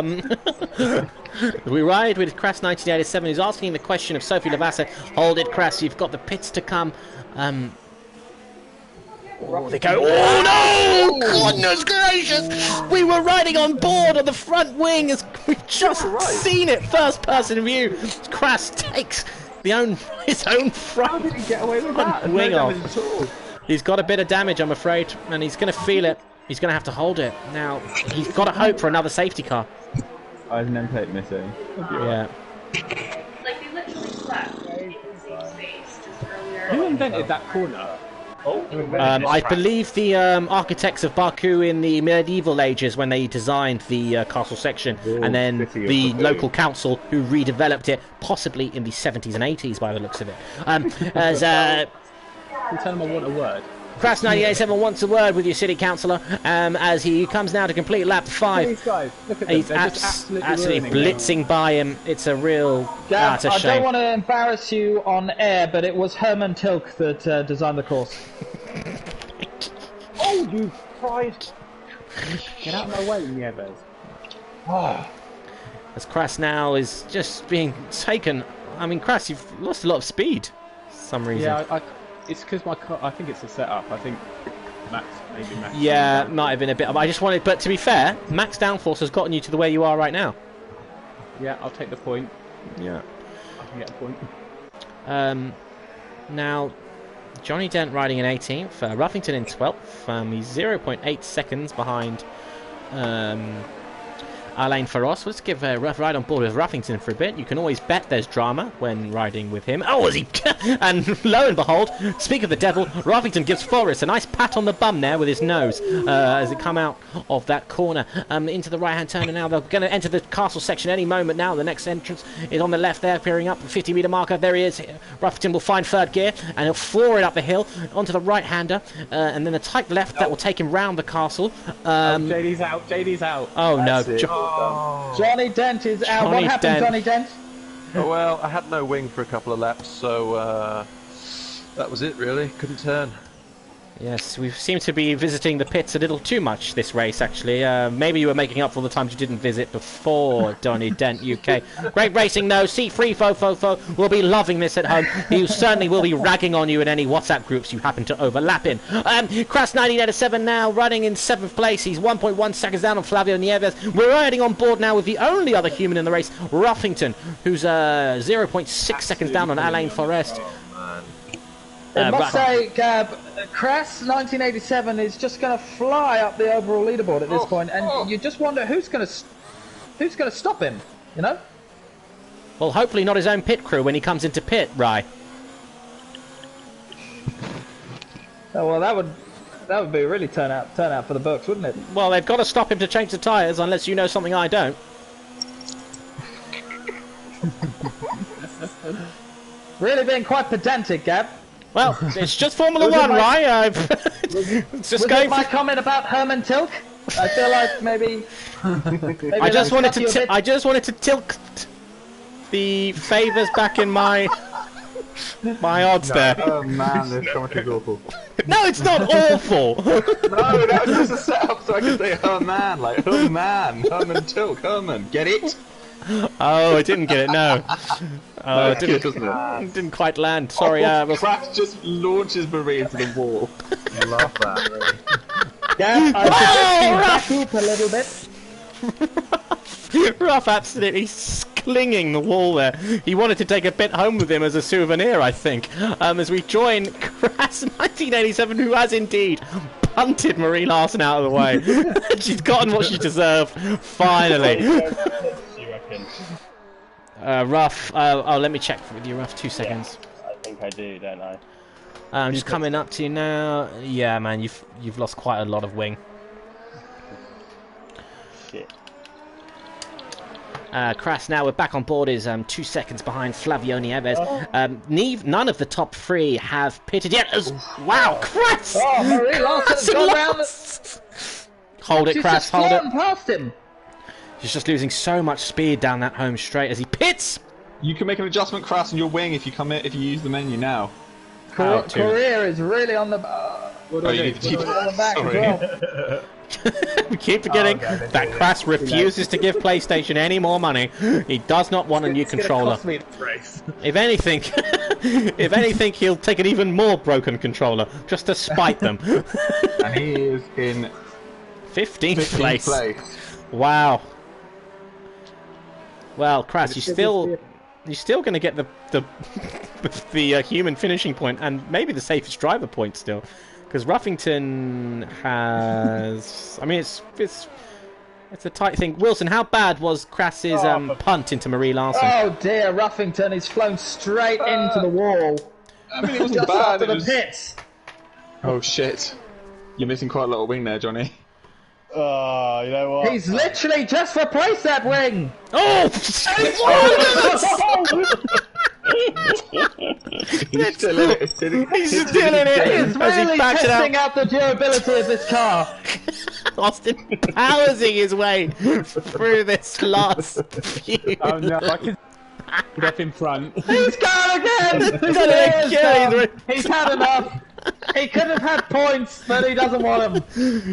S1: ride with Crass 1987. Who's asking the question of Sophie Lavasser. Hold it, Crass. You've got the pits to come. Oh, they go. Oh no! Goodness gracious! We were riding on board on the front wing as we've just seen it, first person view. Crass takes his own front.
S6: How did he get away with that?
S1: Wing
S6: No
S1: off.
S6: damage at all.
S1: He's got a bit of damage, I'm afraid, and he's going to feel it. He's going to have to hold it. Now, he's got to hope for another safety car.
S6: I have an end plate missing.
S1: Yeah.
S11: Like, they literally slept in the same space just earlier.
S10: Who invented that corner?
S1: I believe the architects of Baku in the medieval ages when they designed the castle section, and then the local council who redeveloped it, possibly in the 70s and 80s by the looks of it.
S10: You tell him I want a word.
S1: Crass 987 wants a word with your city councillor as he comes now to complete lap 5.
S10: These guys, look at them.
S1: He's
S10: They're just
S1: absolutely
S10: ruining
S1: blitzing by him. It's a real...
S9: Gab,
S1: it's a
S9: I
S1: shame.
S9: don't want to embarrass you on air, but it was Herman Tilk that designed the course.
S10: Oh, you Christ! Get out of my way, Nieves.
S1: As Crass now is just being taken... I mean, Crass, you've lost a lot of speed for some reason.
S10: Yeah, it's because my car... I think it's the setup. I think Max...
S1: Yeah, might have been a bit... I just wanted... But to be fair, max downforce has gotten you to where you are right now.
S10: Yeah, I'll take the point.
S1: Yeah.
S10: I can get a point.
S1: Now, Johnny Dent riding in 18th, Ruffington in 12th. He's 0.8 seconds behind Alain Faros. Let's give a rough ride on board with Ruffington for a bit. You can always bet there's drama when riding with him. Oh, is he? And lo and behold, speak of the devil, Ruffington gives Forrest a nice pat on the bum there with his nose as they come out of that corner into the right-hand turn. And now they're going to enter the castle section any moment now. The next entrance is on the left there, peering up the 50-metre marker. There he is. Ruffington will find third gear and he'll floor it up the hill onto the right-hander. And then a tight left that will take him round the castle.
S10: JD's out. JD's out.
S1: Oh, no.
S9: Johnny Dent is out. What happened, Johnny Dent?
S4: Oh, well, I had no wing for a couple of laps, so that was it, really. Couldn't turn.
S1: Yes, we seem to be visiting the pits a little too much this race, actually. Maybe you were making up for the times you didn't visit before, Donny Dent UK. Great racing, though. C3 Fofo will be loving this at home. He certainly will be ragging on you in any WhatsApp groups you happen to overlap in. Crass 1987 now running in 7th place. He's 1.1 seconds down on Flavio Nieves. We're riding on board now with the only other human in the race, Ruffington, who's 0.6 seconds down on Alain Forest.
S9: I must say, Gab, Crass 1987 is just going to fly up the overall leaderboard at this point, and you just wonder who's going to stop him, you know?
S1: Well, hopefully not his own pit crew when he comes into pit, Rye.
S9: Oh, well, that would be a really turn out for the books, wouldn't it?
S1: Well, they've got to stop him to change the tyres, unless you know something I don't.
S9: Really being quite pedantic, Gab.
S1: Well, it's just Formula One, right? It's just going.
S9: My comment about Herman Tilke? I feel like maybe
S1: I just wanted to tilt the favours back in my odds there.
S6: Oh man, this comment is awful.
S1: No, it's not awful.
S6: No, that was just a setup so I could say, oh man, like, oh man, Herman Tilke, Herman, get it?
S1: Oh, I didn't get it, no. Oh, it didn't quite land. Sorry,
S6: Crash just launches Marie into the wall.
S7: Love that.
S9: Yeah, I suggest you back up a little bit.
S1: Ruff absolutely clinging the wall there. He wanted to take a bit home with him as a souvenir, I think. As we join Crass 1987, who has indeed punted Marie Larson out of the way. She's gotten what she deserved, finally. Ruff, oh, let me check with you, Ruff. 2 seconds.
S8: Yeah, I think I do, don't I?
S1: I'm just coming up to you now. Yeah, man, you've lost quite a lot of wing.
S8: Shit.
S1: Crass now, we're back on board, is 2 seconds behind Flavio Nieves. None of the top 3 have pitted yet. Wow, Crass!
S9: Oh, Marie Larson's gone round.
S1: Hold it, Crass, hold it.
S9: Past him.
S1: He's just losing so much speed down that home straight as he pits.
S6: You can make an adjustment, Crass, on your wing if you use the menu now.
S9: Career is really on the back as well.
S1: We keep forgetting that Crass refuses to give PlayStation any more money. He does not want a new controller. If anything, he'll take an even more broken controller just to spite them.
S6: And he is in
S1: 15th place. Wow. Well, Crass, you're still going to get the human finishing point and maybe the safest driver point still, because Ruffington has. I mean, it's a tight thing. Wilson, how bad was Crass's punt into Marie Larson?
S9: Oh dear, Ruffington is flown straight into the wall.
S6: I mean, it wasn't
S9: just
S6: bad.
S9: after the pits.
S6: Oh shit! You're missing quite a lot of wing there, Johnny.
S8: Oh, you know what?
S9: He's literally just replaced that wing!
S1: Oh!
S6: He's still in it.
S1: He's still in it!
S9: He's really testing out the durability of this car.
S1: Austin powersing his way through this last few.
S10: Oh no, I can up in front.
S9: He's gone again! He's had enough! He could have had points, but he doesn't want them.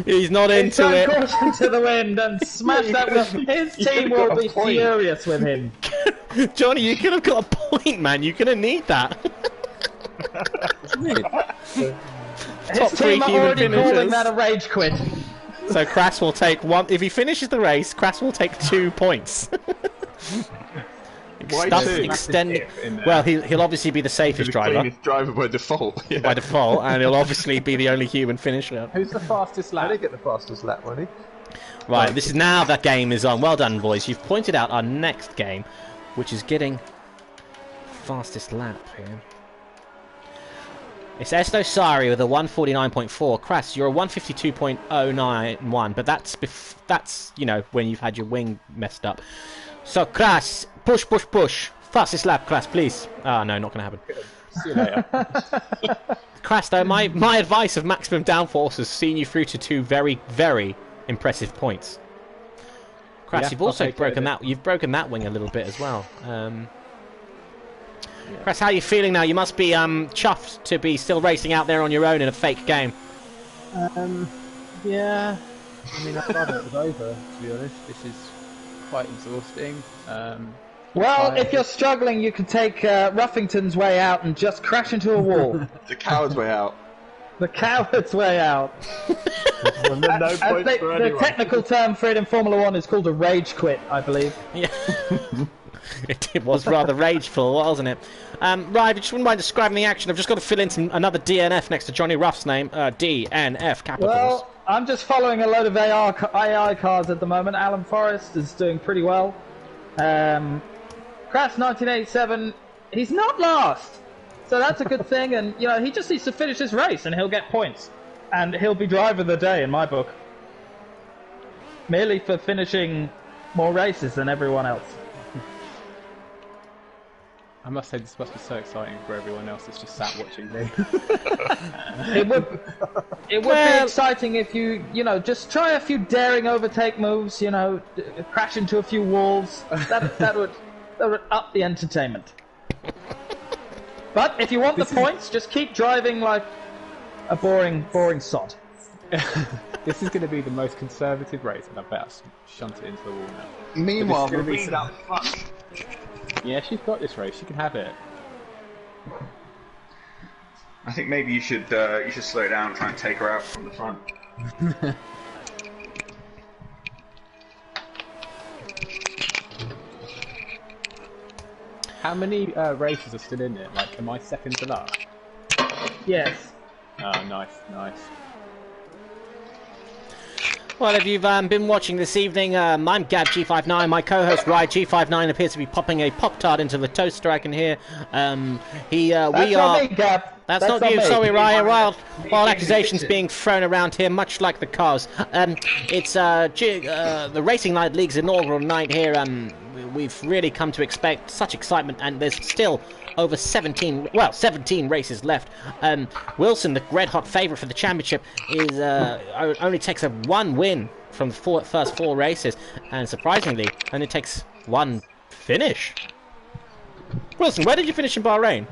S1: He's not into it.
S9: Caution to the wind and smash that wing. His team will be furious with him.
S1: Johnny, you could have got a point, man. You're going to need that.
S9: His team are already calling that a rage quit.
S1: So Crass will take one. If he finishes the race, Crass will take 2 points. stuff extending. Well, he'll obviously be the safest driver.
S4: Cleanest driver by default. Yeah.
S1: By default, and he'll obviously be the only human finisher.
S10: Who's the fastest lap?
S4: I didn't get the fastest lap, money.
S1: Right, this is now that game is on. Well done, boys. You've pointed out our next game, which is getting fastest lap here. It's Esto Sari with a 149.4. Crass, you're a 152.091, but that's you know, when you've had your wing messed up. So Crass, push. Fastest lap, Crass, please. Oh no, not gonna happen.
S10: See you later.
S1: Crass, though, my advice of maximum downforce has seen you through to 2 very, very impressive points. Crass, you've also broken that. You've broken that wing a little bit as well. Crass, how are you feeling now? You must be chuffed to be still racing out there on your own in a fake game.
S10: Yeah. I mean, I thought it was over, to be honest. This is quite exhausting.
S9: Well, if you're struggling, you can take Ruffington's way out and just crash into a wall.
S4: The coward's way out.
S9: The coward's way out. The technical term for it in Formula 1 is called a rage quit, I believe.
S1: Yeah. It was rather rageful, wasn't it? Right, I just wouldn't mind describing the action. I've just got to fill in another DNF next to Johnny Ruff's name. DNF, capitals.
S9: Well, I'm just following a load of AI cars at the moment. Alan Forrest is doing pretty well. Crash 1987, he's not last. So that's a good thing, and you know, he just needs to finish this race and he'll get points. And he'll be driver of the day in my book. Merely for finishing more races than everyone else.
S10: I must say, this must be so exciting for everyone else that's just sat watching me.
S9: It would be exciting if you know, just try a few daring overtake moves, you know, crash into a few walls. That would up the entertainment. But if you want the points, just keep driving like a boring sod.
S10: This is going to be the most conservative race, and I bet I'll shunt it into the wall now.
S4: Meanwhile, Marine's out front.
S10: Yeah, she's got this race. She can have it.
S3: I think maybe you should slow down and try and take her out from the front.
S10: How many races are still in it? Like, am I second to last?
S9: Yes.
S10: Oh, nice.
S1: Well, if you've been watching this evening, I'm GabG59. My co-host RyeG59 appears to be popping a Pop-Tart into the toaster, I can hear.
S9: That's not me, Gab.
S1: That's not you, sorry, Rye. Wild accusations being thrown around here, much like the cars. It's the Racing Night League's inaugural night here. We've really come to expect such excitement, and there's still over 17 races left. Wilson, the red-hot favourite for the championship, is only takes a 1 win from the first 4 races, and surprisingly, only takes 1 finish. Wilson, where did you finish in Bahrain?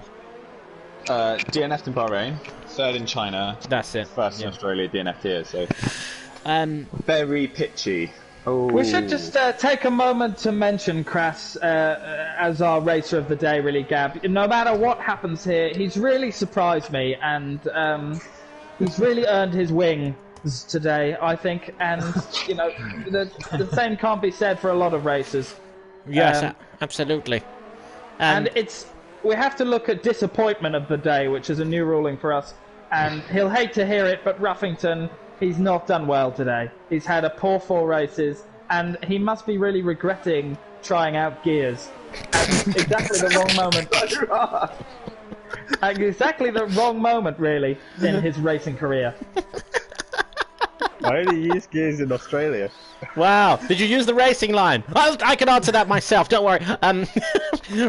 S12: DNF'd in Bahrain, 3rd in China.
S1: That's it.
S12: 1st in Australia, DNF'd here, so...
S3: Very pitchy.
S12: Oh.
S9: We should just take a moment to mention Crass as our racer of the day, really, Gab. No matter what happens here, he's really surprised me, and he's really earned his wings today, I think. And, you know, the same can't be said for a lot of racers.
S1: Yes, absolutely.
S9: And we have to look at disappointment of the day, which is a new ruling for us. And he'll hate to hear it, but Ruffington... he's not done well today. He's had a poor 4 races, and he must be really regretting trying out gears at exactly the wrong moment. At exactly the wrong moment, really, in his racing career.
S8: I only use gears in Australia.
S1: Wow, did you use the racing line? I can answer that myself, don't worry.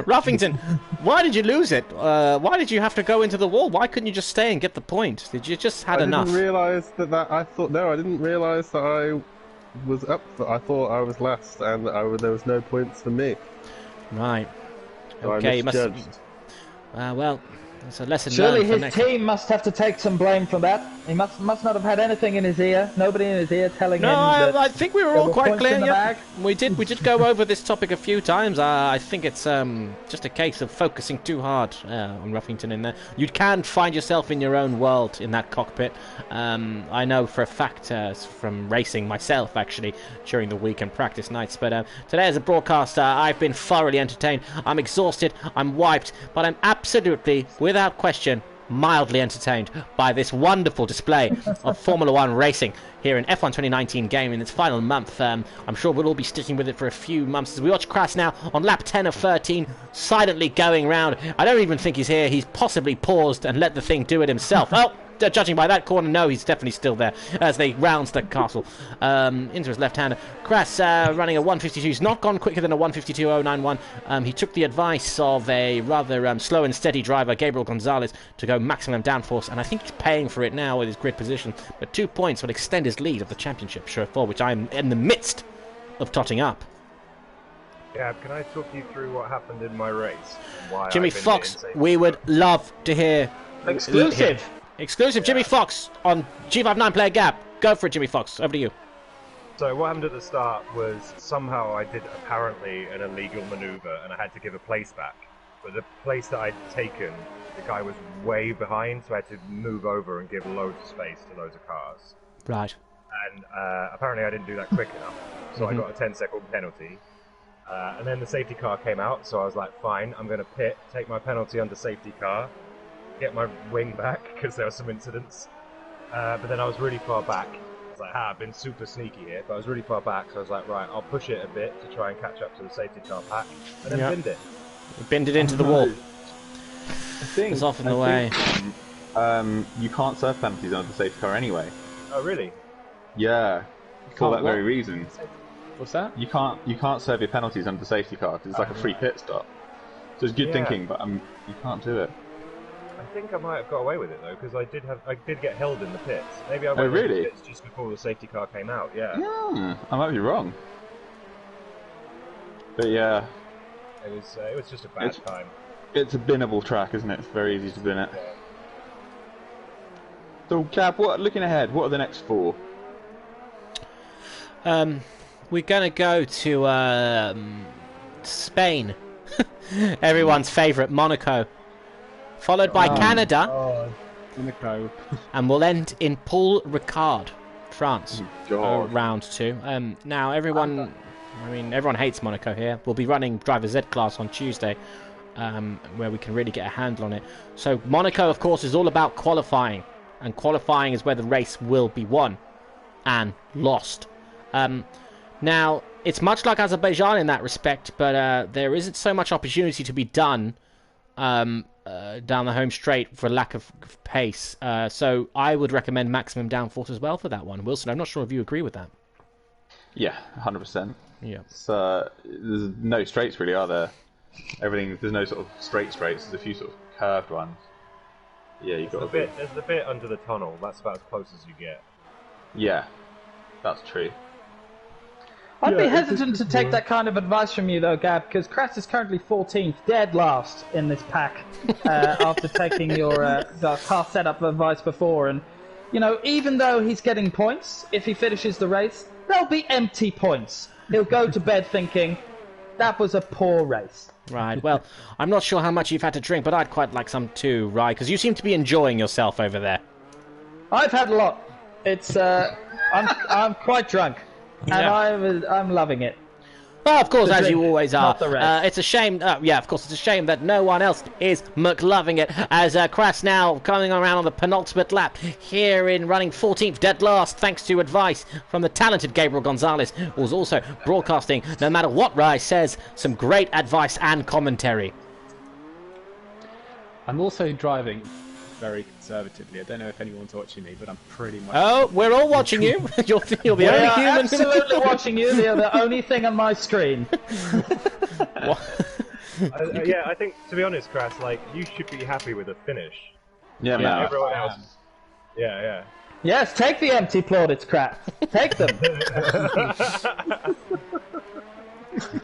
S1: Ruffington, why did you lose it? Why did you have to go into the wall? Why couldn't you just stay and get the point? Did you just had enough?
S8: I didn't realise that I didn't realise that I was up. I thought I was last, and there was no points for me.
S1: Right.
S8: So
S1: Okay,
S8: I misjudged.
S1: well, It's a lesson
S9: Surely
S1: learned for
S9: his
S1: next
S9: team must have to take some blame for that. He must not have had anything in his ear. Nobody in his ear telling him.
S1: No,
S9: that
S1: I think we were
S9: there
S1: all quite
S9: points
S1: clear.
S9: in the
S1: Yeah.
S9: bag.
S1: We did go over this topic a few times. I think it's just a case of focusing too hard on Ruffington in there. You can find yourself in your own world in that cockpit. I know for a fact from racing myself actually during the week and practice nights. But today as a broadcaster, I've been thoroughly entertained. I'm exhausted. I'm wiped, but I'm absolutely, without question, mildly entertained by this wonderful display of Formula One racing here in F1 2019 game in its final month. I'm sure we'll all be sticking with it for a few months as we watch Kras now on lap 10 of 13, silently going round. I don't even think he's here. He's possibly paused and let the thing do it himself. Oh, judging by that corner, no, he's definitely still there as they rounds the castle into his left-hander. Kras running a 152. He's not gone quicker than a 152.091. He took the advice of a rather slow and steady driver, Gabriel Gonzalez, to go maximum downforce, and I think he's paying for it now with his grid position. But 2 points will extend his lead of the championship, sure for, which I'm in the midst of totting up.
S5: Gab, can I talk you through what happened in my race? Why
S1: Jimmy Fox, we would love to hear.
S9: Exclusive.
S1: Exclusive, Jimmy Fox on G59 Player Gab. Go for it, Jimmy Fox. Over to you.
S5: So what happened at the start was somehow I did apparently an illegal maneuver and I had to give a place back. But the place that I'd taken, the guy was way behind, so I had to move over and give loads of space to loads of cars.
S1: Right.
S5: And apparently I didn't do that quick enough, so I got a 10-second penalty. And then the safety car came out, so I was like, fine, I'm going to pit, take my penalty under safety car, get my wing back, because there were some incidents. But then I was really far back. I was like, I've been super sneaky here, but I was really far back, so I was like, right, I'll push it a bit to try and catch up to the safety car pack, and then binned it.
S1: You binned it into the wall.
S6: I think
S1: it's off in the way.
S12: You can't serve penalties under the safety car anyway.
S5: Oh, really?
S12: Yeah, for that very reason.
S10: What's that?
S12: You can't serve your penalties under the safety car because it's like a free pit stop. So it's good thinking, but you can't do it.
S5: I think I might have got away with it though, because I did get held in the pits. Maybe I went in
S12: really?
S5: the pits just before the safety car came out. Yeah.
S12: I might be wrong. But yeah,
S5: it was just a bad time.
S12: It's a binnable track, isn't it? It's very easy to bin it. So, Gab, looking ahead, what are the next 4?
S1: We're going to go to Spain. Everyone's favourite, Monaco. Followed by Canada.
S10: Monaco.
S1: And we'll end in Paul Ricard, France.
S12: God.
S1: Round 2. Now, everyone hates Monaco here. We'll be running Driver Z class on Tuesday, where we can really get a handle on it. So, Monaco, of course, is all about qualifying. And qualifying is where the race will be won and lost. Now, it's much like Azerbaijan in that respect, but there isn't so much opportunity to be done down the home straight for lack of pace. So I would recommend maximum downforce as well for that one. Wilson, I'm not sure if you agree with that.
S12: Yeah, 100%.
S1: Yeah.
S12: So there's no straights really, are there? There's no sort of straights. There's a few sort of curved ones. Yeah, you've got
S5: There's the bit under the tunnel. That's about as close as you get.
S12: Yeah, that's true.
S9: I'd be hesitant to take that kind of advice from you, though, Gab, because Kras is currently 14th, dead last in this pack, after taking your car setup advice before. And, even though he's getting points, if he finishes the race, they'll be empty points. He'll go to bed thinking, that was a poor race.
S1: Right, well, I'm not sure how much you've had to drink, but I'd quite like some too, Rye, because you seem to be enjoying yourself over there.
S9: I've had a lot. It's, I'm quite drunk. And I'm loving it.
S1: Well, of course, as you always are.
S9: Not the rest.
S1: It's a shame. Of course, it's a shame that no one else is McLoving it. As Kras now coming around on the penultimate lap here in running 14th, dead last, thanks to advice from the talented Gabriel Gonzalez, who was also broadcasting, no matter what Rye says, some great advice and commentary.
S10: I'm also driving very conservatively. I don't know if anyone's watching me, but I'm pretty much...
S1: Oh, we're all watching you. You're the only human...
S9: absolutely watching you. You're the only thing on my screen.
S5: Yeah, I think, to be honest, Kras, you should be happy with the finish.
S12: Yeah, man.
S5: Everyone else... Yeah.
S9: Yes, take the empty plaudits, Kras. Take them.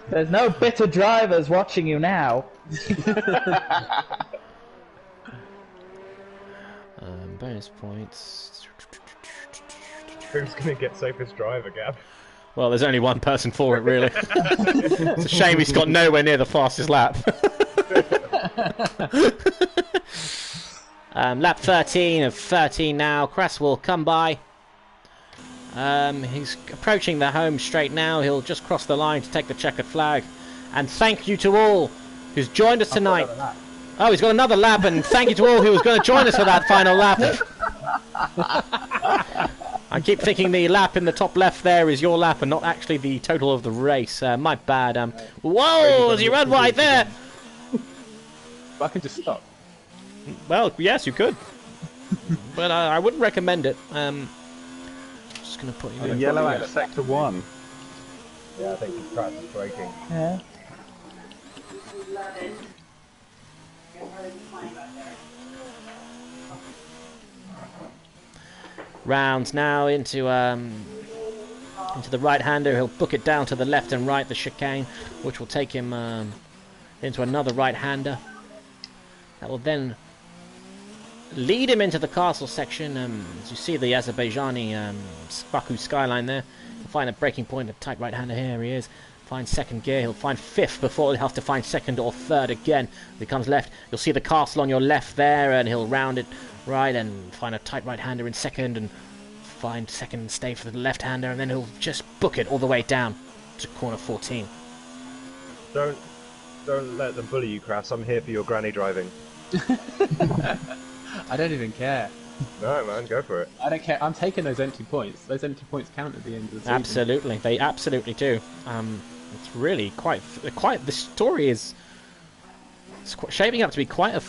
S9: There's no bitter drivers watching you now.
S1: Bonus points.
S5: Who's going to get safest driver, Gab?
S1: Well, there's only one person for it, really. It's a shame he's got nowhere near the fastest lap. Lap 13 of 13 now. Crass will come by. He's approaching the home straight now. He'll just cross the line to take the checkered flag. And thank you to all who's joined us tonight. Oh, he's got another lap, and thank you to all who was going to join us for that final lap. I keep thinking the lap in the top left there is your lap and not actually the total of the race. My bad. Whoa, as you run right there.
S10: But I can just stop.
S1: Well, yes, you could. But I wouldn't recommend it. Just going to put you in.
S12: Yellow at sector 1.
S5: Yeah, I think his crash is breaking.
S9: Yeah.
S1: Rounds now into the right-hander. He'll book it down to the left and right, the chicane, which will take him into another right-hander. That will then lead him into the castle section. As you see the Azerbaijani Baku skyline there. He'll find a breaking point, a tight right-hander. Here he is. Find second gear. He'll find fifth before he'll have to find second or third again. If he comes left, you'll see the castle on your left there, and he'll round it right and find a tight right-hander in second, and find second and stay for the left-hander, and then he'll just book it all the way down to corner 14.
S5: Don't let them bully you, Crass. I'm here for your granny driving.
S10: I don't even care.
S5: No, man, go for it.
S10: I don't care. I'm taking those empty points. Those empty points count at the end of the season.
S1: Absolutely, they absolutely do. It's really quite. The story is shaping up to be quite a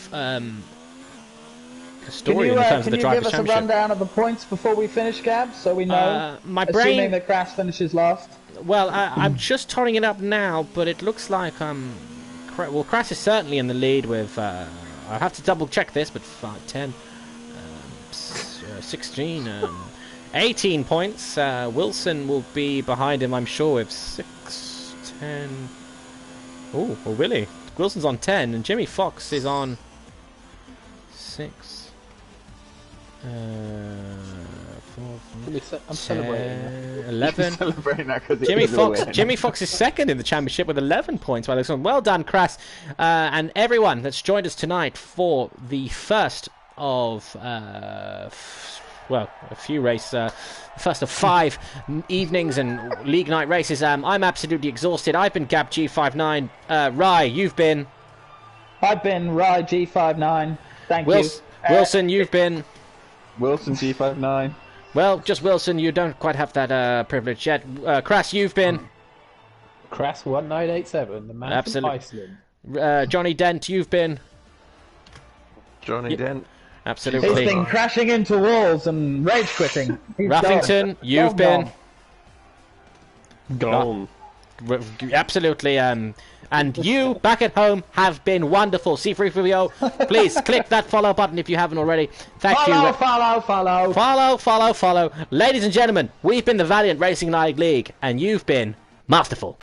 S1: story in terms of the Drivers' Championship.
S9: Can you give us a rundown of the points before we finish, Gab, so we know? Assuming that Crass finishes last.
S1: Well, I'm just totting it up now, but it looks like Crass is certainly in the lead with. I have to double check this, but 5, 10, 16, 18 points. Wilson will be behind him, I'm sure, with 6, 10. Oh, well, really? Wilson's on 10, and Jimmy Fox is on 6. 4,
S10: I'm celebrating
S1: 11.
S12: Celebrating that
S1: Jimmy Fox is second in the championship with 11 points. Well done, Crass, and everyone that's joined us tonight for the first of a few races, first of 5 evenings and league night races. I'm absolutely exhausted. I've been GabG59. Rye, you've been.
S9: I've been RyeG59. Thank you.
S1: Wilson, you've been.
S6: Wilson G59.
S1: Well, just Wilson, you don't quite have that privilege yet. Crass, you've been.
S10: Crass 1987, the man from Iceland.
S1: Johnny Dent, you've been.
S12: Johnny Dent.
S1: Absolutely.
S9: He's been crashing into walls and rage quitting.
S1: Ruffington, you've been.
S12: Gone.
S1: Absolutely. And you, back at home, have been wonderful. C3VO, please click that follow button if you haven't already. Thank you. Follow. Ladies and gentlemen, we've been the Valiant Racing League, and you've been masterful.